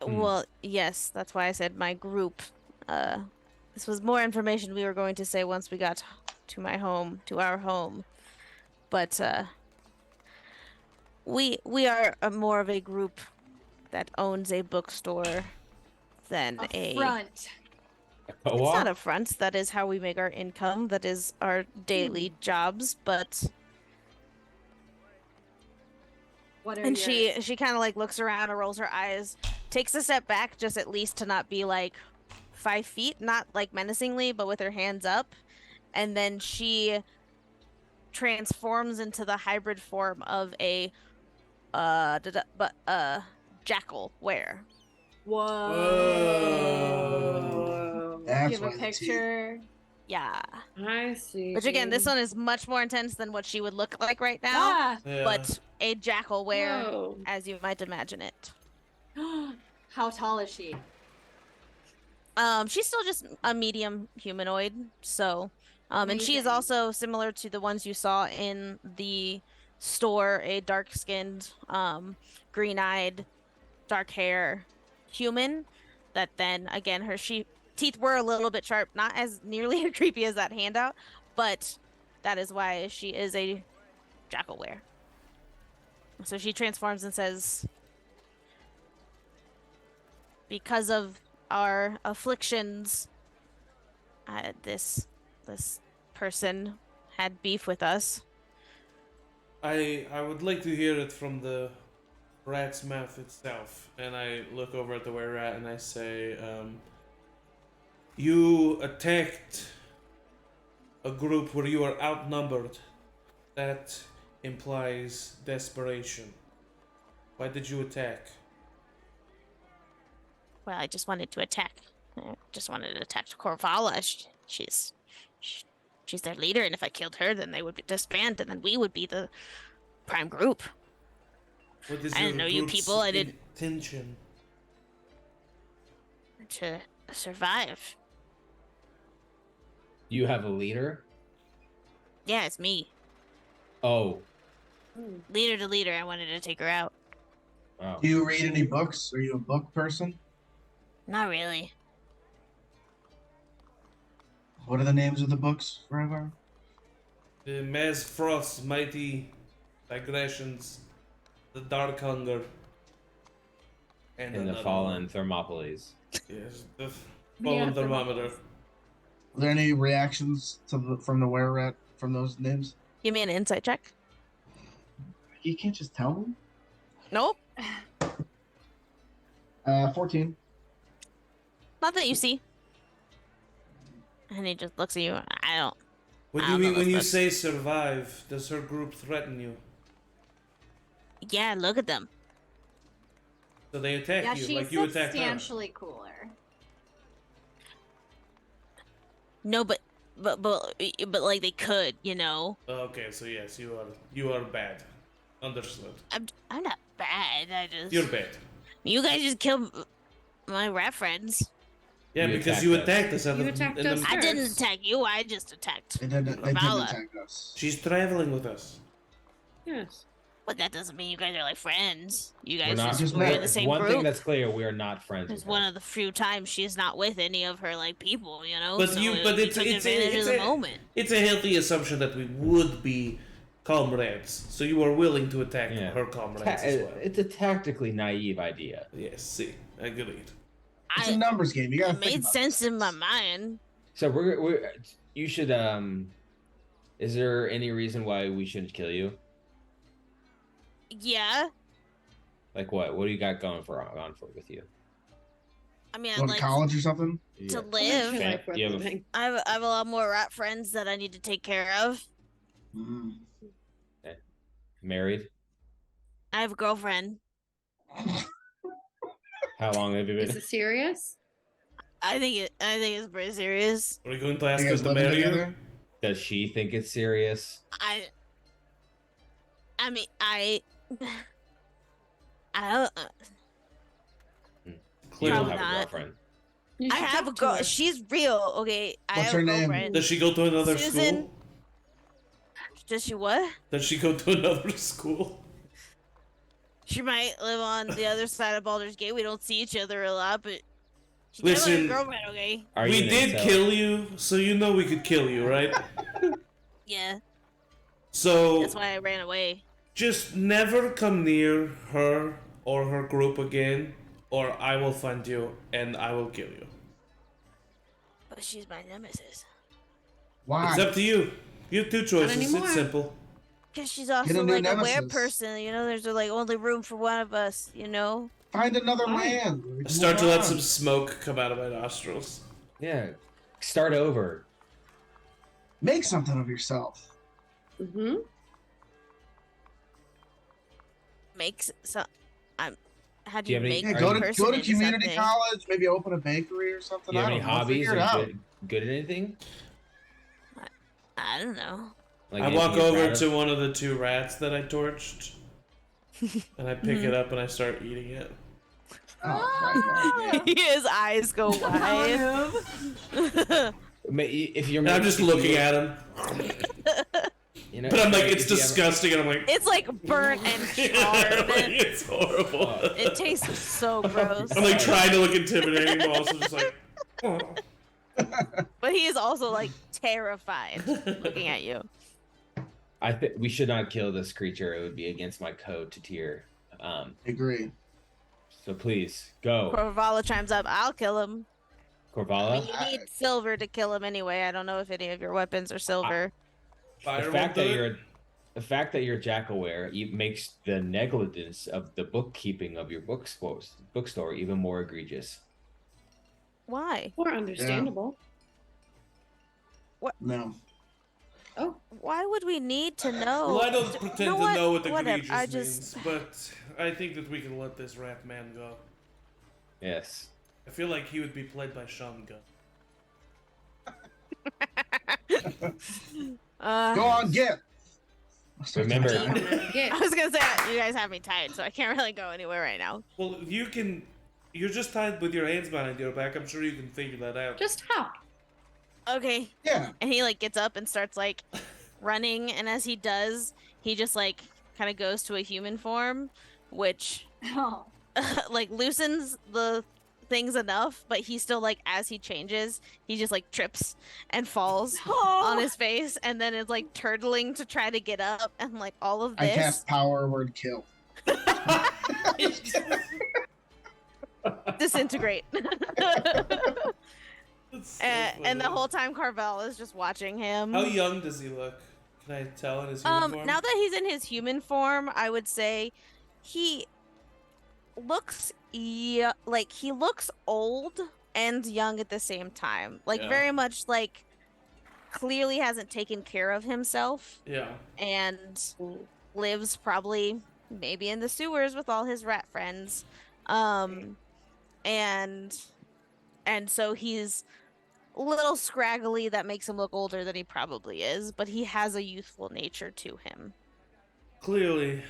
Well, yes, that's why I said my group. This was more information we were going to say once we got to our home. But we are more of a group that owns a bookstore than a front. Co-op? It's not a front. That is how we make our income. That is our daily jobs. But What are and yours? she kind of like looks around and rolls her eyes, takes a step back, just at least to not be like 5 feet, not like menacingly, but with her hands up, and then she transforms into the hybrid form of a jackal were. Whoa. That's Give a why the picture. Yeah. I see. Which again, this one is much more intense than what she would look like right now. Ah. Yeah. But a jackal were, Whoa. as you might imagine it. How tall is she? She's still just a medium humanoid, so and she is Amazing. also similar to the ones you saw in the store, a dark-skinned, green-eyed, dark hair human that then again her teeth were a little bit sharp, not as nearly as creepy as that handout, but that is why she is a Jackalware. So she transforms and says, because of our afflictions, this person had beef with us. I would like to hear it from the rat's mouth itself. And I look over at the were rat and I say, you attacked a group where you are outnumbered. That implies desperation. Why did you attack? Well, I just wanted to attack. I just wanted to attack Corvala. She's their leader, and if I killed her, then they would disband, and then we would be the prime group. What is I didn't know you people. I didn't intention? to survive. You have a leader? Yeah, it's me. Oh. Leader to leader, I wanted to take her out. Oh. Do you read any books? Are you a book person? Not really. What are the names of the books, Ryvar? The Mazfroth's mighty digressions, the Dark Hunger, In the another Fallen one. Thermopolis. Yes, the Fallen Thermometer. Are there any reactions to from the were rat from those names? Give me an insight check. You can't just tell me. Nope. 14. Not that you see. And he just looks at you. I don't. What I do you don't know mean when those you books. say survive? Does her group threaten you? Yeah, look at them. So they attack Yeah, you she's like you attacked her. substantially cooler. No, but like they could, you know. Okay, so yes, you are bad. Understood. I'm not bad. I just You're bad. You guys just killed my rat friends. Yeah, You because attacked you us. attacked us. You attacked us. I didn't First. attack you. I just attacked. They didn't Vala. attack us. She's traveling with us. Yes. But that doesn't mean you guys are like friends. You We're guys not. just we're in the same one group. thing that's clear: we are not friends. It's with one her. of the few times she's not with any of her like people, you know. But so you, but we it's took advantage of the moment. It's a healthy assumption that we would be comrades. So you are willing to attack Yeah. her comrades as well. It's a tactically naive idea. Yes, see, agreed. It's a numbers game. You gotta It think made about sense this. in my mind. So we're you should Is there any reason why we shouldn't kill you? Yeah, Like what? What do you got going on for with you? I mean, Go I'd to like college or something? to Yeah. live. Okay. Life worth You have a- living. I have a lot more rat friends that I need to take care of. Mm. Married? I have a girlfriend. How long have you Is been? it serious? I think it's pretty serious. Are we going to ask You her guys to living marry you? together? Does she think it's serious? I mean, I don't. You Clearly. don't Probably have a not. girlfriend. You I should have a talk to girl. her. She's real. Okay, I What's have her a name? girlfriend. Does she go to another Susan. school? Does she what? Does she go to another school? She might live on the other side of Baldur's Gate. We don't see each other a lot, but she's Listen. definitely a girlfriend. Okay. Are We you an did incel? kill you, so you know we could kill you, right? Yeah, So that's why I ran away. just never come near her or her group again, or I will find you and I will kill you. But she's my nemesis. Why? It's up to you. You have two choices. anymore. It's simple. Cause she's Get a also new like a were nemesis. person. You know, there's like only room for one of us. You know. Find another Why? land. We I can start to move let on. some smoke come out of my nostrils. Yeah. Start over. Make something of yourself. Mm-hmm. Makes so. How do Do you you have any- make Yeah, Are go a to person go to into community something? college. Maybe open a bakery or something. Do you have I any don't know. hobbies? Figure it Are out. you good at anything? I don't know. Like I anything walk you're over proud of? to one of the two rats that I torched, and I pick it up and I start eating it. Oh, right, right. His eyes go wide. If you're And I'm just if you- looking at him, you know, but I'm like, if it's you ever- disgusting, and I'm like, It's like burnt and like, charred. it's horrible. It tastes so gross. I'm like trying to look intimidating, but also just like, oh. But he is also like terrified looking at you. I think we should not kill this creature. It would be against my code to tier. I agree. So please go, Corvala chimes up. I'll kill him. I mean, Corvala. you need silver to kill him anyway. I don't know if any of your weapons are silver. Fire The won't fact do that it. you're Jackaware makes the negligence of the bookkeeping of your bookstore even more egregious. Why? More understandable. No. Oh, Why would we need to know? Well, I don't pretend to know what Whatever. egregious I just means, but I think that we can let this rat man go. Yes. I feel like he would be played by Sean Gunn. Go on, get. Remember, yeah. I was gonna say you guys have me tied, so I can't really go anywhere right now. Well, you can. You're just tied with your hands behind your back. I'm sure you can figure that out. Just hop. Okay. Yeah. And he like gets up and starts like running, and as he does, he just like kind of goes to a human form, which Oh. like loosens the things enough, but he still like as he changes, he just like trips and falls on his face, and then is like turtling to try to get up, and like all of I this. cast power word kill. Disintegrate. That's so And the funny. whole time Carvel is just watching him. How young does he look? Can I tell in his uniform? Now that he's in his human form, I would say he looks like he looks old and young at the same time. Like Yeah. very much like clearly hasn't taken care of himself Yeah. and lives probably maybe in the sewers with all his rat friends. And so he's a little scraggly, that makes him look older than he probably is, but he has a youthful nature to him. Clearly,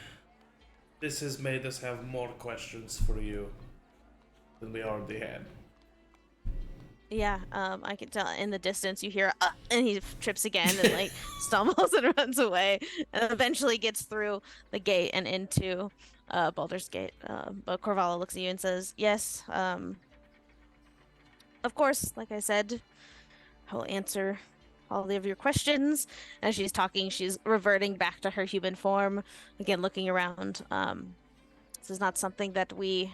this has made us have more questions for you than we already had. Yeah, I can tell in the distance you hear, and he trips again and like stumbles and runs away, and eventually gets through the gate and into Baldur's Gate. But Corvala looks at you and says, "Yes, of course. Like I said, I will answer all of your questions." As she's talking, she's reverting back to her human form, again looking around. This is not something that we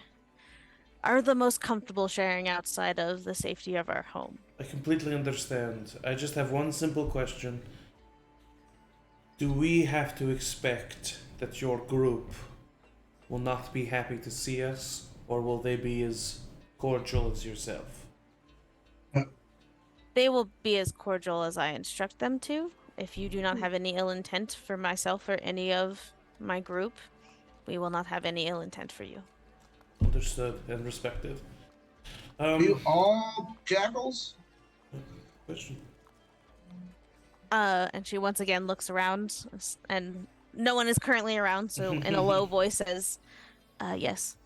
are the most comfortable sharing outside of the safety of our home. I completely understand. I just have one simple question. Do we have to expect that your group will not be happy to see us, or will they be as cordial as yourself? They will be as cordial as I instruct them to. If you do not have any ill intent for myself or any of my group, we will not have any ill intent for you. Understood and respected. Are you all jackals? Question. And she once again looks around, and no one is currently around, so in a low voice says, yes,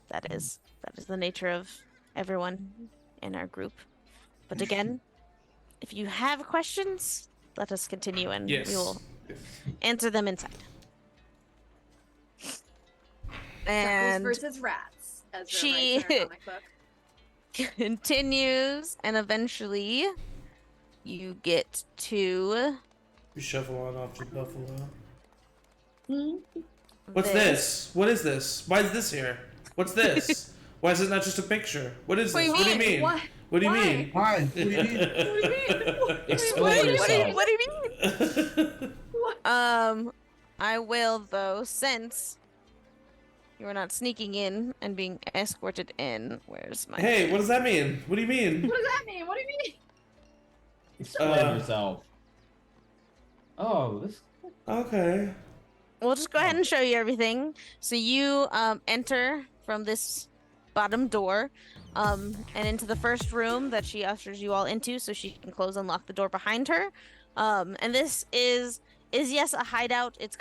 that is the nature of everyone in our group. But again, if you have questions, let us continue, and Yes. we will Yes. answer them inside. Jackals And versus rats, as she- writes in our comic book. continues, and eventually you get to We shuffle on off to Buffalo. Hmm? What's this? What is this? Why is this here? What's this? Why is it not just a picture? What is What this? do you What do you mean? mean? What? What do you Why? mean? Why? What do you mean? explain yourself. What do you mean? I will though, since you are not sneaking in and being escorted in. Where's my Hey, what does that mean? What do you mean? What does that mean? What do you mean? Explain yourself. Oh, this. Okay. We'll just go ahead and show you everything. So you enter from this bottom door and into the first room that she ushers you all into, so she can close and lock the door behind her. And this is yes a hideout. It's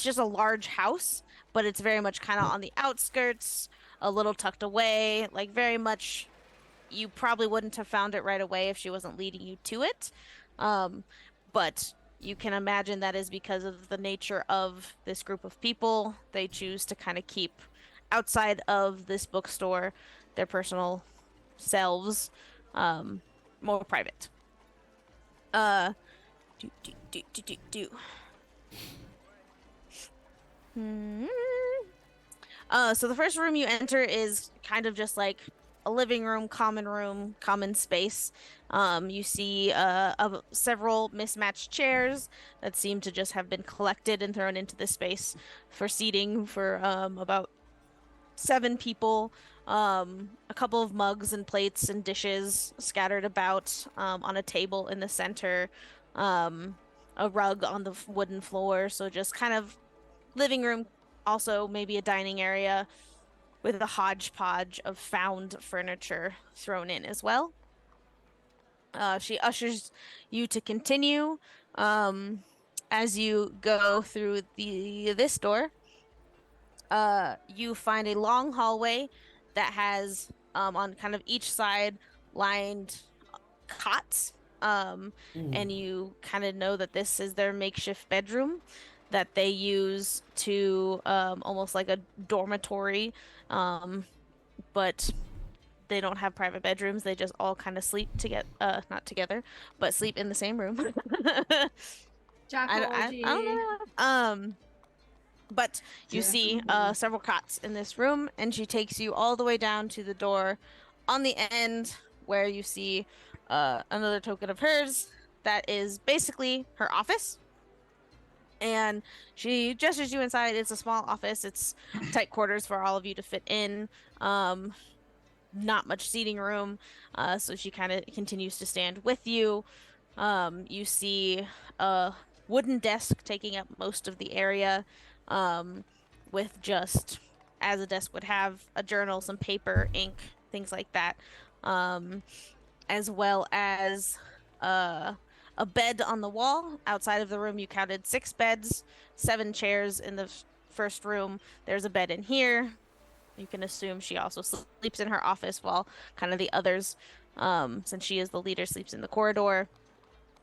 just a large house, but it's very much kind of on the outskirts, a little tucked away, like very much. You probably wouldn't have found it right away if she wasn't leading you to it. But you can imagine that is because of the nature of this group of people. They choose to kind of keep outside of this bookstore their personal selves more private. Hmm. So the first room you enter is kind of just like a living room, common space. You see several mismatched chairs that seem to just have been collected and thrown into this space for seating for about 7 people. A couple of mugs and plates and dishes scattered about on a table in the center. Um, a rug on the wooden floor. So just kind of living room, also maybe a dining area with a hodgepodge of found furniture thrown in as well. She ushers you to continue. Um, as you go through this door, you find a long hallway that has on kind of each side lined cots. And you kind of know that this is their makeshift bedroom that they use to almost like a dormitory. But they don't have private bedrooms. They just all kind of sleep together, not together, but sleep in the same room. I don't Jackology. know. But you see several cots in this room, and she takes you all the way down to the door on the end where you see another token of hers that is basically her office. And she gestures you inside. It's a small office. It's tight quarters for all of you to fit in. Not much seating room. So she kind of continues to stand with you. You see a wooden desk taking up most of the area, with just, as a desk would have, a journal, some paper, ink, things like that. Um, as well as uh, a bed on the wall. Outside of the room, you counted 6 beds, 7 chairs in the first room. There's a bed in here. You can assume she also sleeps in her office while kind of the others, since she is the leader, sleeps in the corridor.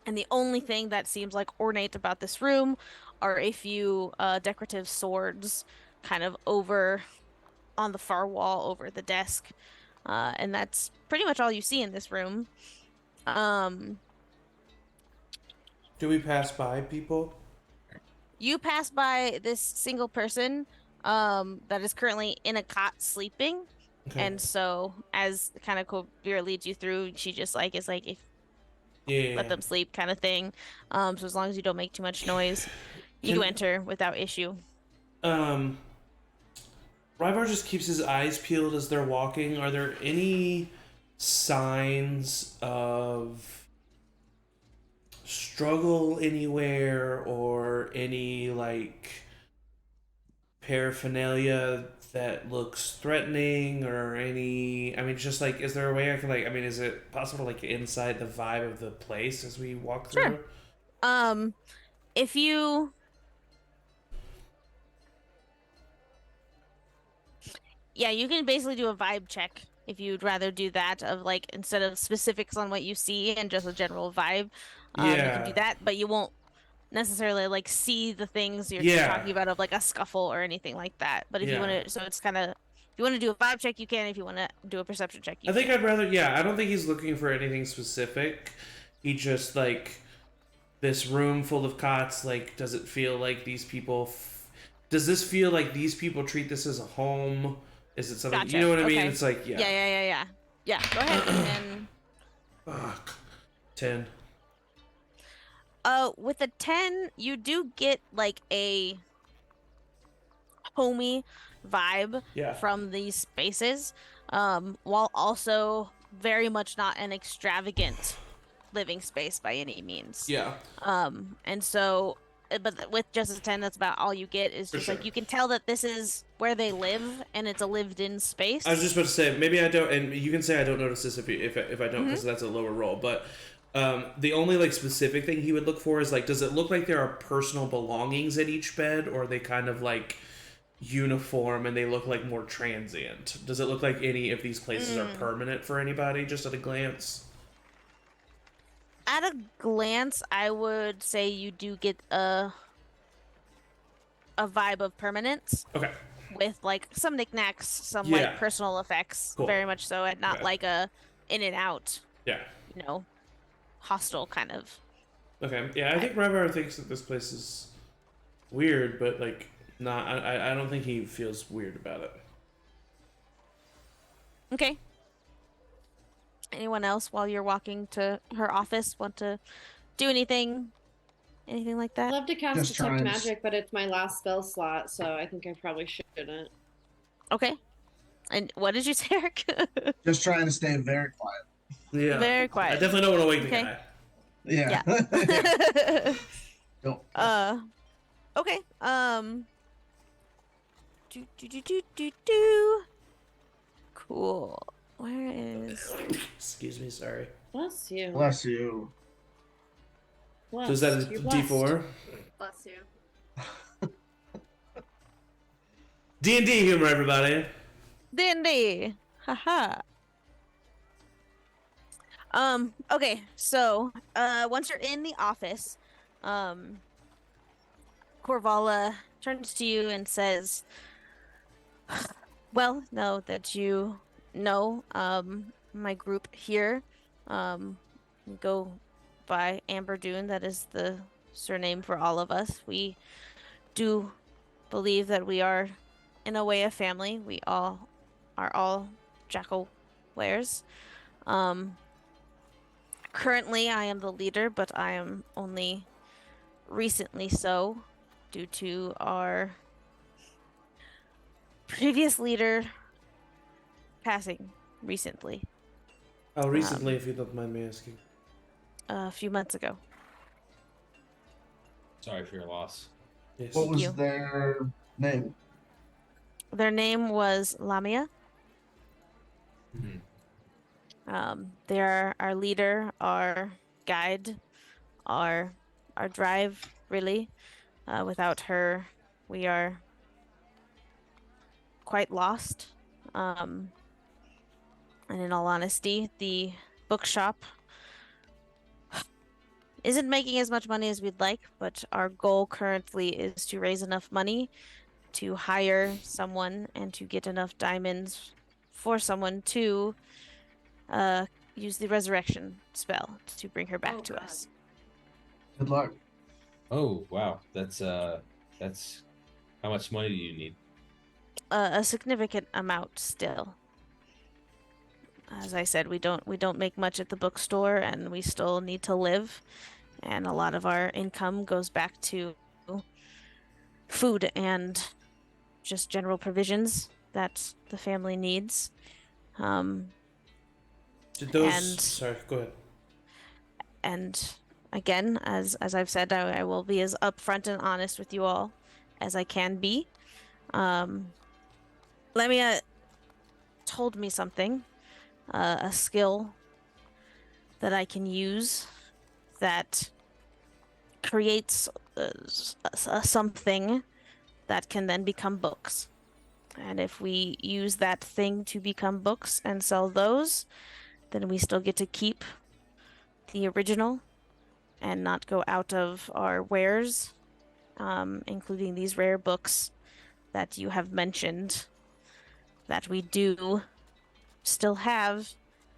And the only thing that seems like ornate about this room are a few decorative swords kind of over on the far wall over the desk. And that's pretty much all you see in this room. Um, Do we pass by people? you pass by this single person that is currently in a cot sleeping. Okay. And so as kind of Kobir leads you through, she just like is like, if let Yeah. them sleep kind of thing. So as long as you don't make too much noise, you Can enter without issue. um Ryvar just keeps his eyes peeled as they're walking. Are there any signs of struggle anywhere or any like paraphernalia that looks threatening or any, I mean, just like, is there a way I can like, I mean, is it possible to like inside the vibe of the place as we walk through? Sure. Um, if you, yeah, you can basically do a vibe check if you'd rather do that, of like, instead of specifics on what you see and just a general vibe. You can do Yeah. that, but you won't necessarily like see the things you're Yeah. talking about of like a scuffle or anything like that. But if you want Yeah. to, so it's kind of, if you want to do a vibe check, you can. If you want to do a perception check, you I think can. I'd rather, yeah, I don't think he's looking for anything specific. He just like this room full of cots, like, does it feel like these people does this feel like these people treat this as a home? Is it something, you Gotcha. know what I mean? Okay. It's like, yeah. Yeah. Yeah, go ahead and Fuck. 10. with a 10, you do get like a homey vibe Yeah. from these spaces, while also very much not an extravagant living space by any means. Yeah. And so, but with just a 10, that's about all you get, is For just sure. like, you can tell that this is where they live and it's a lived-in space. I was just about to say, maybe I don't, and you can say I don't notice this if I don't, because that's a lower roll. But the only like specific thing he would look for is like, does it look like there are personal belongings at each bed, or are they kind of like uniform and they look like more transient? Does it look like any of these places are permanent for anybody, just at a glance? At a glance, I would say you do get a vibe of permanence. Okay. With like some knickknacks, some Yeah. like personal effects, Cool. very much so, and not Okay. like a in and out, Yeah. hostile kind of. Okay. Yeah, I think Ryvar thinks that this place is weird, but like not. I don't think he feels weird about it. Okay. Anyone else while you're walking to her office want to do anything? Anything like I'd that? love to cast Just Detect trying to Magic, but it's my last spell slot, so I think I probably shouldn't. Okay. And what did you say, Eric? just trying to stay very quiet. Yeah, Very I quiet. definitely don't want to wake Okay. the guy. Yeah. Yeah. Don't. Okay. Do. Cool. Where is Excuse me, sorry. Bless you. Bless you. Bless. So is that a You're blessed. D4? Bless you. D&D humor, everybody. D&D? Haha. Okay, so once you're in the office, Corvala turns to you and says, well, now that you know, my group here, we go by Amber Dune, that is the surname for all of us. We do believe that we are, in a way, a family. We all are all jackal wares. Currently, I am the leader, but I am only recently so due to our previous leader passing recently, Oh, recently, if you don't mind me asking. a few months ago. Sorry for your loss. Yes. What was you. their name? Their name was Lamia. Mhm. They're our leader, our guide, our drive, really. Without her, we are quite lost. And in all honesty, the bookshop isn't making as much money as we'd like, but our goal currently is to raise enough money to hire someone and to get enough diamonds for someone to use the resurrection spell to bring her back to God. us. Good luck. Oh wow, that's how much money do you need? A significant amount still. As I said, we don't make much at the bookstore, and we still need to live, and a lot of our income goes back to food and just general provisions that the family needs. Did those... and Sorry, go ahead. and again, as I've said, I will be as upfront and honest with you all as I can be. Lemia told me something, a skill that I can use that creates something that can then become books. And if we use that thing to become books and sell those, then we still get to keep the original and not go out of our wares, including these rare books that you have mentioned that we do still have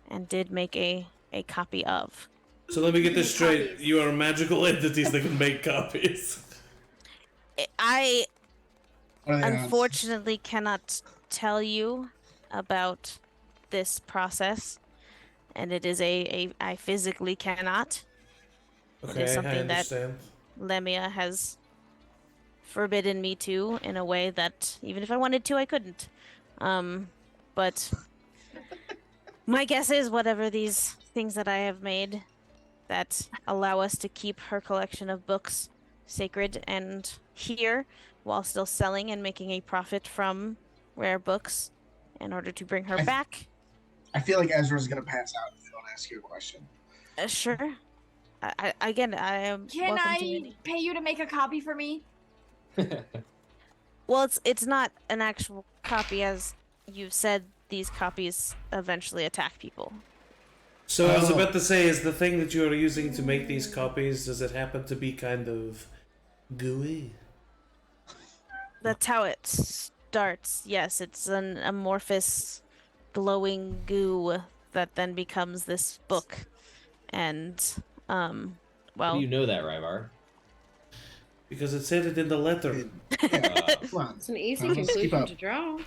and did make a copy of. So let me get this straight. Copies. You are magical entities that can make copies. I What are the odds? unfortunately cannot tell you about this process, and it is I physically cannot. It is Okay, I something that understand. Lemia has forbidden me to in a way that even if I wanted to, I couldn't. But my guess is whatever these things that I have made that allow us to keep her collection of books sacred and here while still selling and making a profit from rare books in order to bring her back. I feel like Ezra's gonna pass out if you don't ask your question. Sure. I am Can welcome I to any. pay you to make a copy for me? Well, it's not an actual copy, as you've said. These copies eventually attack people. So I was Oh. about to say, is the thing that you are using to make these copies, does it happen to be kind of gooey? That's how it starts. Yes, it's an amorphous, glowing goo that then becomes this book. And, How well, do you know that, Ryvar? Because it said it in the letter. Yeah, come on. It's an easy Let's keep conclusion up. to draw.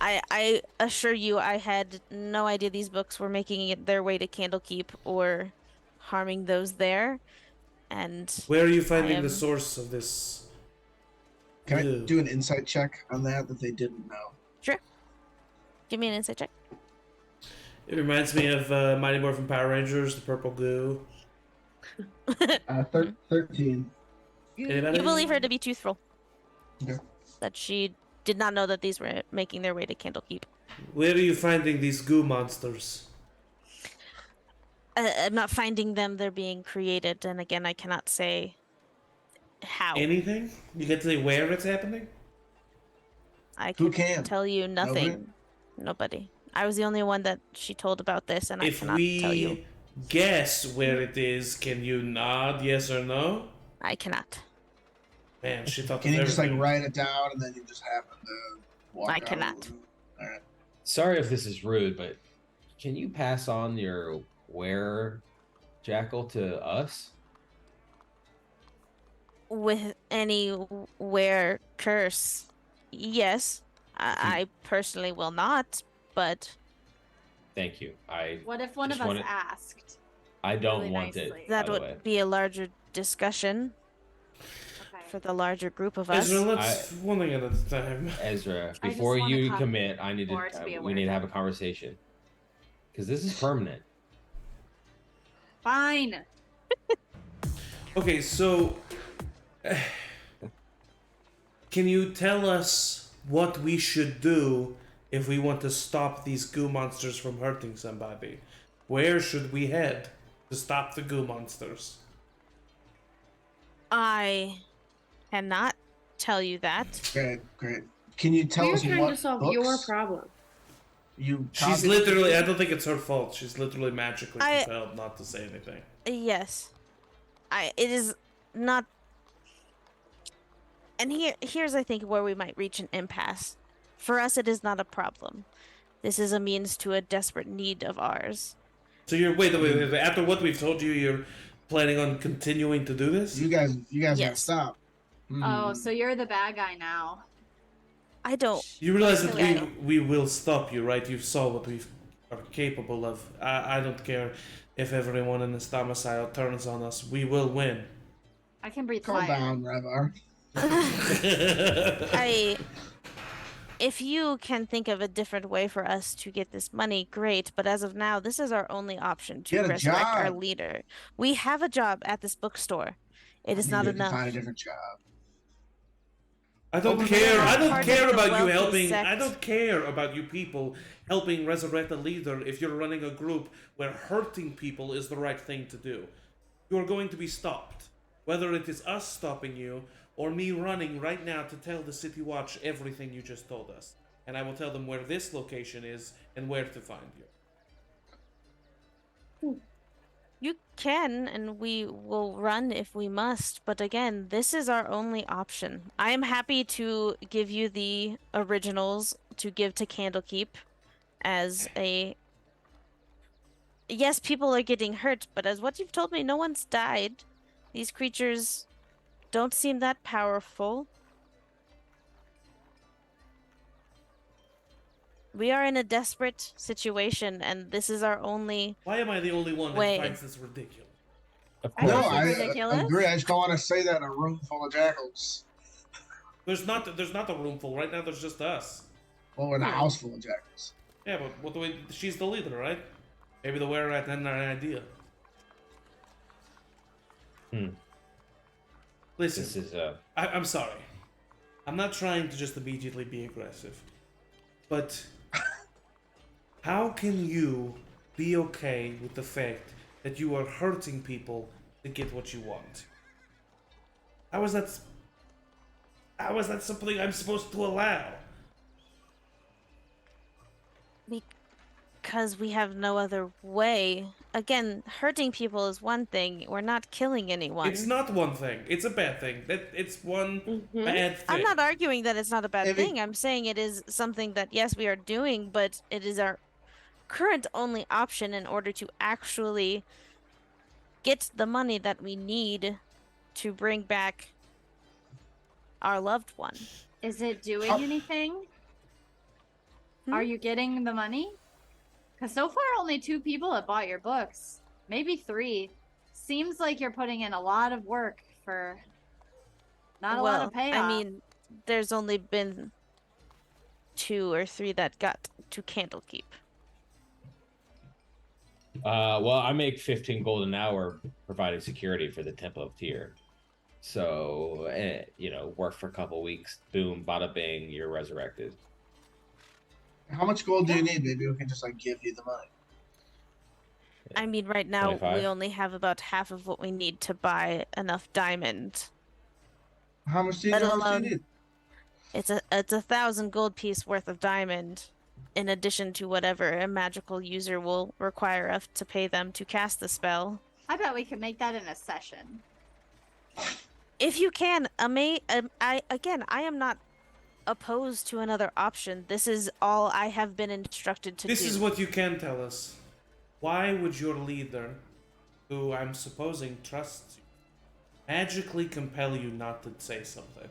I assure you, I had no idea these books were making it their way to Candlekeep or harming those there. And Where are you finding am- the source of this? Can I glue? do an insight check on that they didn't know? sure, give me an insight check. It reminds me of Mighty Morphin Power Rangers, the purple goo. 13. Anybody? You believe her to be truthful. Okay. That she did not know that these were making their way to Candlekeep. Where are you finding these goo monsters? I'm not finding them, they're being created, and again, I cannot say how. Anything? You get to say where it's happening? I Who can can? tell you nothing. Nobody. I was the only one that she told about this, and I If cannot tell you. we guess where it is, can you nod yes or no? I cannot. Man, she thought Can of you just like everything. write it down and then you just happen to walk I out? cannot. All right. Sorry if this is rude, but can you pass on your were jackal to us? With any where curse, yes. I personally will not, but Thank you. What if one of Just us wanted- asked? I don't Really want it. nicely. that by the would way. be a larger discussion Okay. for the larger group of us. Ezra, let's one thing at a time. Ezra, just before wanna you come commit, I need forward to be we aware need to of have a it. conversation because this is permanent. Fine. Okay, so can you tell us what we should do if we want to stop these goo monsters from hurting somebody? Where should we head to stop the goo monsters? I cannot tell you that. Great, great. Can you tell We're us trying what to solve books your problem. you She's copied? literally, I don't think it's her fault. She's literally magically I- compelled not to say anything. Yes. It is not. And here's I think where we might reach an impasse. For us, it is not a problem. This is a means to a desperate need of ours. So you're, wait, after what we've told you, you're planning on continuing to do this? You guys gotta Yes. stop. Oh, so you're the bad guy now. I don't. You realize that Okay. we will stop you, right? You saw what we are capable of. I don't care if everyone in this domicile turns on us. We will win. I can breathe Calm fire. down, Ravar. If you can think of a different way for us to get this money, great. But as of now, this is our only option to Get a resurrect our job. leader. We have a job at this bookstore. It is You not need to enough. find a different job. I don't Over care. there, I don't part care of the about you wealthy helping. I sect. don't care about you people helping resurrect a leader if you're running a group where hurting people is the right thing to do. You're going to be stopped. Whether it is us stopping you or me running right now to tell the City Watch everything you just told us. And I will tell them where this location is and where to find you. You can, and we will run if we must. But again, this is our only option. I am happy to give you the originals to give to Candlekeep as a. Yes, people are getting hurt, but as what you've told me, no one's died. These creatures don't seem that powerful. We are in a desperate situation, and this is our only. Why am I the only one that Wait. finds this ridiculous? Of I course. No, think I it's ridiculous. agree. I just don't want to say that in a room full of jackals. There's not a room full. Right now there's just us. Well, we're in a house full of jackals. Yeah, but what do we, she's the leader, right? Maybe the wearer had an idea. Listen, This is I'm sorry. I'm not trying to just immediately be aggressive. But how can you be okay with the fact that you are hurting people to get what you want? How is that something I'm supposed to allow? Because we have no other way. Again, hurting people is one thing. We're not killing anyone. It's not one thing. It's a bad thing. It's one bad thing. I'm not arguing that it's not a bad If it- thing. I'm saying it is something that, yes, we are doing, but it is our current only option in order to actually get the money that we need to bring back our loved one. Is it doing Oh. anything? Hmm? Are you getting the money? Because so far only 2 people have bought your books. Maybe 3. Seems like you're putting in a lot of work for not a lot of payoff. I mean, there's only been 2 or 3 that got to Candlekeep. Well, I make 15 gold an hour providing security for the Temple of Tyr. So, work for a couple weeks, boom, bada bing, you're resurrected. How much gold do you need? Maybe we can just give you the money. I mean, right now 25? we only have about half of what we need to buy enough diamond. How much do you, Let how much do you alone- need? It's a 1,000 gold piece worth of diamond, in addition to whatever a magical user will require us to pay them to cast the spell. I bet we could make that in a session. If you can, I am not opposed to another option. This is all I have been instructed to do. This is what you can tell us. Why would your leader, who I'm supposing trusts you, magically compel you not to say something?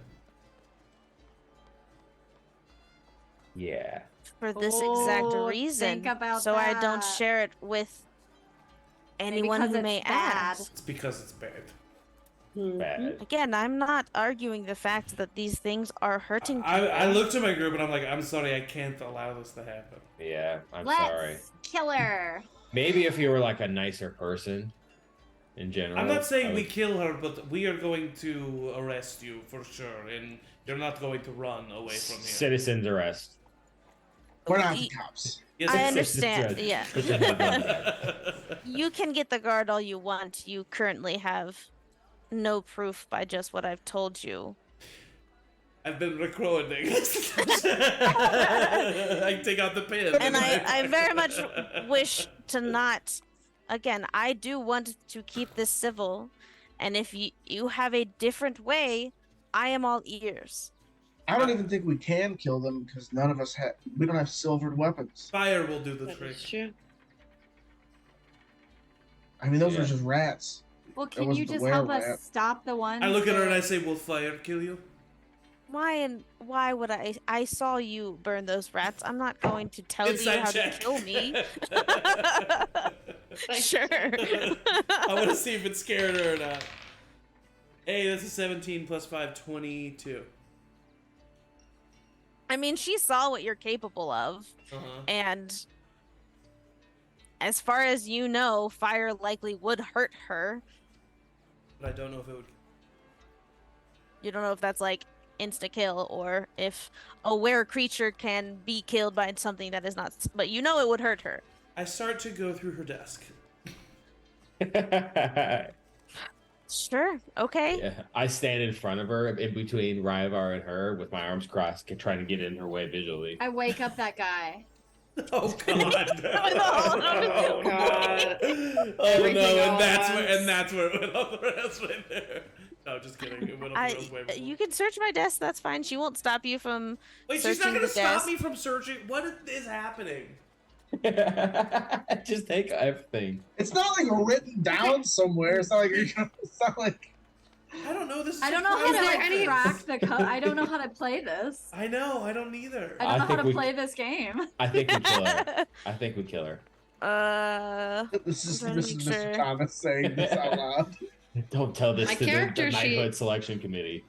Yeah. For this exact Oh, reason, think about so I don't that. share it with anyone because who it's may bad. ask. It's because it's bad. Bad. Again, I'm not arguing the fact that these things are hurting people. I looked at my group and I'm like, I'm sorry, I can't allow this to happen. Yeah, I'm Let's sorry. kill her. Maybe if you were like a nicer person in general. I'm not saying I we would- kill her, but we are going to arrest you for sure, and you're not going to run away from here. Citizens arrest. We're not the cops. Yes, I it's- understand, yeah. Pretend like that. You can get the guard all you want. You currently have no proof by just what I've told you. I've been recording. I take out the pen. And I very much wish to not. Again, I do want to keep this civil. And if you have a different way, I am all ears. I don't even think we can kill them because none of us we don't have silvered weapons. Fire will do the That trick. is true. I mean, those Yeah. are just rats. Well, That can was you the just help were-rat. us stop the one? I look at her and I say, will fire kill you? Why would I saw you burn those rats. I'm not going to tell you Inside how check. to kill me. Sure. I want to see if it's scared her or not. Hey, that's a 17 plus 5, 22. I mean, she saw what you're capable of. Uh-huh. And as far as you know, fire likely would hurt her. But I don't know if it would. You don't know if that's like insta kill or if a were creature can be killed by something that is not. But you know it would hurt her. I start to go through her desk. Sure. Okay. Yeah, I stand in front of her, in between Ryvar and her, with my arms crossed, trying to get in her way visually. I wake up that guy. Oh god! Oh, God. Oh Everything no! all And that's at where, once. and that's where it went off the rails right there. No, just kidding. It went off the rails way before. You can search my desk. That's fine. She won't stop you from. Wait, she's not searching gonna the stop desk. me from searching. What is happening? Just take everything. It's not written down somewhere. It's not like you're gonna. It's not like. I don't know. This is I don't so know how to crazy. like, crack the code. I don't know how to play this. I know. I don't either. I don't I know how think to we- play this game. I think we kill her. I think we kill her. This is I'm trying to Mr. make Mr. sure. Thomas saying this out loud. Don't tell this My to the character sheet- knighthood selection committee.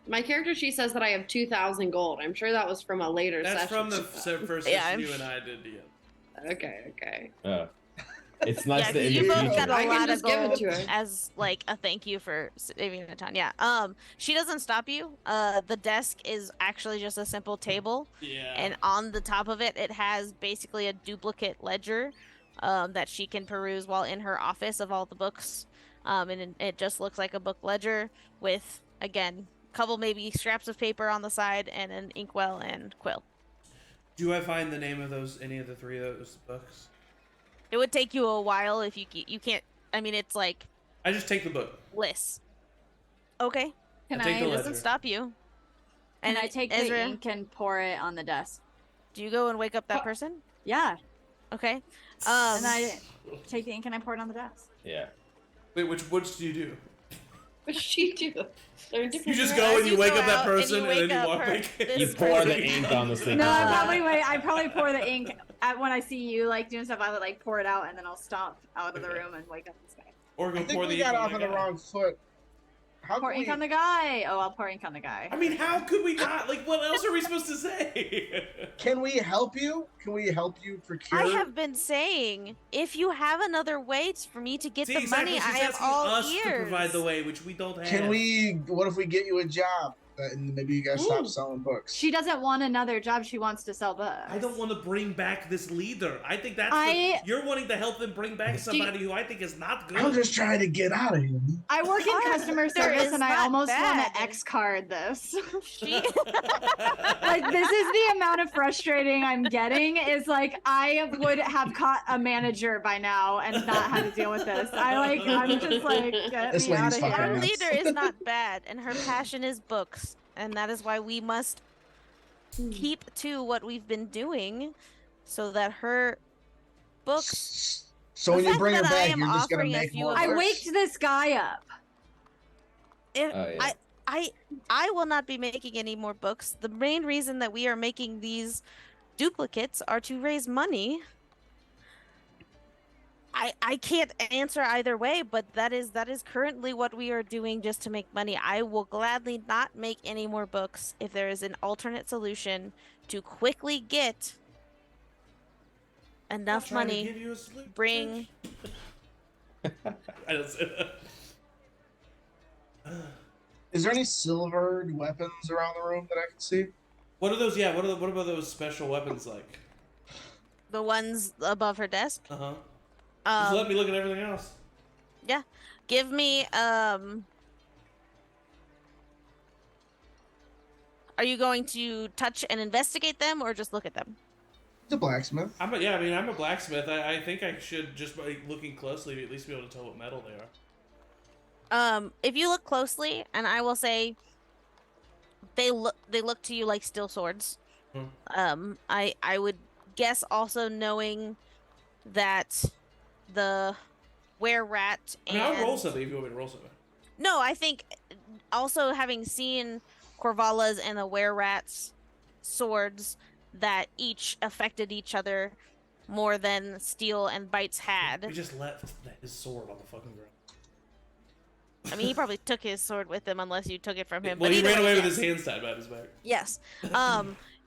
My character sheet says that I have 2,000 gold. I'm sure that was from a later That's session. from the first Yeah, session I'm you and I did. Yeah. Okay. It's nice Yeah, that in you the both future. got a I can lot of just give it gold to her. as like a thank you for saving the town. Yeah. She doesn't stop you. The desk is actually just a simple table, Yeah. and on the top of it, it has basically a duplicate ledger, that she can peruse while in her office of all the books. And it just looks like a book ledger with, again, a couple maybe scraps of paper on the side and an inkwell and quill. Do I find the name of any of the 3 of those books? It would take you a while if you can't. I mean, it's like I just take the book. lists. Okay. Can I take I? the It ledger. doesn't stop you. Can I take the Ezra, ink and pour it on the desk? do you go and wake up that person? Yeah. Okay. And I take the ink and I pour it on the desk. Yeah. Wait, which do you do? What does she do? They're in You different just directions. go and you wake go up that out and person you and then wake you up walk her- back in. this You pour the ink on the sleeping No, I bag. probably pour the ink when I see you like doing stuff. I would like pour it out and then I'll stomp out of the room and wake up this guy. Or go I think pour we the got ink off on the guy. wrong foot. How Pour can ink we... on the guy. Oh, I'll pour ink on the guy. I mean, how could we not? Like, what else are we supposed to say? Can we help you? Can we help you procure? I have been saying, if you have another way for me to get See, the exactly. money, She's I am asking all us ears. to provide the way, which we don't have. Can we? What if we get you a job? And maybe you guys stop Ooh. selling books. She doesn't want another job. She wants to sell books. I don't want to bring back this leader. I think that's you're wanting to help them bring back somebody who I think is not good. I'm just trying to get out of here. I work in customer There service is and I not almost want bad. to X card this. She Like this is the amount of frustrating I'm getting is like I would have caught a manager by now and not had to deal with this. I'm just like get This me out lady's of fucking Our here. nuts. leader is not bad, and her passion is books, and that is why we must keep to what we've been doing, so that her books. So The when you fact bring her that I back, am you're just gonna offering a make few more of I her- books. waked this guy up. If Oh, yeah. I will not be making any more books. The main reason that we are making these duplicates are to raise money. I can't answer either way, but that is currently what we are doing just to make money. I will gladly not make any more books if there is an alternate solution to quickly get I'm enough trying to money. give you a solution. Bring I don't say that. Is there any silvered weapons around the room that I can see? What are those? Yeah. What about those special weapons like? the ones above her desk. Uh huh. Just let Um, me look at everything else. yeah. Give me Are you going to touch and investigate them or just look at them? The blacksmith. I'm a blacksmith. I think I should just by looking closely at least be able to tell what metal they are. If you look closely, and I will say they look to you like steel swords. I would guess also knowing that the were-rat I mean, and I'll roll something if you want me to roll something. no, I think also having seen Corvalla's and the were-rat's swords that each affected each other more than Steel and Bites He had. just left his sword on the fucking ground. I mean, he probably took his sword with him unless you took it from him. Well, but he either ran way, away with yes. his hands tied behind his back. Yes.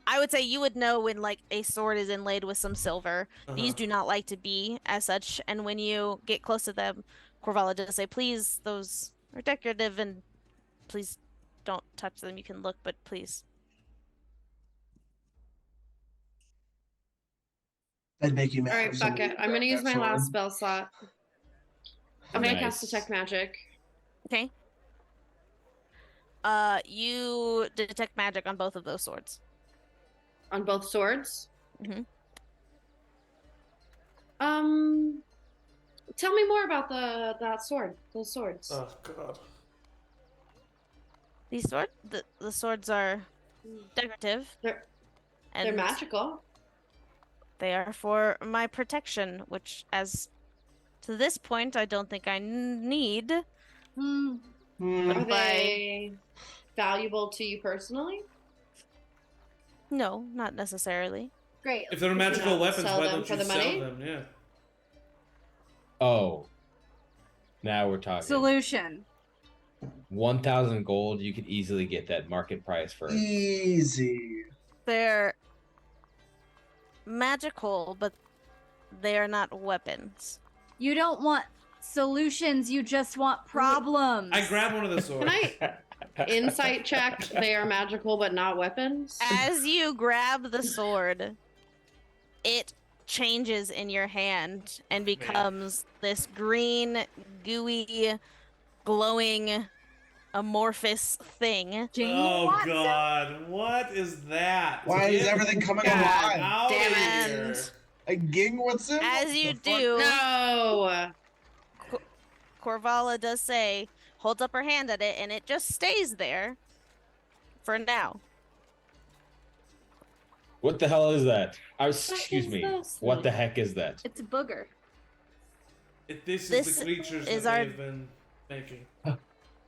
I would say you would know when like a sword is inlaid with some silver. These do not like to be as such, and when you get close to them, Corvalla does say, "Please, those are decorative, and please don't touch them. You can look, but please." That'd make you mad. Alright, if fuck somebody it. I'm gonna grabbed use that my last sword. spell slot. I'm gonna cast Nice. Detect Magic. Okay. You detect magic on both of those swords. On both swords. Mhm. Tell me more about those swords. Oh god. These the swords are decorative. They're and magical. They are for my protection, which, as to this point, I don't think I need. Hmm. Are they valuable to you personally? No, not necessarily. Great. If they're Could you magical not weapons, sell why them don't for you the sell money? them? Yeah. Oh. Now we're talking. Solution. 1,000 gold, you could easily get that market price for Easy. They're magical, but they are not weapons. You don't want solutions, you just want problems. I grab one of the swords. Can I insight check? They are magical but not weapons. As you grab the sword, it changes in your hand and becomes this green, gooey, glowing, amorphous thing. Jane Oh Watson? god, what is that? Why is Get everything coming that alive? out of Damn here. it. A ging what's in? As What you the fuck? do, No. Corvalla does say, holds up her hand at it, and it just stays there for now. What the hell is that? What Excuse is me. this? What the heck is that? It's a booger. This is This the creatures is that our- they've been making.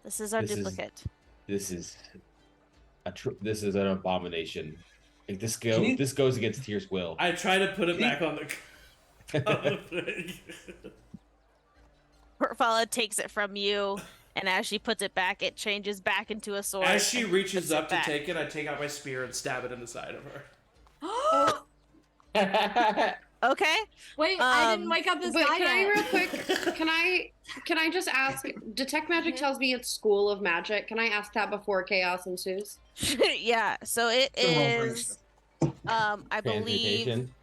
This is our This is- duplicate. This is this is an abomination. Like this Can you- this goes against Tyr's will. I try to put it Can you- back on the thing. Porfala takes it from you, and as she puts it back, it changes back into a sword. As she and reaches puts up it to back. take it, I take out my spear and stab it in the side of her. Okay. Wait, I didn't wake up this But guy can I yet. real quick? Can I just ask? Detect magic tells me it's school of magic. Can I ask that before chaos ensues? Yeah. So it It's a roll for is. I believe Transmutation.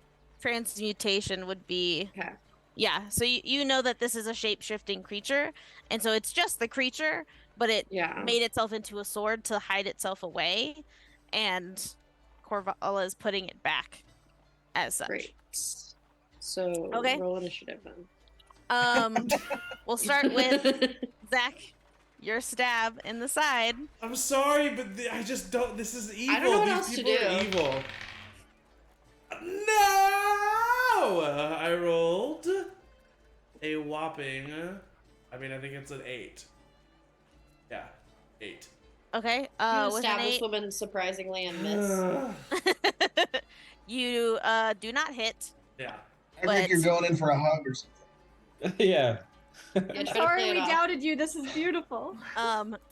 transmutation would be. Okay. Yeah. So you know that this is a shape-shifting creature, and so it's just the creature, but it Yeah. made itself into a sword to hide itself away, and Corvala is putting it back as such. Great. So Okay. roll initiative then. We'll start with Zach. Your stab in the side. I'm sorry, but I just don't. This is evil. I don't know what These else to people do. are evil. No! I rolled a whopping. I mean, I think it's an 8. Yeah, 8. Okay. You With stab an this 8, woman surprisingly and miss. you do not hit. Yeah. I think you're But- going in for a hug or something. Yeah. Yeah, I'm try to sorry play it we off. doubted you. This is beautiful.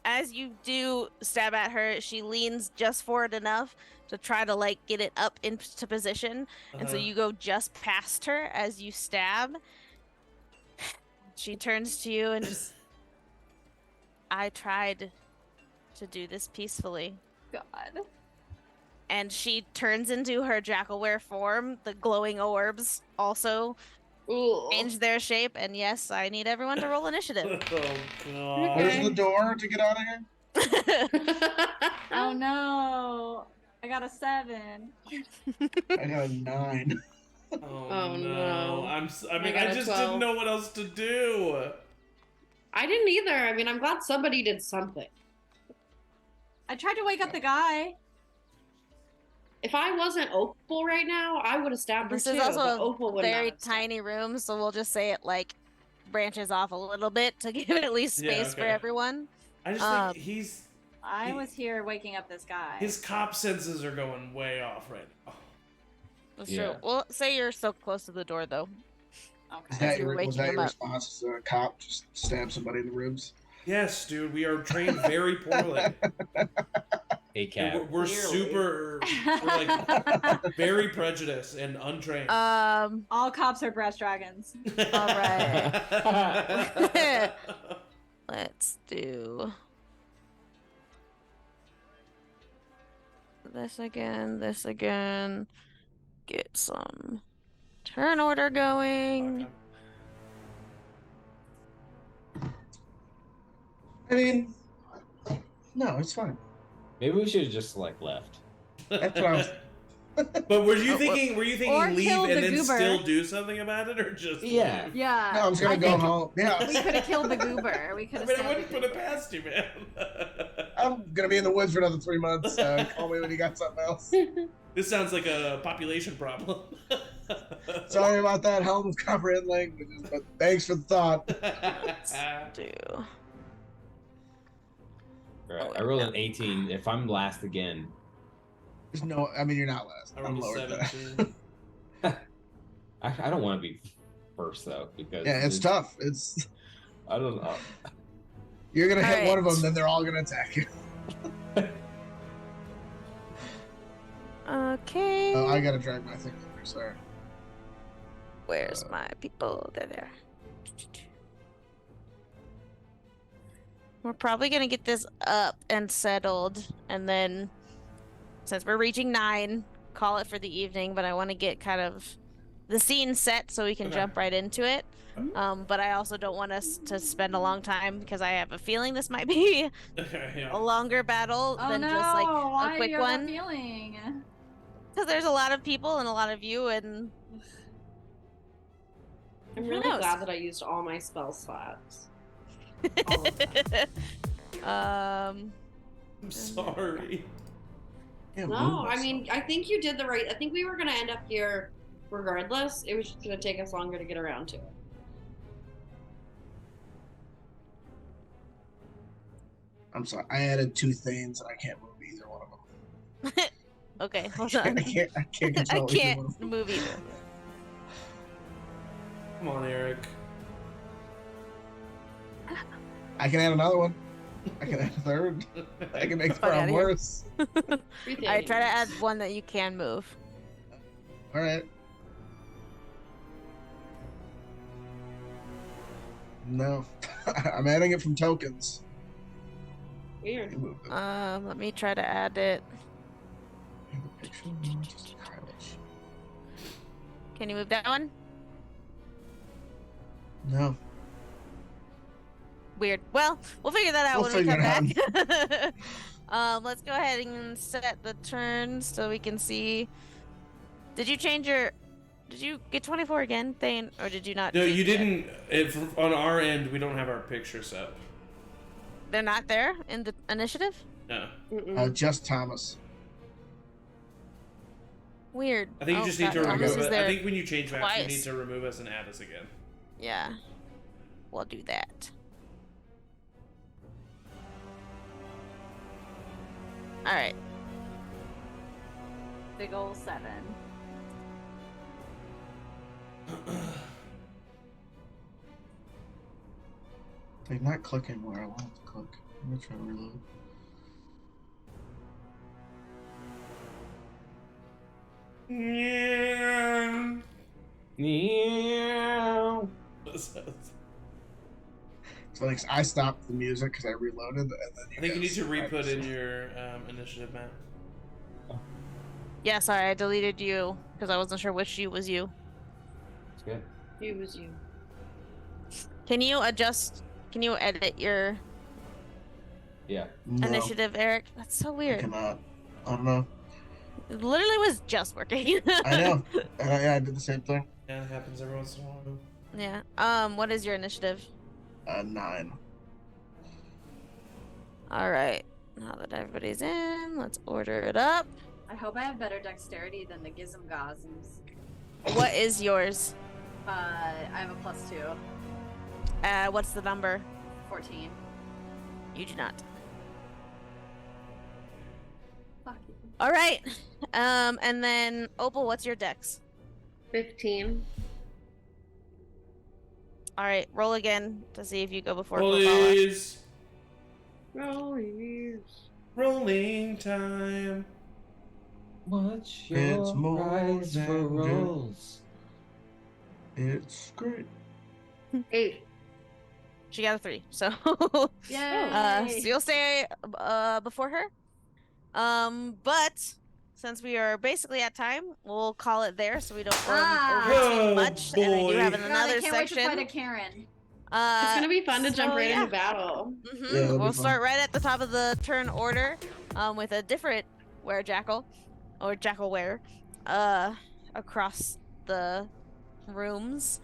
As you do stab at her, she leans just forward enough to try to like get it up into position, and so Uh-huh. you go just past her as you stab. She turns to you and just, I tried to do this peacefully. God. And she turns into her jackalware form. The glowing orbs also Ooh. change their shape, and yes, I need everyone to roll initiative. Oh god. Where's the door to get out of here? Oh no. I got a 7. I got a 9. Oh, Oh, no. I mean, got I a just 12. didn't know what else to do. I didn't either. I mean, I'm glad somebody did something. I tried to wake up the guy. If I wasn't Opal right now, I would have stabbed her This too. is but also Opal a would not very have stabbed. tiny room, so we'll just say it like branches off a little bit to give it at least Yeah, space for okay. everyone. I just Um, think I was here waking up this guy. his cop senses are going way off right now. That's Yeah. true. Well, say you're so close to the door though. Was Okay. that you're your, was waking that him your up. response? As a cop just stab somebody in the ribs? Yes, dude, we are trained very poorly. A And cat. we're super, we're like very prejudiced and untrained. All cops are brass dragons. Alright. Let's do this again. Get some turn order going. I mean, no, it's fine. Maybe we should have just like left. That's what I was. But were you Oh, thinking? Were you Or thinking leave kill and the then goober. still do something about it, or just Yeah. leave? Yeah. No, I was gonna go think home. Yeah, We could have killed the goober. We could I have. mean, I wouldn't put it past you, man. I'm gonna be in the woods for another 3 months. Call me when you got something else. This sounds like a population problem. Sorry about that helm of comprehend languages, but thanks for the thought. Do Right. I rolled an 18. If I'm last again, There's no, I mean, you're not last. I I'm rolled a lower than that. 17. I don't want to be first though because Yeah, it's tough. It's I don't know. you're gonna hit one of Alright. them, then they're all gonna attack you. okay. Oh, I gotta drag my thing over. Sorry. Where's my people? They're there. We're probably gonna get this up and settled, and then since we're reaching 9, call it for the evening. But I want to get kind of the scene set so we can Okay. jump right into it. But I also don't want us to spend a long time because I have a feeling this might be Okay, a yeah. longer battle Oh than no! just like Why a quick do you have one. that feeling? Because there's a lot of people and a lot of you, and I'm Who really knows? glad that I used all my spell slots. um. I'm sorry. Yeah, No, move I us. mean, I think you did the right. I think we were gonna end up here regardless. It was just gonna take us longer to get around to it. I'm sorry. I added 2 Thanes and I can't move either one of them. Okay, hold I on. can't. I can't I control either can't one of them. move either. Come on, Eric. I can add another one. I can add a third. I can make the Fuck outta problem here. worse. Alright, try to add one that you can move. All right. No, I'm adding it from tokens. Weird. You moved it. Let me try to add it. The picture. Kylish. Can you move that one? No. Weird. Well, we'll figure that out We'll when we come figure back. Let's go ahead and set the turn so we can see. Did you change your? Did you get 24 again, Thane, or did you not? No, change you it yet? didn't. On our end, we don't have our pictures up. They're not there in the initiative. No. Just Thomas. Weird. I think you just need to Thomas remove is it. I there think when you change maps, you twice. need to remove us and add us again. Yeah, we'll do that. All right. Big ol' 7. They're not clicking where I want it to click. I'm gonna try to reload. Yeah. Yeah. So like I stopped the music because I reloaded, and then I think you need guys to re-put had in your initiative map. Yeah, sorry, I deleted you because I wasn't sure which you was you. It's good. It was you. Can you adjust? Can you edit your Yeah. No, initiative, Eric? That's so I weird. cannot. I don't know. It literally was just working. I know. And I did the same thing. Yeah, it happens every once in a while. Yeah. What is your initiative? 9. All right. Now that everybody's in, let's order it up. I hope I have better dexterity than the Gizmgazms. What is yours? I have a +2. What's the number? 14. You do not. Fuck you. All right. And then Opal, what's your dex? 15. All right, roll again to see if you go before Kovala. Please. Rollies. Rolling time. What's It's your more price than for good. rolls? It's great. 8. She got a 3, so Yay! so you'll stay before her. But since we are basically at time, we'll call it there so we don't run over Oh, too much. And I do have boy. God, another I can't wait to section. fight a Karen. It's gonna be fun to jump so, right yeah. into battle. Yeah, that'll be We'll fun. start right at the top of the turn order, with a different werejackal or jackal were, across the rooms.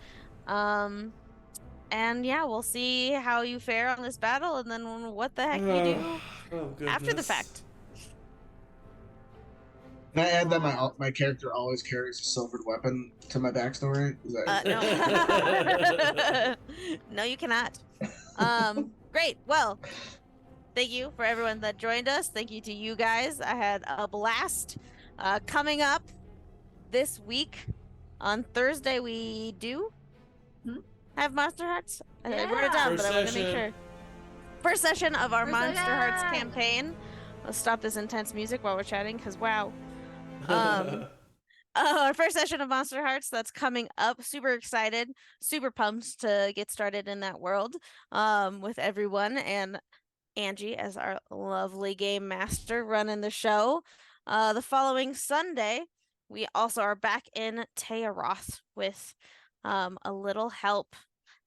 And yeah, we'll see how you fare on this battle, and then what the heck you do Oh, after the goodness. fact. Can I add that my character always carries a silvered weapon to my backstory? Is that No. No, you cannot. Great. Well, thank you for everyone that joined us. Thank you to you guys. I had a blast. Coming up this week on Thursday, we do have Monster Hearts. I wrote it down, First but I want to make session. sure. First session of our First Monster Hearts session! campaign. Let's stop this intense music while we're chatting, because wow. Our first session of Monster Hearts that's coming up. Super excited, super pumped to get started in that world with everyone, and Angie as our lovely game master running the show. The following Sunday, we also are back in Tearoth with a little help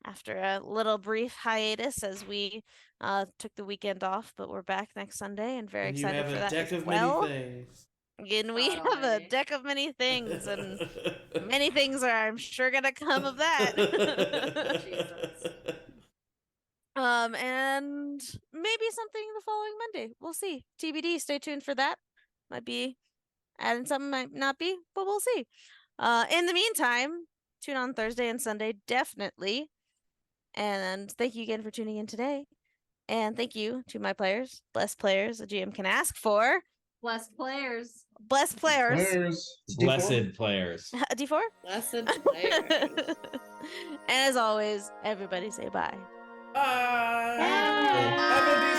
after a little brief hiatus as we took the weekend off, but we're back next Sunday and very And you excited have for a that deck as of well. many things. And we God have a almighty. deck of many things, and many things are, I'm sure, gonna come of that. Jesus. And maybe something the following Monday. We'll see. TBD. Stay tuned for that. Might be adding something, might not be, but we'll see. In the meantime, tune on Thursday and Sunday, definitely. And thank you again for tuning in today. And thank you to my players. Blessed players a GM can ask for. Blessed players. Blessed players. Players. It's a D4. Blessed players. A D4? Blessed players. And as always, everybody say bye. Bye. Bye. Have a